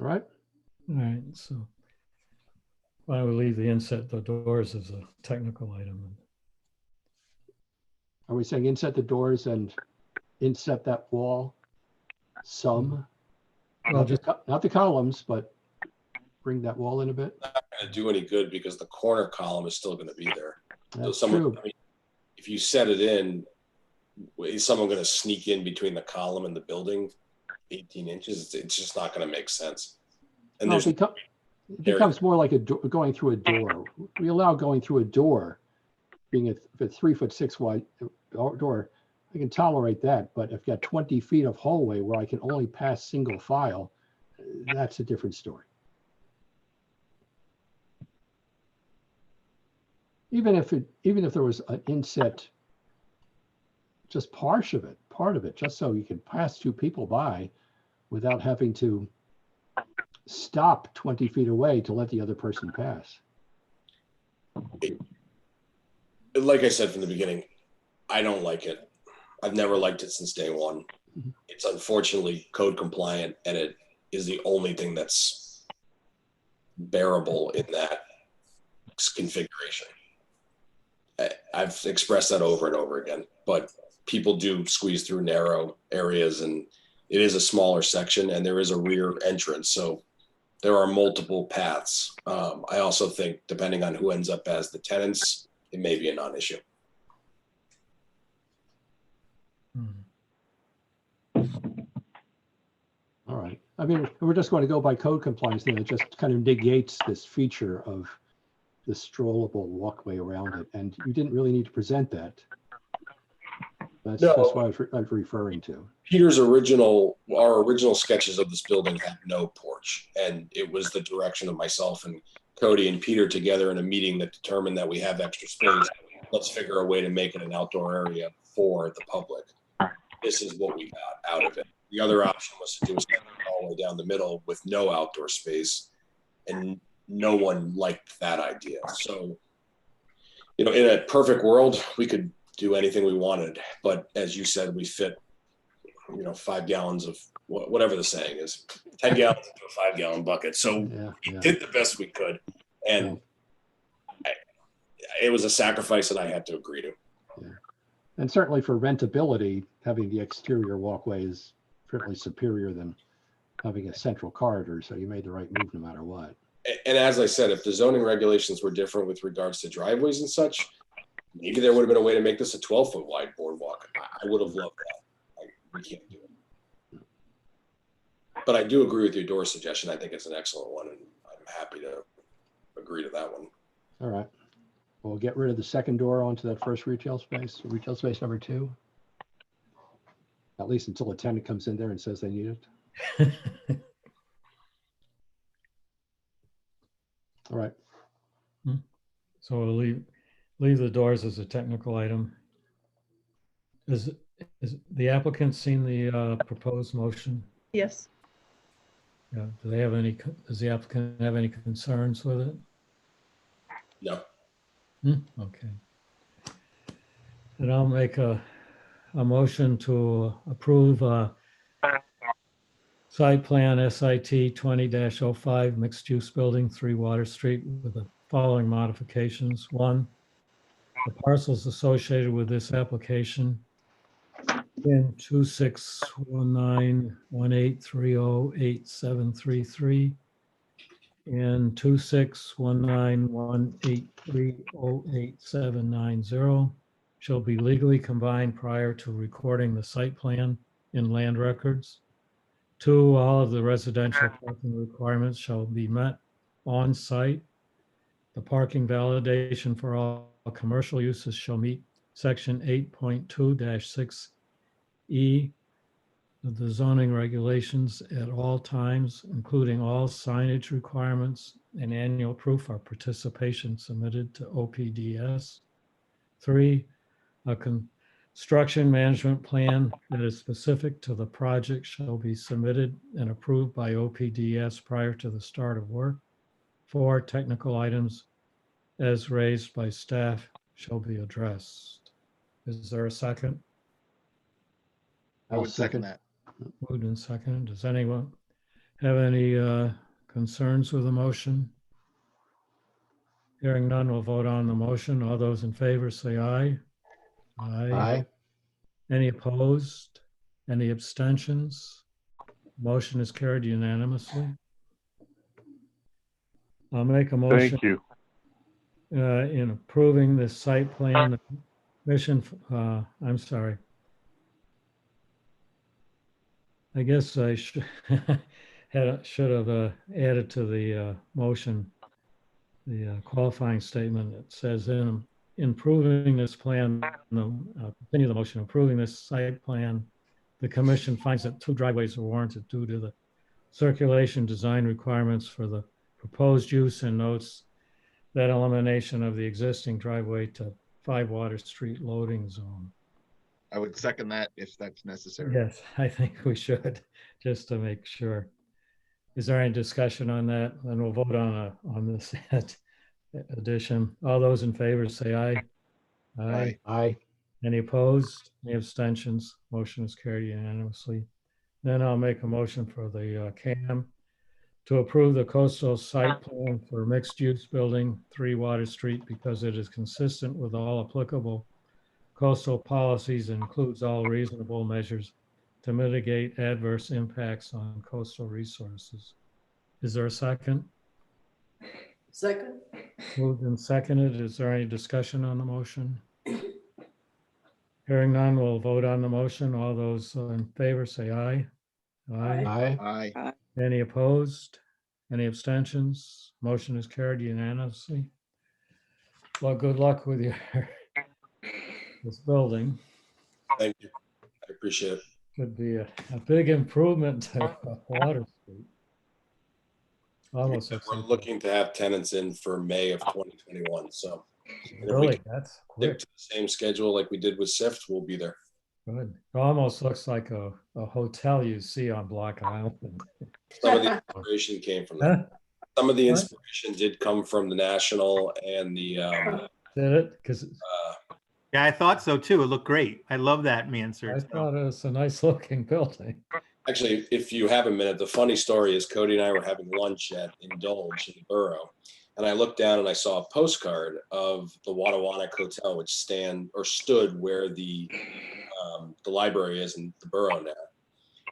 All right, All right, so why don't we leave the doors as a technical item? are we saying inset the doors and inset that wall? Some, Well, just, not the columns, but bring that wall in a bit. Not going to do any good because the corner column is still going to be there. That's So true. if you set it in, is someone going to sneak in between the column and the building 18 inches? It's just not going to make sense. And No, there's it becomes more like going through a door. We allow going through a door, being a 3 foot 6 wide door. I can tolerate that, but if you got 20 feet of hallway where I can only pass single file, that's a different story. Even if there was an inset, just part of it, just so you can pass two people by without having to stop 20 feet away to let the other person pass. like I said from the beginning, I don't like it. I've never liked it since day one. It's unfortunately code compliant, and it is the only thing that's bearable in that configuration. I've expressed that over and over again, but people do squeeze through narrow areas, and it is a smaller section, and there is a rear entrance. So there are multiple paths. I also think depending on who ends up as the tenants, it may be a non-issue. All right. I mean, we're just going to go by code compliance, then it just kind of negates this feature of the strollable walkway around it. And you didn't really need to present that. That's what I was referring to. Our original sketches of this building had no porch, and it was the direction of myself and Cody and Peter together in a meeting that determined that we have extra space. Let's figure a way to make it an outdoor area for the public. This is what we got out of it. The other option was to do a all the way down the middle with no outdoor space, and no one liked that idea. So, in a perfect world, we could do anything we wanted, but as you said, we fit 5 gallons of whatever the saying is, 10 gallons into a 5-gallon bucket. So we did the best we could, and it was a sacrifice that I had to agree to. Yeah. And certainly for rentability, having the exterior walkway is certainly superior than having a central corridor. So you made the right move no matter what. And as I said, if the zoning regulations were different with regards to driveways and such, maybe there would have been a way to make this a 12-foot wide boardwalk. I would have loved that. We can't do it. But I do agree with your door suggestion. I think it's an excellent one, and I'm happy to agree to that one. All right. We'll get rid of the second door onto that first retail space number 2. At least until a tenant comes in there and says they need it. All right. So we'll leave the doors as a technical item. Is the applicant seen the proposed motion? Yes. Yeah. Does the applicant have any concerns with it? No. Okay. Then I'll make a a motion to approve site plan SIT 20-05 mixed-use building, 3 Water Street, with the following modifications. 1, the parcels associated with this application in 261918308733 and 261918308790 shall be legally combined prior to recording the site plan in land records. 2, all of the residential parking requirements shall be met on site. The parking validation for all commercial uses shall meet section 8.2-6E of the zoning regulations at all times, including all signage requirements and annual proof of participation submitted to OPDS. 3, a construction management plan that is specific to the project shall be submitted and approved by OPDS prior to the start of work. 4, technical items as raised by staff shall be addressed. Is there a second? I would second that. Moved and seconded. Does anyone have any concerns with the motion? Hearing none, we'll vote on the motion. All those in favor say aye. Aye. Any opposed? Any abstentions? Motion is carried unanimously. I'll make a motion Thank you. in approving this site plan. The commission, I'm sorry. I guess I should have added to the motion the qualifying statement. It says in improving this plan, continue the motion, approving this site plan, the commission finds that 2 driveways are warranted due to the circulation design requirements for the proposed use, and notes that elimination of the existing driveway to 5 Water Street loading zone. I would second that if that's necessary. Yes, I think we should, just to make sure. Is there any discussion on that? And we'll vote on this addition. All those in favor say aye. Aye. Aye. Any opposed? Any abstentions? Motion is carried unanimously. Then I'll make a motion for the CAM to approve the coastal site plan for mixed-use building 3 Water Street because it is consistent with all applicable coastal policies and includes all reasonable measures to mitigate adverse impacts on coastal resources. Is there a second? Second? Moved and seconded. Is there any discussion on the motion? Hearing none, we'll vote on the motion. All those in favor say aye. Aye. Aye. Any opposed? Any abstentions? Motion is carried unanimously. Well, good luck with your this building. Thank you. I appreciate it. Could be a big improvement to Water Street. Almost looks We're like looking to have tenants in for May of 2021. So and if we really, can that's stick quick. to the same schedule like we did with SIFT, we'll be there. Good. It almost looks like a hotel you see on Block Island. Some of the inspiration came from Huh? that. Some of the What? inspiration did come from the National and the Did it? Because Yeah, I thought so too. It looked great. I love that I mansard. thought it was a nice looking building. actually, if you have a minute, the funny story is Cody and I were having lunch at Indulge in the borough. And I looked down and I saw a postcard of the Wattawannock Hotel, which stood where the library is in the borough now.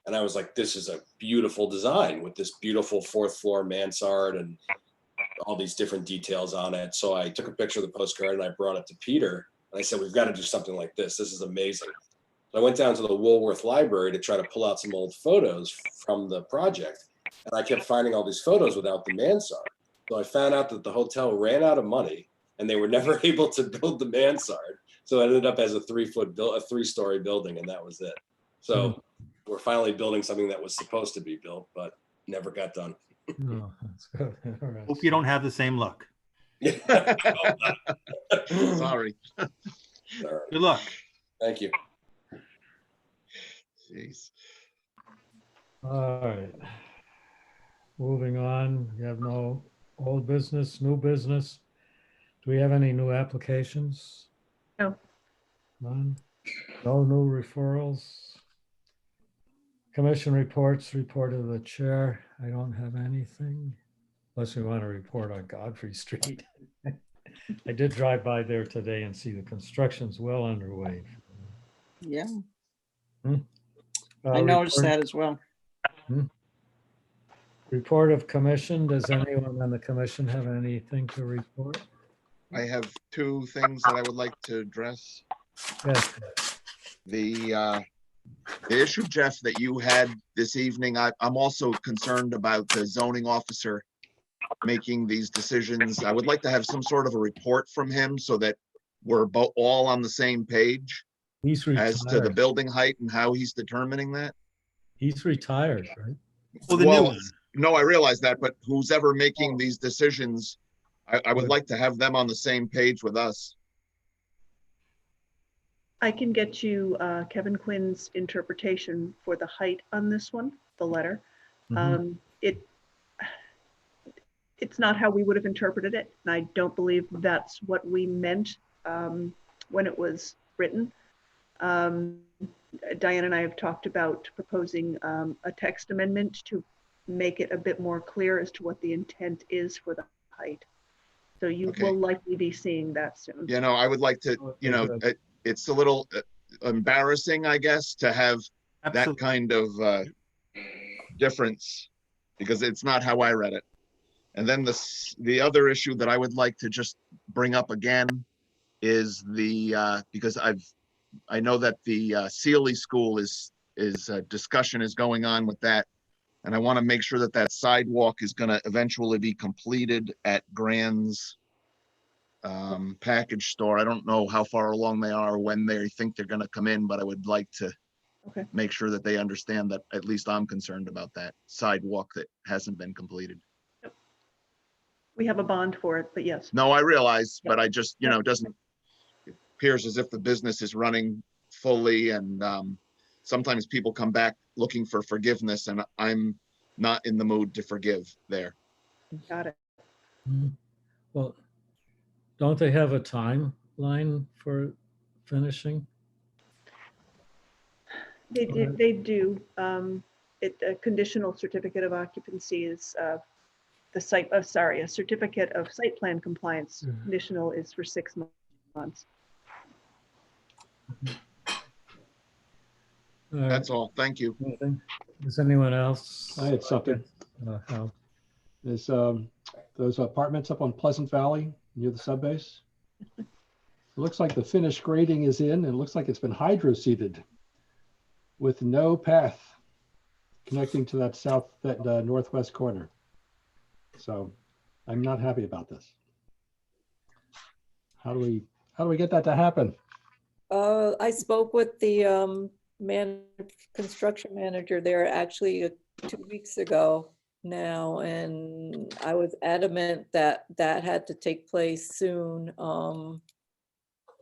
And I was like, this is a beautiful design with this beautiful 4th floor mansard and all these different details on it. So I took a picture of the postcard and I brought it to Peter. And I said, we've got to do something like this. This is amazing. So I went down to the Woolworth Library to try to pull out some old photos from the project. And I kept finding all these photos without the mansard. So I found out that the hotel ran out of money and they were never able to build the mansard. So it ended up as a 3-story building, and that was it. So we're finally building something that was supposed to be built, but never got done. Oh, that's good. All right. Hope you don't have the same luck. Sorry. All right. Good luck. Thank you. Jeez. All right. Moving on, we have no old business, new business. Do we have any new applications? No. None? No new referrals. Commission reports, report of the chair. I don't have anything. Unless we want to report on Godfrey Street. I did drive by there today and see the construction's well underway. Yeah, Uh, I noticed report- that as well. Report of commission. Does anyone on the commission have anything to report? I have two things that I would like to address. Yes, The issue, Jeff, that you had this evening, I'm also concerned about the zoning officer making these decisions. I would like to have some sort of a report from him so that we're both all on the same page he's as to the retired. building height and how he's determining that. He's retired, right? Well, the new Well, one. no, I realize that, but who's ever making these decisions, I would like to have them on the same page with us. I can get you Kevin Quinn's interpretation for the height on this one, the letter. Mhm. It's not how we would have interpreted it, and I don't believe that's what we meant when it was written. Diane and I have talked about proposing a text amendment to make it a bit more clear as to what the intent is for the height. So you Okay. will likely be seeing that soon. You know, I would like to, you know, it's a little embarrassing, I guess, to have that Absolutely. kind of difference because it's not how I read it. And then the other issue that I would like to just bring up again is because I know that the Sealy School is discussion is going on with that. And I want to make sure that that sidewalk is going to eventually be completed at Grand's package store. I don't know how far along they are, when they think they're going to come in, but I would like to Okay. make sure that they understand that at least I'm concerned about that sidewalk that hasn't been completed. We have a bond for it, but yes. No, I realize, Yep. but I just, you know, it appears as if the business is running fully and sometimes people come back looking for forgiveness and I'm not in the mood to forgive there. Got it. Mhm. Well, don't they have a timeline for finishing? They do. Alright. They do. A conditional certificate of occupancy is the site. Oh, sorry, a certificate of site plan compliance. Mhm. Conditional is for 6 months. All right, That's all. Thank you. anything? Does anyone else? I had something. Hal? There's those apartments up on Pleasant Valley near the subbase. It looks like the finished grading is in and it looks like it's been hydro seeded with no path connecting to that northwest corner. So I'm not happy about this. How do we get that to happen? I spoke with the construction manager there actually 2 weeks ago now, and I was adamant that that had to take place soon.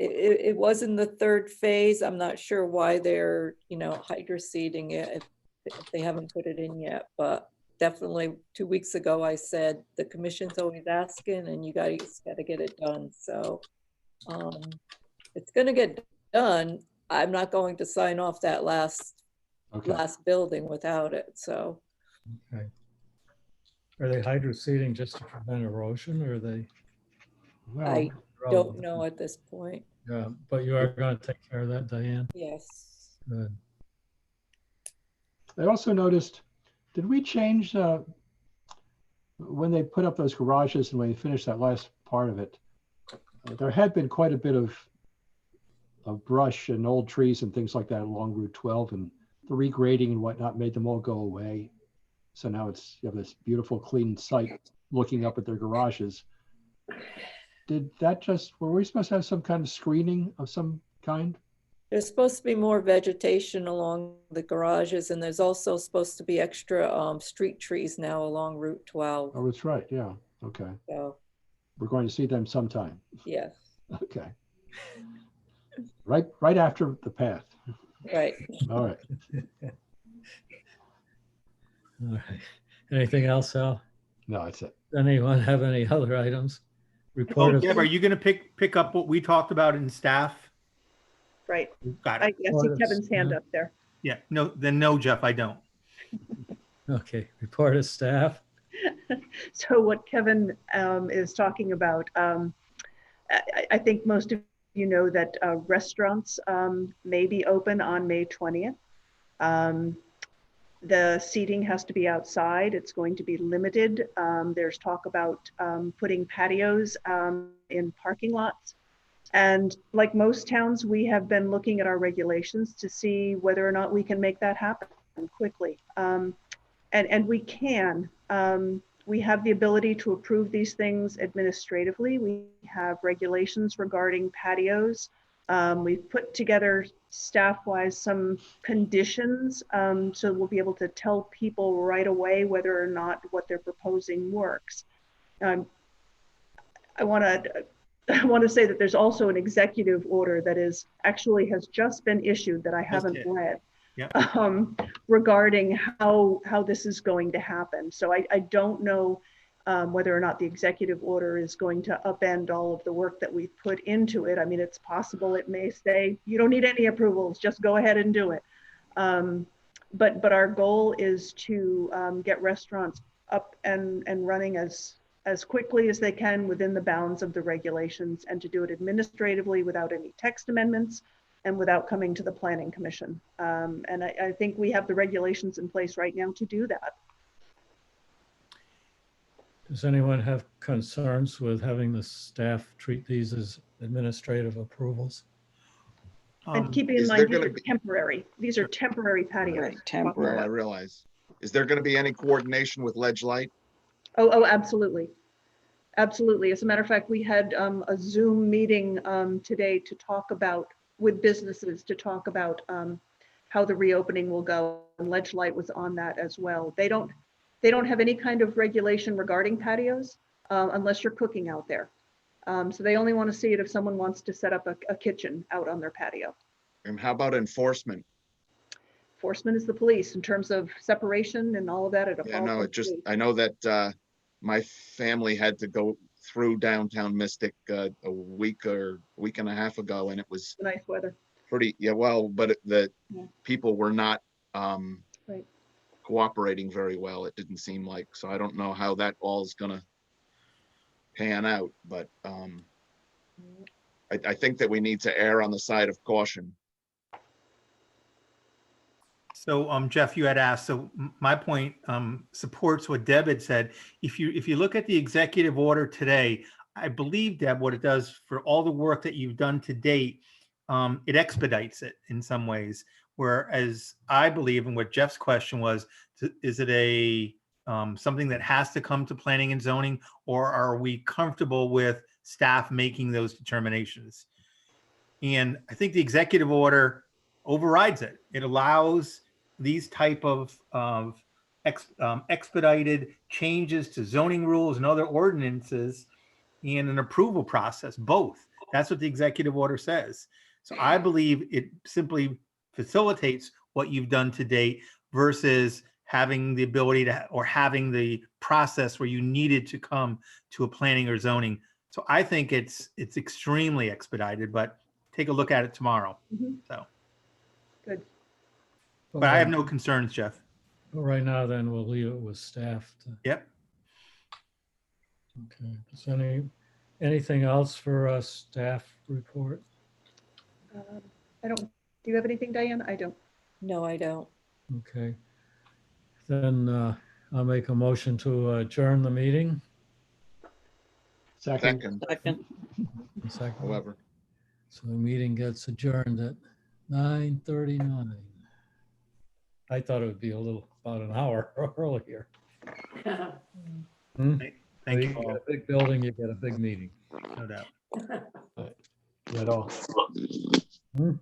It was in the third phase. I'm not sure why they're, hydro seeding it if they haven't put it in yet, but definitely 2 weeks ago, I said, the commission's always asking and you guys gotta get it done. So it's gonna get done. I'm not going to sign off that last building without it, so. Okay. Are they hydro seeding just to prevent erosion or are they? Well, I don't know at this point. Yeah, but you are going to take care of that, Diane? Yes. Good. I also noticed, did we change when they put up those garages and when they finished that last part of it, there had been quite a bit of brush and old trees and things like that along Route 12, and the regrading and whatnot made them all go away. So now you have this beautiful clean site looking up at their garages. Were we supposed to have some kind of screening of some kind? There's supposed to be more vegetation along the garages, and there's also supposed to be extra street trees now along Route 12. Oh, that's right. Yeah. Okay. So, We're going to see them sometime. yes, Okay. Right after the path. right. All right. All right. Anything else, Al? No, that's it. Anyone have any other items? Report Oh, of, Deb, are you going to pick up what we talked about in staff? Right. Got I it. see Kevin's hand up there. Yeah, no, then no, Jeff, I don't. Okay, report of staff. So what Kevin is talking about, I think most of you know that restaurants may be open on May 20th. The seating has to be outside. It's going to be limited. There's talk about putting patios in parking lots. And like most towns, we have been looking at our regulations to see whether or not we can make that happen quickly. And we can. We have the ability to approve these things administratively. We have regulations regarding patios. We've put together staff-wise some conditions, so we'll be able to tell people right away whether or not what they're proposing works. I want to say that there's also an executive order that is actually has just been issued that I haven't read. Yep. Regarding how this is going to happen. So I don't know whether or not the executive order is going to upend all of the work that we've put into it. I mean, it's possible it may say, you don't need any approvals, just go ahead and do it. But our goal is to get restaurants up and running as quickly as they can within the bounds of the regulations, and to do it administratively without any text amendments and without coming to the Planning Commission. And I think we have the regulations in place right now to do that. Does anyone have concerns with having the staff treat these as administrative approvals? And keeping in is mind, there these gonna are be- temporary. These are temporary patios. Right, No, I temporary. realize. Is there going to be any coordination with Ledge Light? Oh, absolutely. Absolutely. As a matter of fact, we had a Zoom meeting today to talk about, with businesses, to talk about how the reopening will go. And Ledge Light was on that as well. They don't have any kind of regulation regarding patios unless you're cooking out there. So they only want to see it if someone wants to set up a kitchen out on their patio. And how about enforcement? Enforcement is the police in terms of separation and all of that. Yeah, no, I know that my family had to go through downtown Mystic a week and a half ago, and it was Nice weather. pretty, but the people were not Right. cooperating very well, it didn't seem like. So I don't know how that all is gonna pan out, but I think that we need to err on the side of caution. So Jeff, you had asked, so my point supports what Deb had said. If you look at the executive order today, I believe, Deb, what it does for all the work that you've done to date, it expedites it in some ways. Whereas I believe, and what Jeff's question was, is it a something that has to come to planning and zoning, or are we comfortable with staff making those determinations? And I think the executive order overrides it. It allows these type of expedited changes to zoning rules and other ordinances and an approval process, both. That's what the executive order says. So I believe it simply facilitates what you've done to date versus having the ability to, or having the process where you needed to come to a planning or zoning. So I think it's extremely expedited, but take a look at it tomorrow. Mhm. So, Good. but I have no concerns, Jeff. Right now, then we'll leave it with staff. Yep. Okay. Is anything else for a staff report? I don't. Do you have anything, Diane? I don't. No, I don't. Okay. Then I'll make a motion to adjourn the meeting. Second. Second. Second. However, So the meeting gets adjourned at 9:39. I thought it would be about an hour earlier. Thank You you get all. a big building, you get a big meeting. No doubt. At all. Hmm?